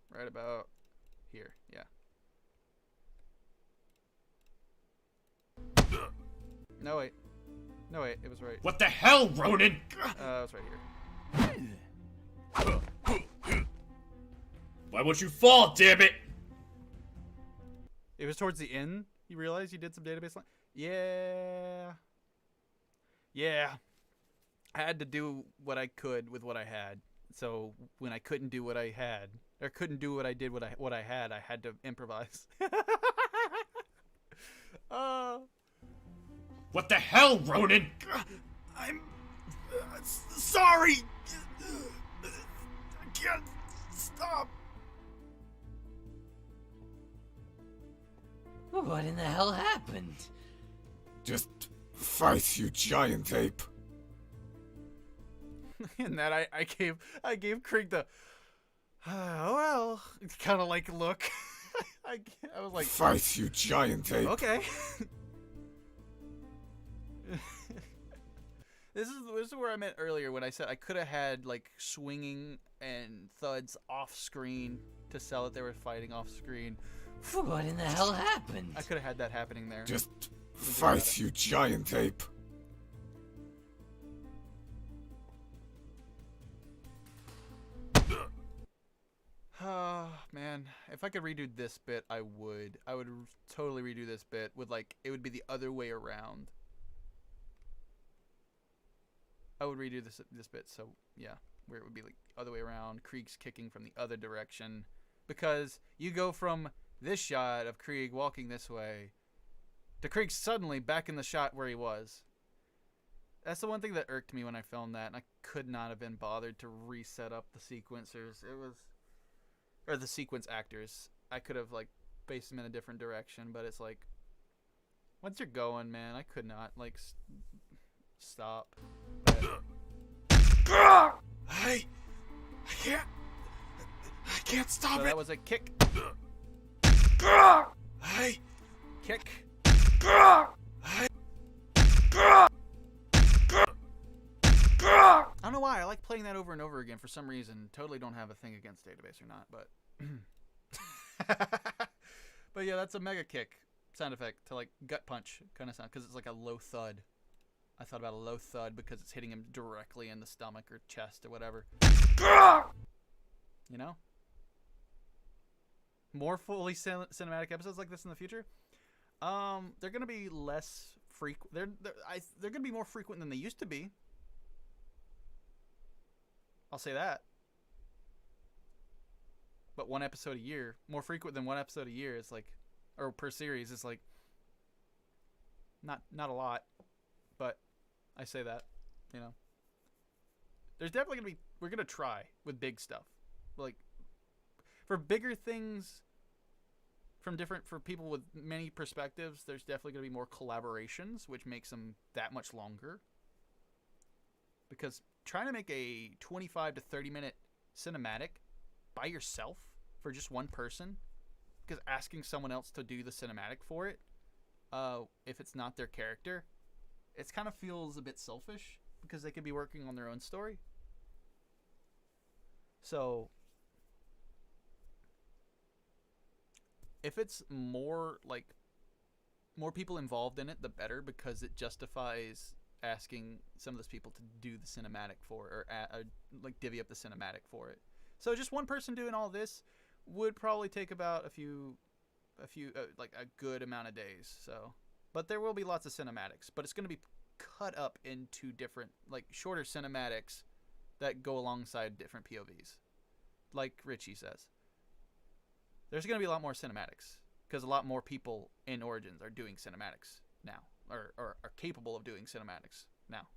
Right about here. Yeah. No wait. No wait. It was right. What the hell, Ronan? It was right here. Why won't you fall, damn it? It was towards the end. You realize you did some database line. Yeah. Yeah. I had to do what I could with what I had. So when I couldn't do what I had, or couldn't do what I did, what I had to improvise. What the hell, Ronan? I'm sorry. I can't stop. What in the hell happened? Just fight, you giant ape. And that I gave Krieg the oh well kind of like look. I was like, fight, you giant ape. Okay. This is where I meant earlier when I said I could have had like swinging and thuds off screen to sell that they were fighting off screen. What in the hell happened? I could have had that happening there. Just fight, you giant ape. Oh, man. If I could redo this bit, I would. I would totally redo this bit with like, it would be the other way around. I would redo this bit, so yeah, where it would be like other way around, Krieg's kicking from the other direction. Because you go from this shot of Krieg walking this way to Krieg suddenly back in the shot where he was. That's the one thing that irked me when I filmed that, and I could not have been bothered to reset up the sequencers. Or the sequence actors. I could have like based them in a different direction, but it's like, once you're going, man, I could not like stop. I can't stop So it. that was a kick. Hey, kick. I don't know why I like playing that over and over again for some reason. Totally don't have a thing against database or not, but but yeah, that's a mega kick sound effect to like gut punch kind of sound because it's like a low thud. I thought about a low thud because it's hitting him directly in the stomach or chest or whatever. You know? More fully cinematic episodes like this in the future. They're gonna be less frequent. They're gonna be more frequent than they used to be. I'll say that. But one episode a year, more frequent than one episode a year, is like, or per series, is like not a lot. But I say that, you know. There's definitely gonna be. We're gonna try with big stuff, like for bigger things. For people with many perspectives, there's definitely gonna be more collaborations, which makes them that much longer. Because trying to make a 25 to 30-minute cinematic by yourself for just one person, because asking someone else to do the cinematic for it, if it's not their character, it kind of feels a bit selfish because they could be working on their own story. So if it's more people involved in it, the better, because it justifies asking some of those people to do the cinematic for, or like divvy up the cinematic for it. So just one person doing all this would probably take about a few like a good amount of days. So, but there will be lots of cinematics, but it's going to be cut up into different, like, shorter cinematics that go alongside different POVs. Like Richie says, there's going to be a lot more cinematics because a lot more people in Origins are doing cinematics now, or are capable of doing cinematics now,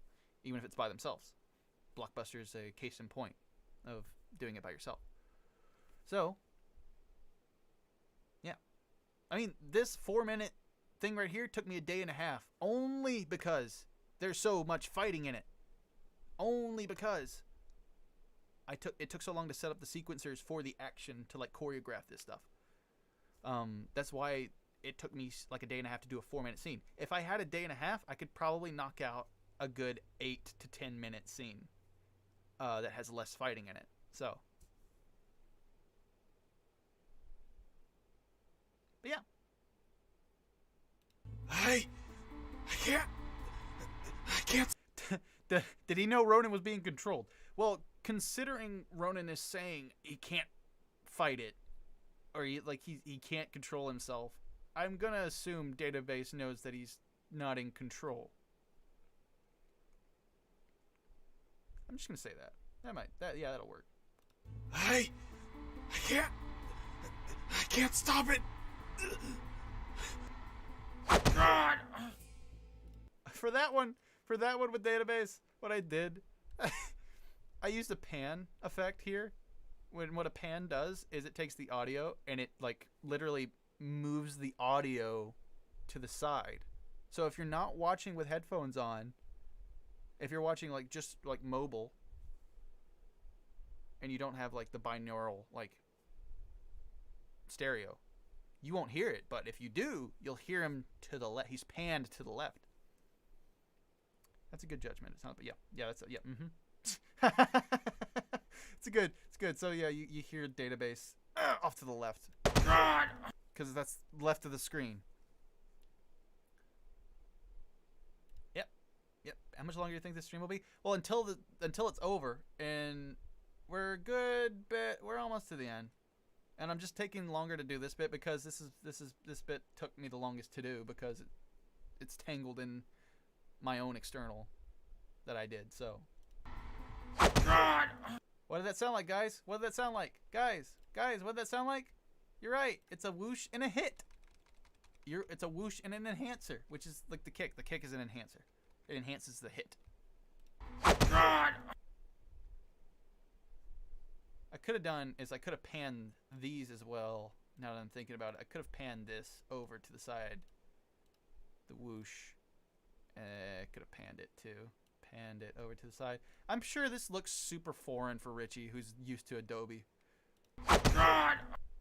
even if it's by themselves. Blockbuster is a case in point of doing it by yourself. So, yeah. I mean, this 4-minute thing right here took me a day and a half, only because there's so much fighting in it. Only because it took so long to set up the sequencers for the action to, like, choreograph this stuff. That's why it took me like a day and a half to do a 4-minute scene. If I had a day and a half, I could probably knock out a good 8 to 10 minute scene that has less fighting in it. So, but yeah. I can't. Did he know Ronan was being controlled? Well, considering Ronan is saying he can't fight it, or he can't control himself, I'm gonna assume Database knows that he's not in control. I'm just gonna say that. That'll work. I can't stop it. God. For that one with Database, what I did, I used a pan effect here. What a pan does is it takes the audio and it, like, literally moves the audio to the side. So if you're not watching with headphones on, if you're watching like just like mobile, and you don't have like the binaural like stereo, you won't hear it. But if you do, you'll hear him to the left. He's panned to the left. That's a good judgment. It's not, but yeah, that's It's good. So yeah, you hear Database off to the left, because that's left of the screen. Yep. How much longer do you think this stream will be? Well, until it's over, and we're a good bit. We're almost to the end, and I'm just taking longer to do this bit because this bit took me the longest to do because it's tangled in my own external that I did. So, what did that sound like, guys? What did that sound like, guys? What did that sound like? You're right. It's a whoosh and a hit. It's a whoosh and an enhancer, which is like the kick. The kick is an enhancer. It enhances the hit. I could have done is I could have panned these as well. Now that I'm thinking about it, I could have panned this over to the side. The whoosh. I could have panned it too. Panned it over to the side. I'm sure this looks super foreign for Richie, who's used to Adobe.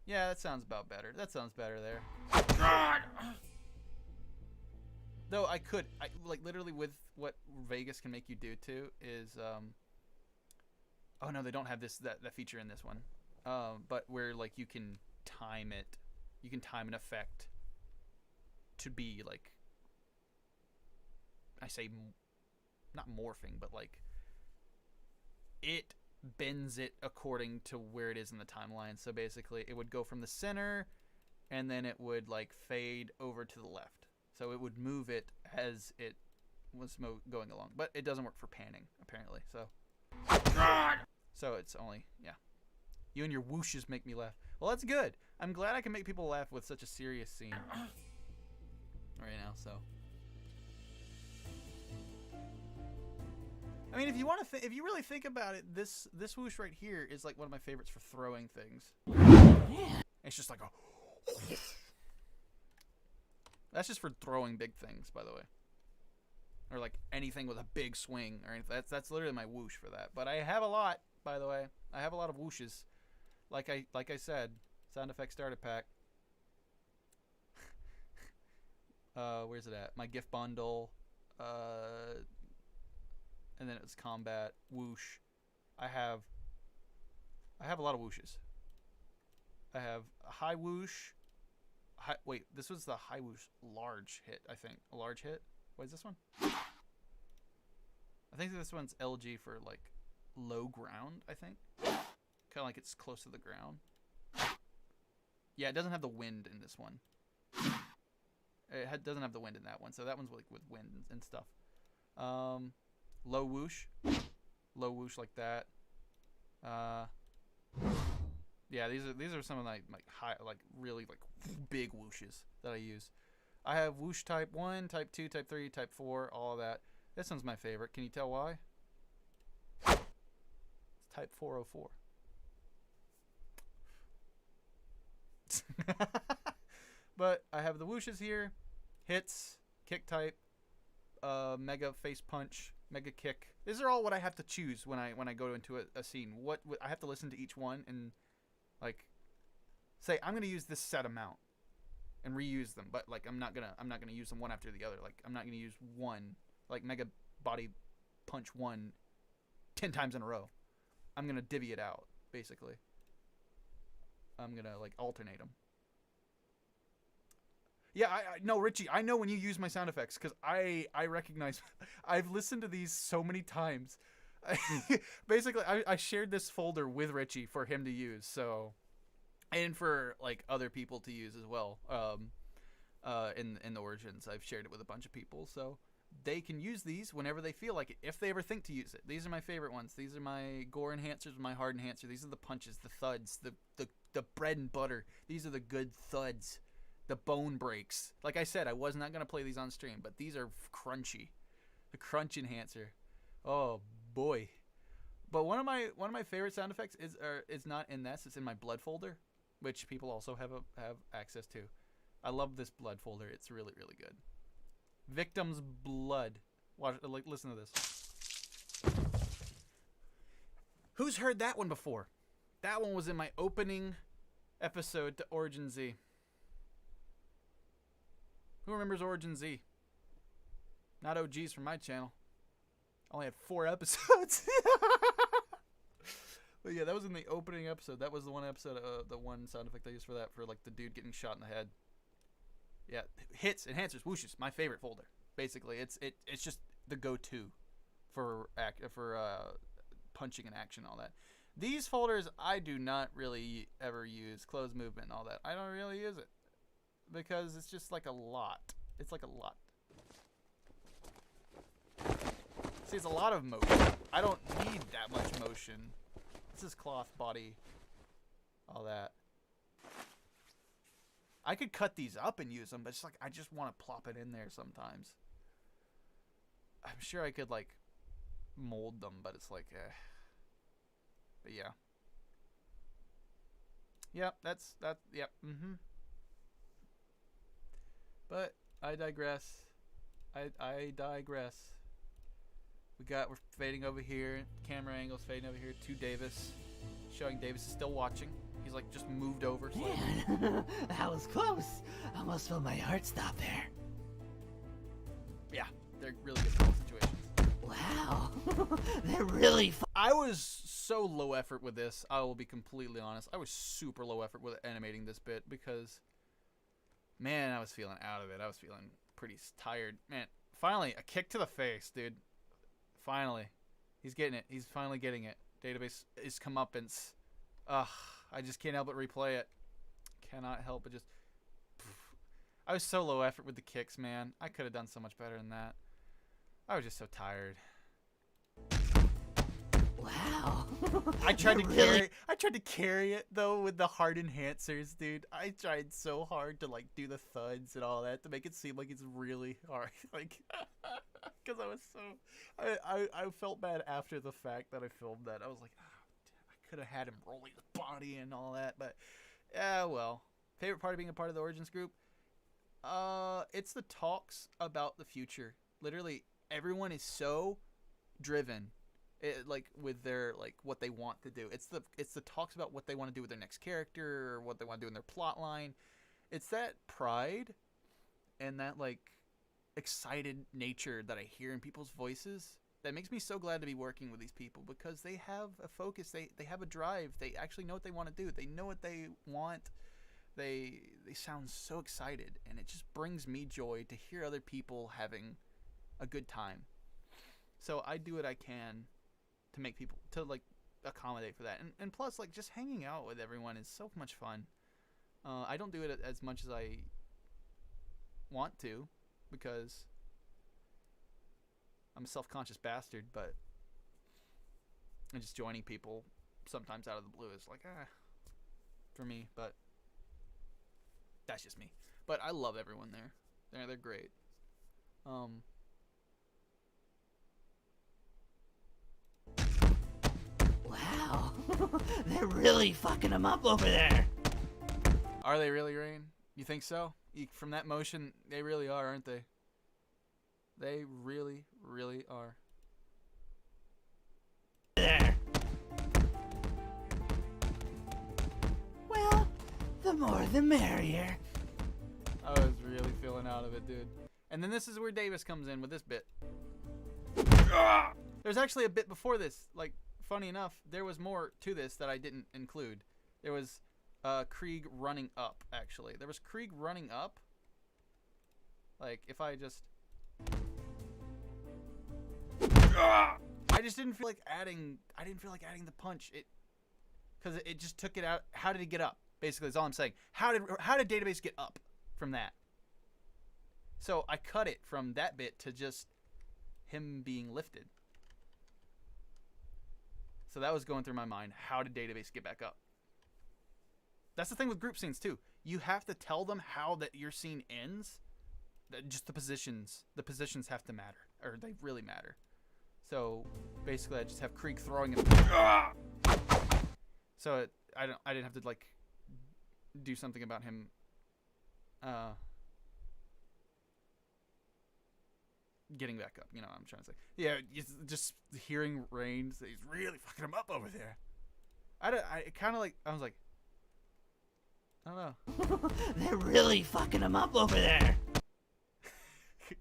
Yeah, that sounds about better. That sounds better there. Though I like literally with what Vegas can make you do too is oh no, they don't have that feature in this one. But where like you can time it. You can time an effect to be like, I say not morphing, but like it bends it according to where it is in the timeline. So basically it would go from the center and then it would like fade over to the left. So it would move it as it was going along. But it doesn't work for panning, apparently. So it's only, yeah. You and your whooshes make me laugh. Well, that's good. I'm glad I can make people laugh with such a serious scene right now, so. I mean, if you really think about it, this whoosh right here is like one of my favorites for throwing things. Yeah. It's just like a. That's just for throwing big things, by the way. Or like anything with a big swing or anything. That's literally my whoosh for that. But I have a lot, by the way. I have a lot of whooshes. Like I said, sound effect starter pack. Where's it at? My gift bundle. And then it was combat, whoosh. I have a lot of whooshes. I have a high whoosh. Wait, this was the high whoosh large hit, I think. A large hit? What is this one? I think this one's LG for like low ground, I think. Kind of like it's close to the ground. Yeah, it doesn't have the wind in this one. It doesn't have the wind in that one, so that one's like with wind and stuff. Low whoosh like that. Yeah, these are some of my high, like really like big whooshes that I use. I have whoosh type 1, type 2, type 3, type 4, all of that. This one's my favorite. Can you tell why? It's type 404. But I have the whooshes here, hits, kick type, mega face punch, mega kick. These are all what I have to choose when I go into a scene. What I have to listen to each one and like say I'm gonna use this set amount and reuse them, but like I'm not gonna use them one after the other. Like I'm not gonna use one like mega body punch 1 10 times in a row. I'm gonna divvy it out basically. I'm gonna like alternate them. Yeah, I no, Richie, I know when you use my sound effects because I recognize. I've listened to these so many times. Basically, I shared this folder with Richie for him to use, so, and for like other people to use as well. In the Origins, I've shared it with a bunch of people, so they can use these whenever they feel like it, if they ever think to use it. These are my favorite ones. These are my gore enhancers, my hard enhancer. These are the punches, the thuds, the bread and butter. These are the good thuds. The bone breaks. Like I said, I was not gonna play these on stream, but these are crunchy. The crunch enhancer. Oh boy. But one of my favorite sound effects is not in this. It's in my blood folder, which people also have access to. I love this blood folder. It's really really good. Victim's blood. Watch, like listen to this. Who's heard that one before? That one was in my opening episode to Origin Z. Who remembers Origin Z? Not OGs from my channel. Only had 4 episodes. But yeah, that was in the opening episode. That was the one episode, the one sound effect I used for that, for like the dude getting shot in the head. Yeah, hits, enhancers, whooshes, my favorite folder. Basically, it's just the go-to for punching and action, all that. These folders I do not really ever use. Close movement and all that. I don't really use it. Because it's just like a lot. It's like a lot. See, it's a lot of motion. I don't need that much motion. This is cloth, body, all that. I could cut these up and use them, but it's like I just want to plop it in there sometimes. I'm sure I could like mold them, but it's like, But yeah. Yep, yep, But I digress. I digress. We're fading over here. Camera angles fading over here to Davis. Showing Davis is still watching. He's like just moved over. Man, that was close. I almost felt my heart stop there. Yeah, they're really good situations. Wow, they're really I was so low effort with this. I will be completely honest. I was super low effort with animating this bit because, man, I was feeling out of it. I was feeling pretty tired. Man, finally, a kick to the face, dude. Finally. He's getting it. He's finally getting it. Database is comeuppance. Ugh, I just can't help but replay it. Cannot help but just... I was so low effort with the kicks, man. I could have done so much better than that. I was just so tired. Wow. I tried to carry it though with the hard enhancers, dude. I tried so hard to like do the thuds and all that to make it seem like it's really hard. Like because I was so I felt bad after the fact that I filmed that. I was like, oh, I could have had him rolling his body and all that, but yeah, well. Favorite part of being a part of the Origins group? It's the talks about the future. Literally, everyone is so driven, like with their like what they want to do. It's the talks about what they want to do with their next character or what they want to do in their plot line. It's that pride and that like excited nature that I hear in people's voices that makes me so glad to be working with these people, because they have a focus, they have a drive, they actually know what they want to do, they know what they want. They sound so excited, and it just brings me joy to hear other people having a good time. So I do what I can to make people, to like accommodate for that. And plus, like, just hanging out with everyone is so much fun. I don't do it as much as I want to, because I'm a self-conscious bastard, but and just joining people sometimes out of the blue is like, for me, but that's just me. But I love everyone there. They're great. Wow. They're really fucking him up over there. Are they really, Rain? You think so? From that motion, they really are, aren't they? They really, really are. There. Well, the more the merrier. I was really feeling out of it, dude. And then this is where Davis comes in with this bit. There's actually a bit before this. Like, funny enough, there was more to this that I didn't include. There was Krieg running up, actually. There was Krieg running up. Like, if I just... I just didn't feel like adding... I didn't feel like adding the punch. Because it just took it out. How did it get up? Basically, that's all I'm saying. How did Database get up from that? So I cut it from that bit to just him being lifted. So that was going through my mind. How did Database get back up? That's the thing with group scenes too. You have to tell them how that your scene ends. Just the positions have to matter, or they really matter. So basically, I just have Krieg throwing him. So I didn't have to like do something about him. Getting back up, you know what I'm trying to say. Yeah, just hearing Rain say he's really fucking him up over there. I kind of like, I was like, I don't know. They're really fucking him up over there.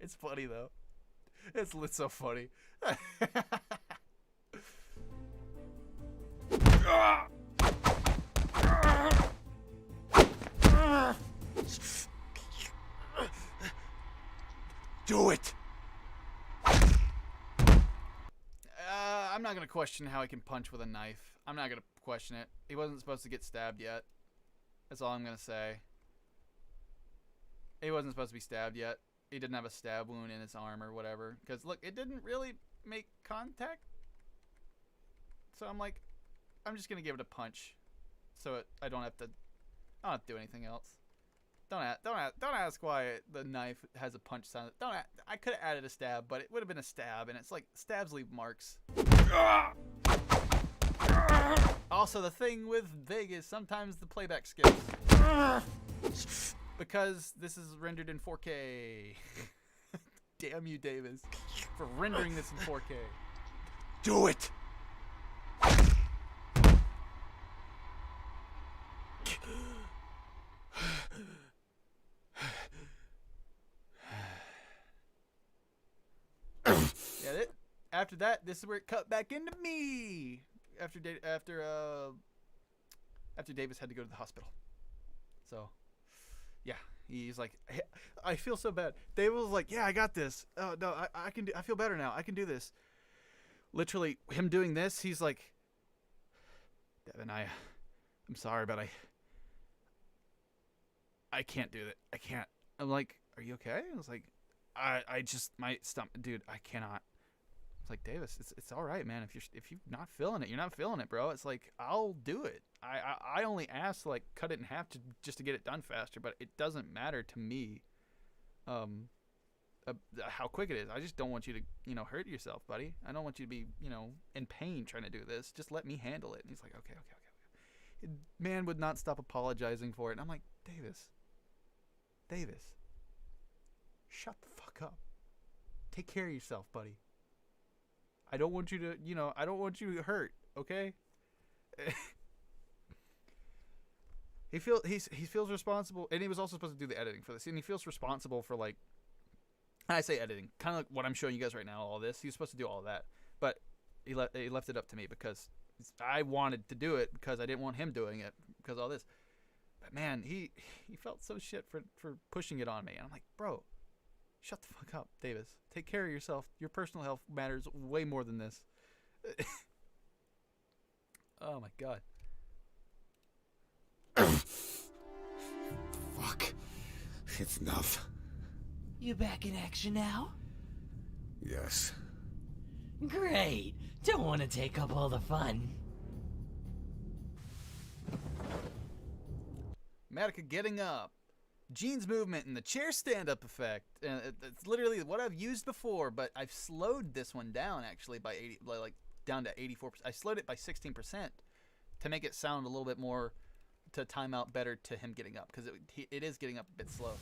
It's funny though. It's so funny. Do it. I'm not gonna question how he can punch with a knife. I'm not gonna question it. He wasn't supposed to get stabbed yet. That's all I'm gonna say. He wasn't supposed to be stabbed yet. He didn't have a stab wound in his arm or whatever. Because look, it didn't really make contact. So I'm like, I'm just gonna give it a punch, so I don't have to do anything else. Don't ask why the knife has a punch sound. I could have added a stab, but it would have been a stab, and it's like stabs leave marks. Also, the thing with Vegas, sometimes the playback skips. Because this is rendered in 4K. Damn you, Davis, for rendering this in 4K. Do it. Yeah, after that, this is where it cut back into me. After Davis had to go to the hospital. So, yeah, he's like, hey, I feel so bad. David was like, yeah, I got this. Oh no, I can do. I feel better now. I can do this. Literally, him doing this, he's like, Devin, I'm sorry, but I can't do it. I can't. I'm like, are you okay? I was like, I just, my stomach, dude, I cannot. It's like, Davis, it's all right, man. If you're not feeling it, you're not feeling it, bro. It's like, I'll do it. I only asked to like cut it in half just to get it done faster, but it doesn't matter to me. how quick it is. I just don't want you to, hurt yourself, buddy. I don't want you to be, in pain trying to do this. Just let me handle it. And he's like, okay. Man would not stop apologizing for it. And I'm like, Davis, shut the fuck up. Take care of yourself, buddy. I don't want you to, I don't want you to hurt, okay? He feels responsible, and he was also supposed to do the editing for this, and he feels responsible for, like, I say editing, kind of like what I'm showing you guys right now, all this. He was supposed to do all that, but he left it up to me because I wanted to do it because I didn't want him doing it because of all this. But man, he felt so shit for pushing it on me, and I'm like, bro, shut the fuck up, Davis. Take care of yourself. Your personal health matters way more than this. Oh my god. Fuck. It's enough. You back in action now? Yes. Great. Don't want to take up all the fun. Madoka getting up. Gene's movement and the chair stand-up effect. And it's literally what I've used before, but I've slowed this one down actually by 80, like down to 84%. I slowed it by 16% to make it sound a little bit more, to time out better to him getting up, because it is getting up a bit slow.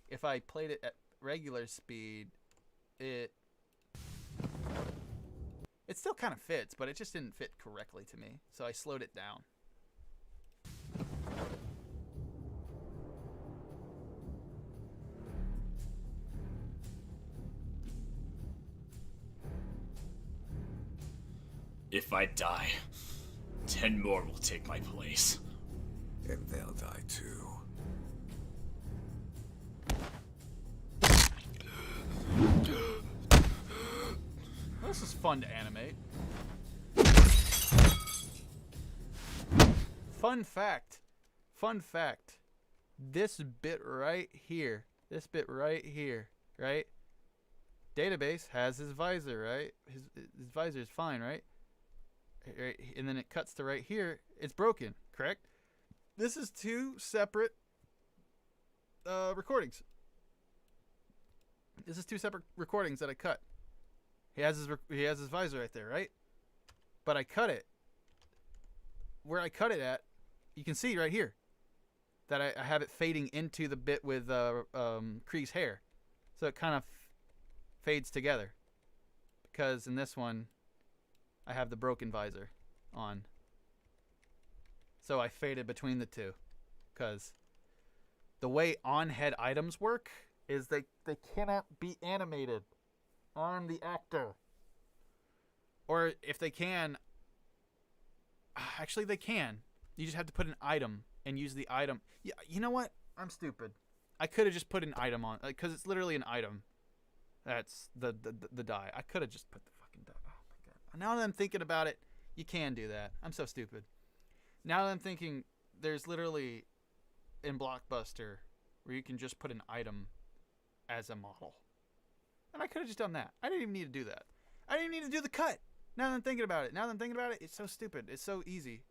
If I played it at regular speed, it still kind of fits, but it just didn't fit correctly to me, so I slowed it down. If I die, 10 more will take my place. And they'll die too. This is fun to animate. Fun fact. This bit right here, right? Database has his visor, right? His visor is fine, right? Right, and then it cuts to right here. It's broken, correct? This is two separate recordings. This is two separate recordings that I cut. He has his visor right there, right? But I cut it. Where I cut it at, you can see right here that I have it fading into the bit with Krieg's hair, so it kind of fades together. Because in this one, I have the broken visor on. So I faded between the two. Because the way on-head items work is they cannot be animated on the actor. Or if they can, actually they can. You just have to put an item and use the item. Yeah, you know what? I'm stupid. I could have just put an item on, because it's literally an item. That's the die. I could have just put the fucking die. Oh my god. Now that I'm thinking about it, you can do that. I'm so stupid. Now that I'm thinking, there's literally in Blockbuster where you can just put an item as a model. And I could have just done that. I didn't even need to do that. I didn't even need to do the cut. Now that I'm thinking about it, it's so stupid. It's so easy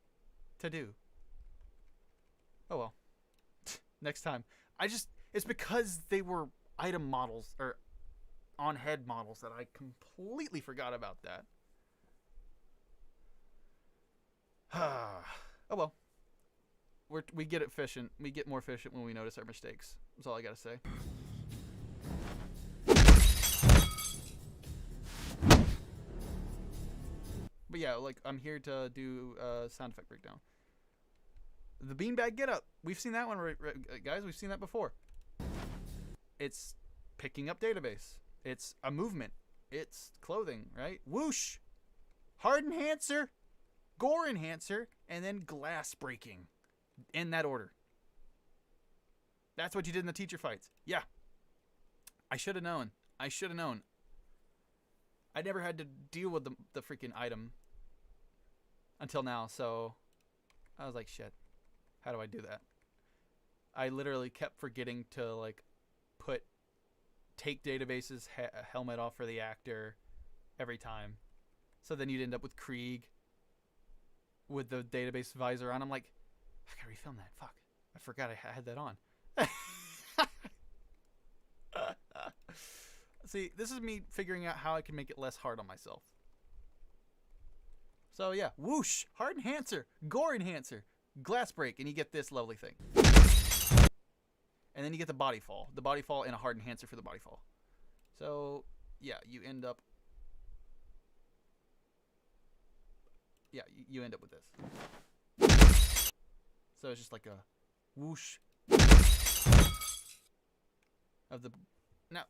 to do. Oh well. Next time. It's because they were item models, or on-head models, that I completely forgot about that. Oh well. We get efficient. We get more efficient when we notice our mistakes. That's all I gotta say. But yeah, like, I'm here to do sound effect breakdown. The beanbag get up. We've seen that one, guys. We've seen that before. It's picking up database. It's a movement. It's clothing, right? Whoosh. Hard enhancer. Gore enhancer. And then glass breaking. In that order. That's what you did in the teacher fights. Yeah. I should have known. I never had to deal with the freaking item until now, so I was like, shit, how do I do that? I literally kept forgetting to, like, take database's helmet off for the actor every time. So then you'd end up with Krieg with the database visor on. I'm like, I gotta refilm that. Fuck. I forgot I had that on. See, this is me figuring out how I can make it less hard on myself. So yeah, whoosh, hard enhancer, gore enhancer, glass break, and you get this lovely thing. And then you get the body fall and a hard enhancer for the body fall. So yeah, you end up. Yeah, you end up with this. So it's just like a whoosh of the. Now,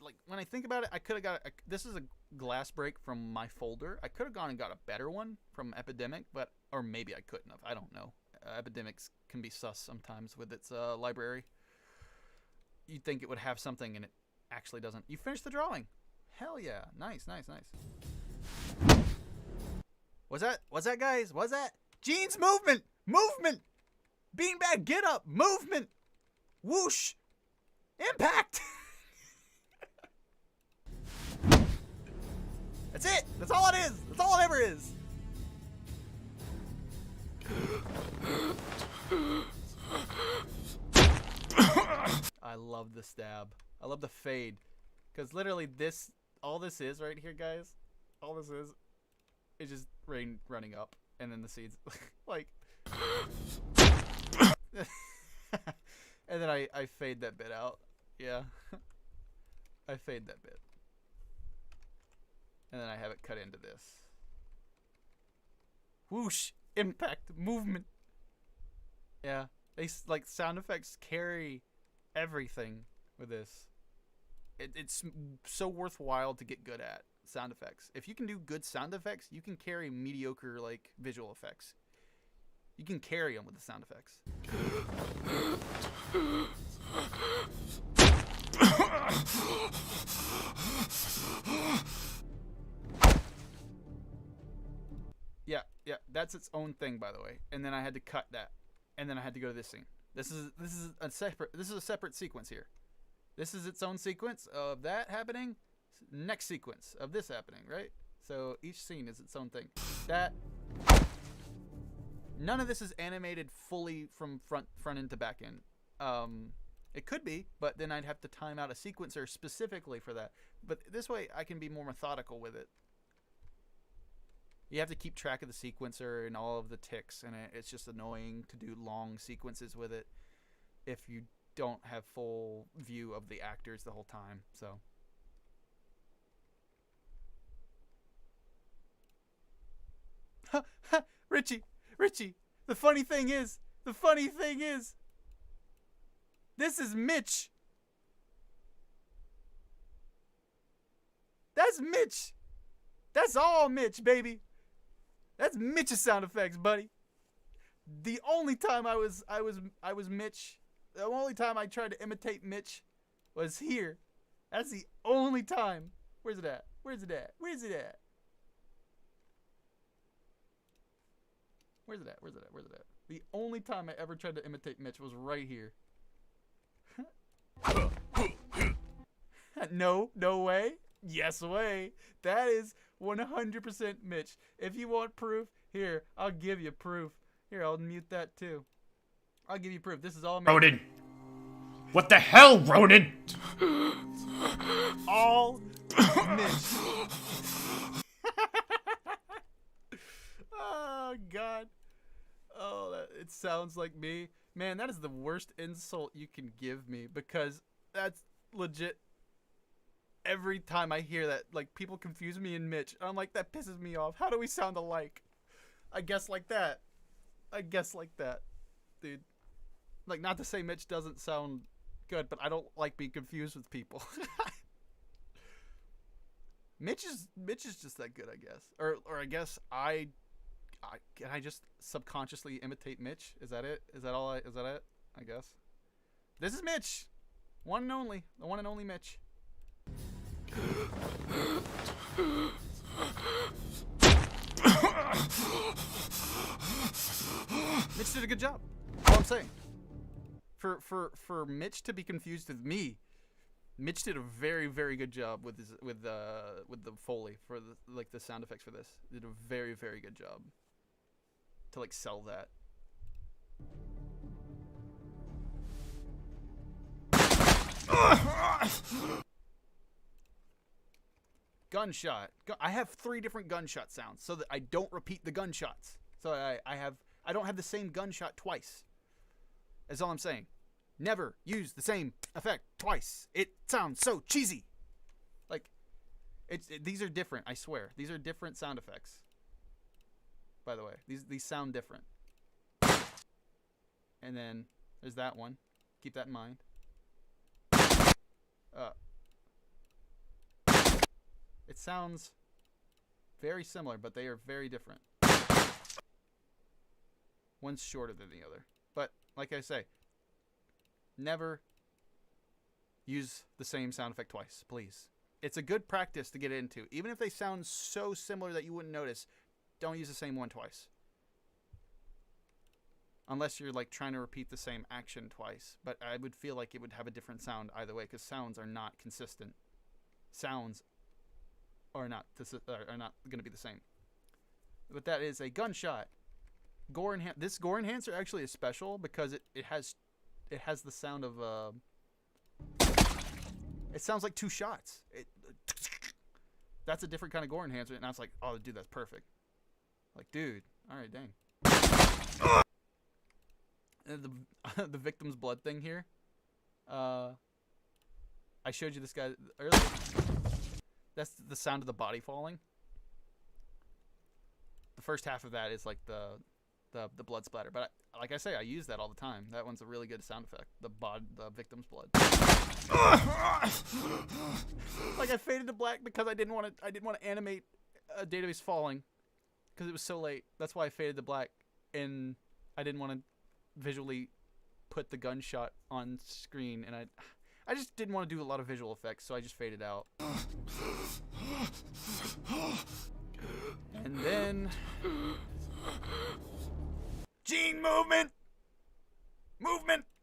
like when I think about it, I could have got this is a glass break from my folder. I could have gone and got a better one from Epidemic, or maybe I couldn't have. I don't know. Epidemics can be sus sometimes with its library. You'd think it would have something, and it actually doesn't. You finished the drawing. Hell yeah! Nice. What's that, guys? What's that? Jeans movement! Beanbag get up! Movement! Whoosh! Impact! That's it! That's all it is! That's all it ever is! I love the stab. I love the fade. Because literally all this is right here, guys. All this is just rain running up. And then the seeds, like. And then I fade that bit out. Yeah. I fade that bit. And then I have it cut into this. Whoosh! Impact! Movement! Yeah. Like, sound effects carry everything with this. It's so worthwhile to get good at sound effects. If you can do good sound effects, you can carry mediocre, like, visual effects. You can carry them with the sound effects. Yeah, that's its own thing, by the way. And then I had to cut that, and then I had to go to this scene. This is a separate sequence here. This is its own sequence of that happening. Next sequence of this happening, right? So each scene is its own thing. None of this is animated fully from front end to back end. It could be, but then I'd have to time out a sequencer specifically for that. But this way, I can be more methodical with it. You have to keep track of the sequencer and all of the ticks, and it's just annoying to do long sequences with it if you don't have full view of the actors the whole time. So. Richie, the funny thing is, this is Mitch. That's Mitch. That's all Mitch, baby. That's Mitch's sound effects, buddy. The only time I was Mitch, the only time I tried to imitate Mitch was here. That's the only time. Where's it at? The only time I ever tried to imitate Mitch was right here. No way. Yes way. That is 100% Mitch. If you want proof, here, I'll give you proof. Here, I'll mute that too. I'll give you proof. This is all Mitch. Ronan! What the hell, Ronan? All Mitch. Oh, God. Oh, it sounds like me. Man, that is the worst insult you can give me, because that's legit. Every time I hear that, like, people confuse me and Mitch. I'm like, that pisses me off. How do we sound alike? I guess like that. Dude. Like, not to say Mitch doesn't sound good, but I don't like being confused with people. Mitch is just that good, I guess. Or I guess can I just subconsciously imitate Mitch? Is that it? Is that it? I guess. This is Mitch. The one and only Mitch. Mitch did a good job. All I'm saying. For Mitch to be confused with me, Mitch did a very, very good job with the Foley for the sound effects for this. Did a very, very good job to like sell that. gunshot. I have 3 different gunshot sounds so that I don't repeat the gunshots. So I don't have the same gunshot twice. That's all I'm saying. Never use the same effect twice. It sounds so cheesy. Like, these are different, I swear. These are different sound effects. By the way, these sound different. And then there's that one. Keep that in mind. It sounds very similar, but they are very different. One's shorter than the other. But, like I say, never use the same sound effect twice, please. It's a good practice to get into. Even if they sound so similar that you wouldn't notice, don't use the same one twice. Unless you're like trying to repeat the same action twice. But I would feel like it would have a different sound either way, because sounds are not consistent. Sounds are not going to be the same. But that is a gunshot. This gore enhancer actually is special because it has the sound of it sounds like 2 shots. That's a different kind of gore enhancer, and I was like, oh dude, that's perfect. Like, dude, all right, dang. And the victim's blood thing here. I showed you this guy earlier. That's the sound of the body falling. The first half of that is like the blood splatter, but like I say, I use that all the time. That one's a really good sound effect. The victim's blood. Like I faded to black because I didn't want to animate a database falling because it was so late. That's why I faded to black, and I didn't want to visually put the gunshot on screen, and I just didn't want to do a lot of visual effects, so I just faded out. And then gene movement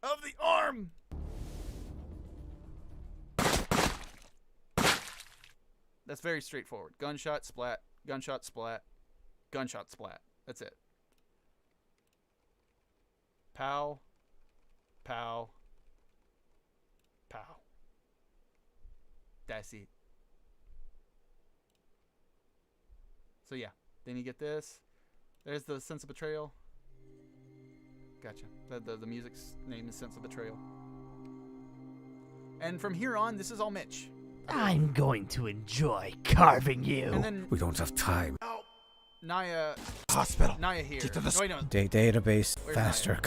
of the arm. That's very straightforward. Gunshot, splat, gunshot, splat, gunshot, splat. That's it. Pow, pow, pow. That's it. So yeah, then you get this. There's the sense of betrayal. Gotcha. The music's name is Sense of Betrayal. And from here on, this is all Mitch. I'm going to enjoy carving you. And then We don't have time. oh, Naya. Hospital. Naya here. Get to the No, wait, no. Database Where's faster.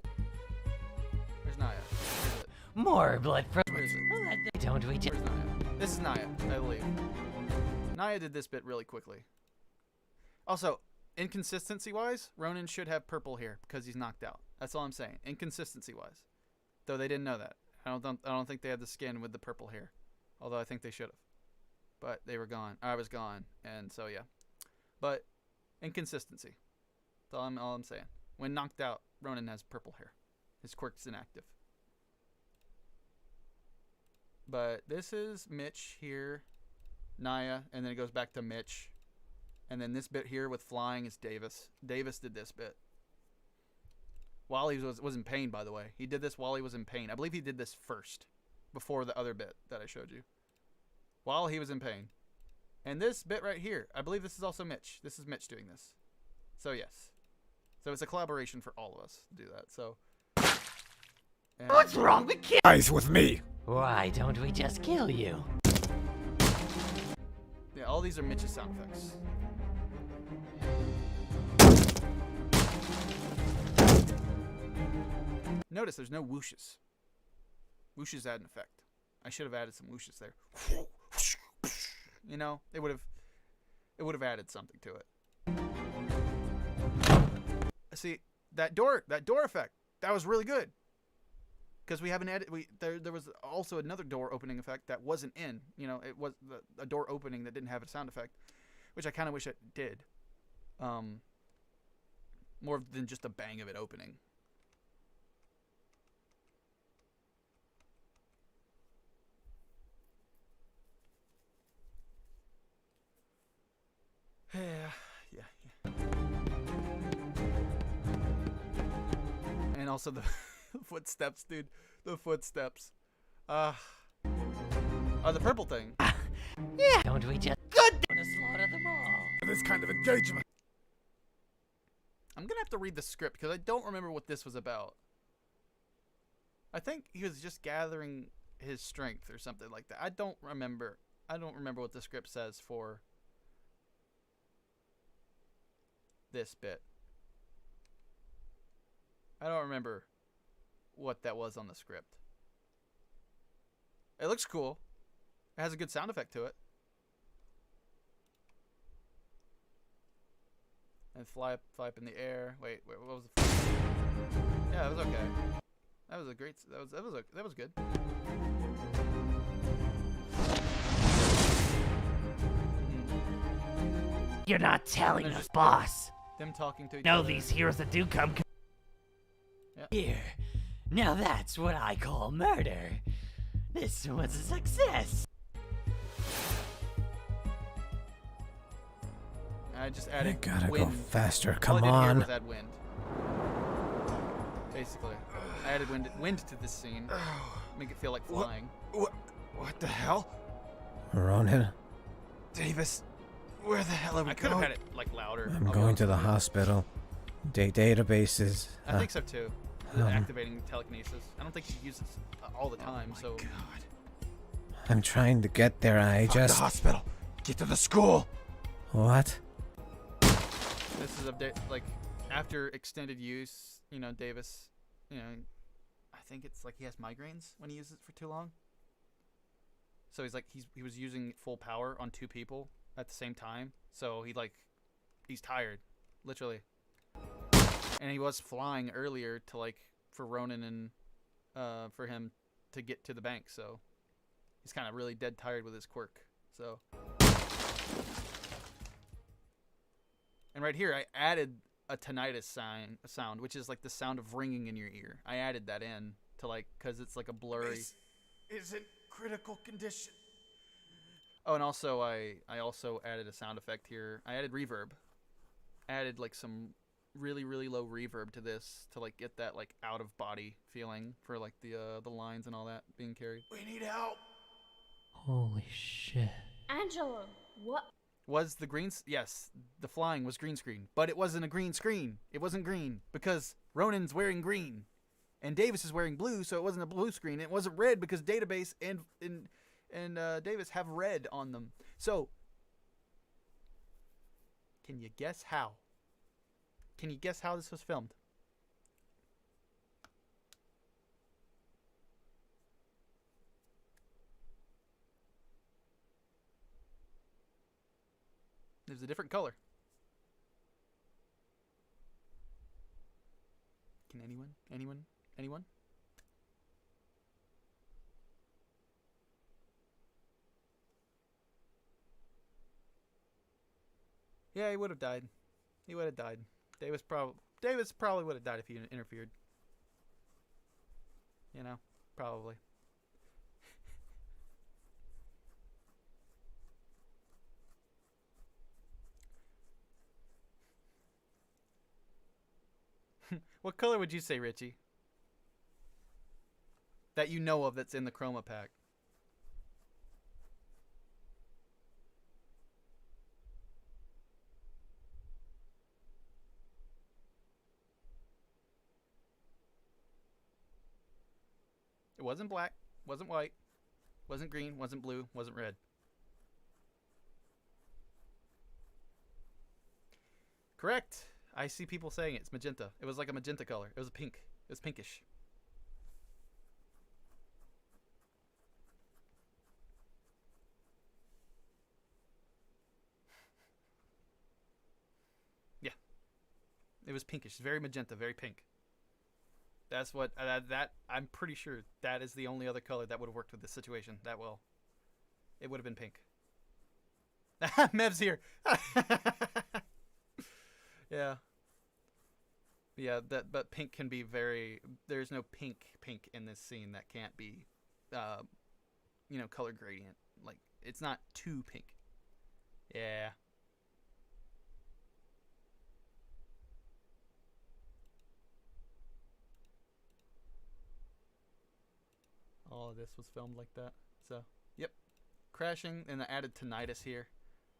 Where's Naya? Where is it? More blood from. Where is it? Don't we just? Where's Naya? This is Naya, I believe. Naya did this bit really quickly. Also, inconsistency-wise, Ronan should have purple hair because he's knocked out. That's all I'm saying. Inconsistency-wise, though they didn't know that. I don't think they had the skin with the purple hair, although I think they should have. But they were gone. I was gone, and so yeah. But inconsistency. That's all I'm saying. When knocked out, Ronan has purple hair. His quirk's inactive. But this is Mitch here, Naya, and then it goes back to Mitch. And then this bit here with flying is Davis. Davis did this bit. While he was in pain, by the way. He did this while he was in pain. I believe he did this first, before the other bit that I showed you. While he was in pain. And this bit right here, I believe this is also Mitch. This is Mitch doing this. So yes. So it's a collaboration for all of us to do that. So. What's wrong with kill? Eyes with me. Why don't we just kill you? Yeah, all these are Mitch's sound effects. Notice there's no whooshes. Whooshes add an effect. I should have added some whooshes there. You know, it would have added something to it. See, that door effect, that was really good. Because we haven't added, there was also another door opening effect that wasn't in. You know, it was a door opening that didn't have a sound effect, which I kind of wish it did. More than just a bang of it opening. Yeah. And also the footsteps, dude. The footsteps. The purple thing. Yeah. Don't we just? Good. this kind of engagement. I'm gonna have to read the script because I don't remember what this was about. I think he was just gathering his strength or something like that. I don't remember what the script says for this bit. I don't remember what that was on the script. It looks cool. It has a good sound effect to it. And fly up in the air. Wait, what was the? Yeah, that was okay. That was a great. That was good. You're not telling There's us, just boss. Them talking to each No, other. these heroes that do come. Yeah. Here. Now that's what I call murder. This was a success. I just added You gotta wind. go faster. All Come I did here on. was add wind. Basically, I added wind to this scene. Make it feel like flying. What the hell? Ronan, Davis, where the hell are we I could have going? had it like louder. I'm I'll be going to honest the with you. hospital. Databases. I think so too. Activating telekinesis. I don't think she uses it all the time. So. I'm trying to get there. I Fuck just. the hospital. Get to the school. What? This is like after extended use. You know, Davis. You know, I think it's like he has migraines when he uses it for too long. So he was using full power on 2 people at the same time. So he's tired, literally. And he was flying earlier to for Ronan and for him to get to the bank. So he's kind of really dead tired with his quirk. So. And right here, I added a tinnitus sound, which is like the sound of ringing in your ear. I added that in to because it's like a blurry. Is in critical condition. Oh, and also I also added a sound effect here. I added reverb. I added some really low reverb to this to get that out of body feeling for the lines and all that being carried. We need help. Holy shit. Angela, what? Was the green? Yes, the flying was green screen, but it wasn't a green screen. It wasn't green because Ronan's wearing green, and Davis is wearing blue, so it wasn't a blue screen. It wasn't red because Database and Davis have red on them. So, can you guess how? Can you guess how this was filmed? There's a different color. Can anyone? Yeah, he would have died. He would have died. Davis probably would have died if he interfered. You know, probably. What color would you say, Richie? That you know of that's in the chroma pack. It wasn't black, wasn't white, wasn't green, wasn't blue, wasn't red. Correct. I see people saying it's magenta. It was like a magenta color. It was a pink. It was pinkish. Yeah. It was pinkish. Very magenta, very pink. That's what that I'm pretty sure that is the only other color that would have worked with this situation that well. It would have been pink. Mev's here. Yeah. Yeah, but pink can be very. There's no pink in this scene that can't be, color gradient. It's not too pink. Yeah. All of this was filmed like that. So, yep. Crashing and I added tinnitus here.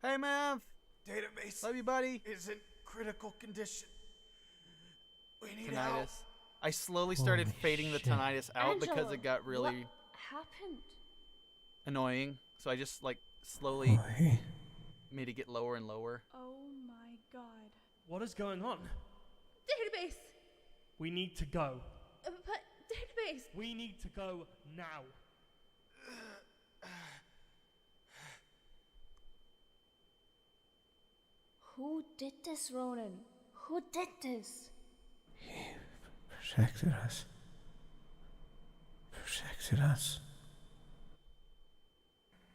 Hey, Mav. database Love you, buddy. is in critical condition. We need help. Tinnitus. I slowly started Holy fading the shit. tinnitus out because Angela, it got really What happened? annoying. So I just like slowly Oi. made it get lower and lower. Oh my god. What is going on? Database! We need to go. But database! We need to go now. Who did this, Ronan? Who did this? Protected us. Protected us.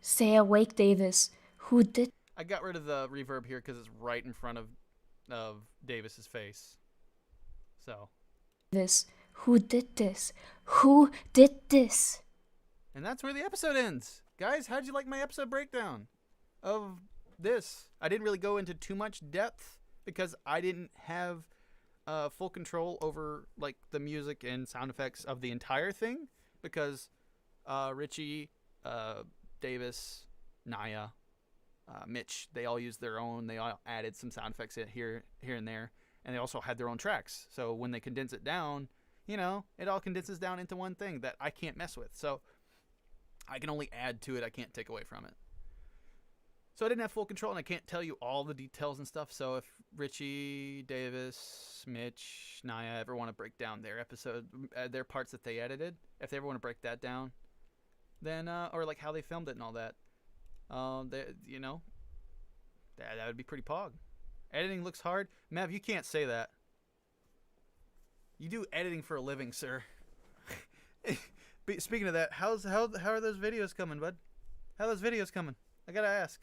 Stay awake, Davis. Who did I got rid of the reverb here because it's right in front of Davis's face. So, this? Who did this? Who did this? and that's where the episode ends. Guys, how'd you like my episode breakdown of this? I didn't really go into too much depth because I didn't have full control over like the music and sound effects of the entire thing because Richie, Davis, Naya, Mitch, they all used their own. They all added some sound effects in here and there, and they also had their own tracks. So when they condense it down, you know, it all condenses down into one thing that I can't mess with. So I can only add to it. I can't take away from it. So I didn't have full control, and I can't tell you all the details and stuff. So if Richie, Davis, Mitch, Naya ever want to break down their episode, their parts that they edited, if they ever want to break that down, then or like how they filmed it and all that, you know, that would be pretty pog. Editing looks hard. Mav, you can't say that. You do editing for a living, sir. Speaking of that, how are those videos coming, bud? How are those videos coming? I gotta ask.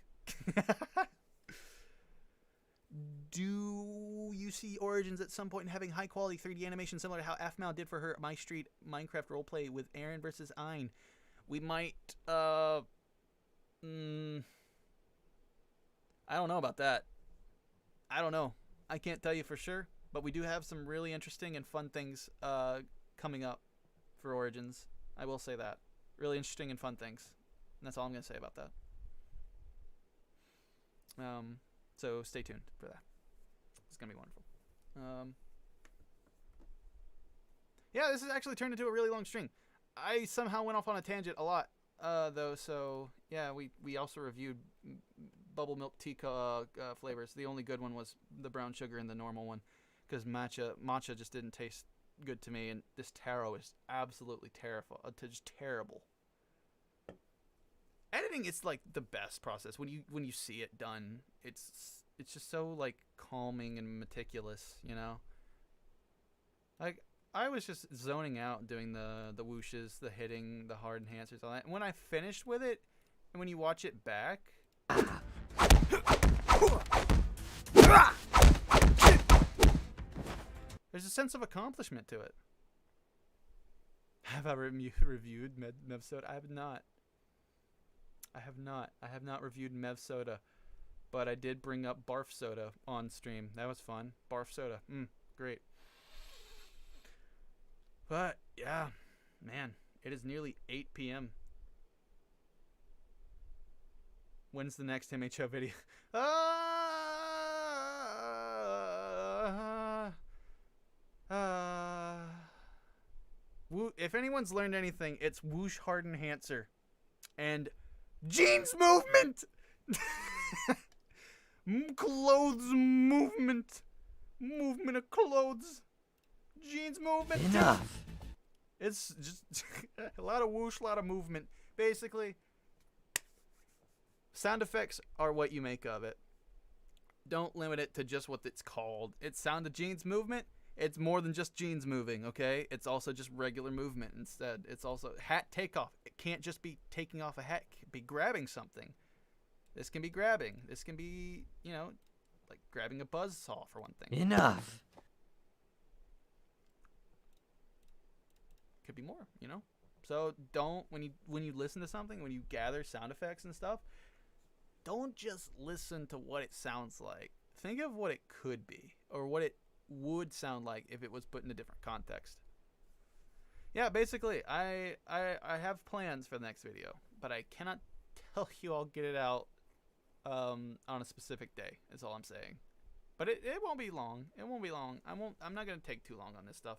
Do you see Origins at some point in having high quality 3D animation similar to how Afmal did for her My Street Minecraft roleplay with Aaron versus Ein? We might, I don't know about that. I don't know. I can't tell you for sure, but we do have some really interesting and fun things coming up for Origins. I will say that. Really interesting and fun things. And that's all I'm going to say about that. So stay tuned for that. It's going to be wonderful. Yeah, this has actually turned into a really long string. I somehow went off on a tangent a lot, though. So yeah, we also reviewed bubble milk tea flavors. The only good one was the brown sugar and the normal one, because matcha just didn't taste good to me, and this taro is absolutely just terrible. Editing is like the best process when you see it done. It's just so like calming and meticulous, you know. Like I was just zoning out doing the whooshes, the hitting, the hard enhancers, all that. And when I finished with it, and when you watch it back, there's a sense of accomplishment to it. Have I reviewed Mev Soda? I have not. I have not reviewed Mev Soda, but I did bring up Barf Soda on stream. That was fun. Barf Soda. Great. But, yeah, man, it is nearly 8 p.m. When's the next MHO video? If anyone's learned anything, it's whoosh hard enhancer and jeans movement. Clothes movement of clothes, jeans movement. Enough. It's just a lot of whoosh, a lot of movement. Basically, sound effects are what you make of it. Don't limit it to just what it's called. It's sound of jeans movement. It's more than just jeans moving, okay? It's also just regular movement instead. It's also hat takeoff. It can't just be taking off a hat. It can be grabbing something. This can be grabbing. This can be, you know, like grabbing a buzzsaw for one thing. Enough. Could be more, you know? So don't, when you listen to something, when you gather sound effects and stuff, don't just listen to what it sounds like. Think of what it could be, or what it would sound like if it was put in a different context. Yeah, basically, I have plans for the next video, but I cannot tell you I'll get it out on a specific day. Is all I'm saying. But it won't be long. It won't be long. I'm not gonna take too long on this stuff.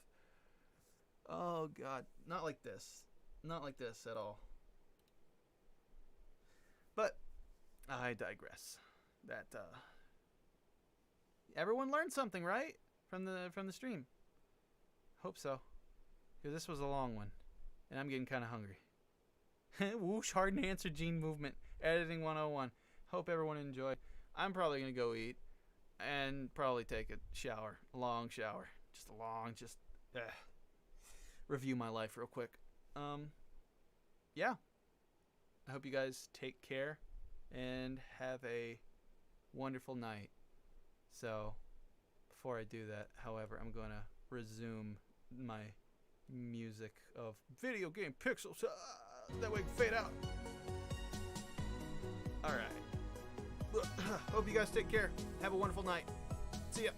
Oh God, not like this. Not like this at all. But I digress. That everyone learned something, right? From the stream. Hope so. Because this was a long one. And I'm getting kind of hungry. Whoosh, hard and answer gene movement. Editing 101. Hope everyone enjoyed. I'm probably going to go eat. And probably take a shower. A long shower. Just a long, review my life real quick. Yeah. I hope you guys take care. And have a wonderful night. So, before I do that, however, I'm going to resume my music of video game pixels. That way I can fade out. Alright. Hope you guys take care. Have a wonderful night. See ya.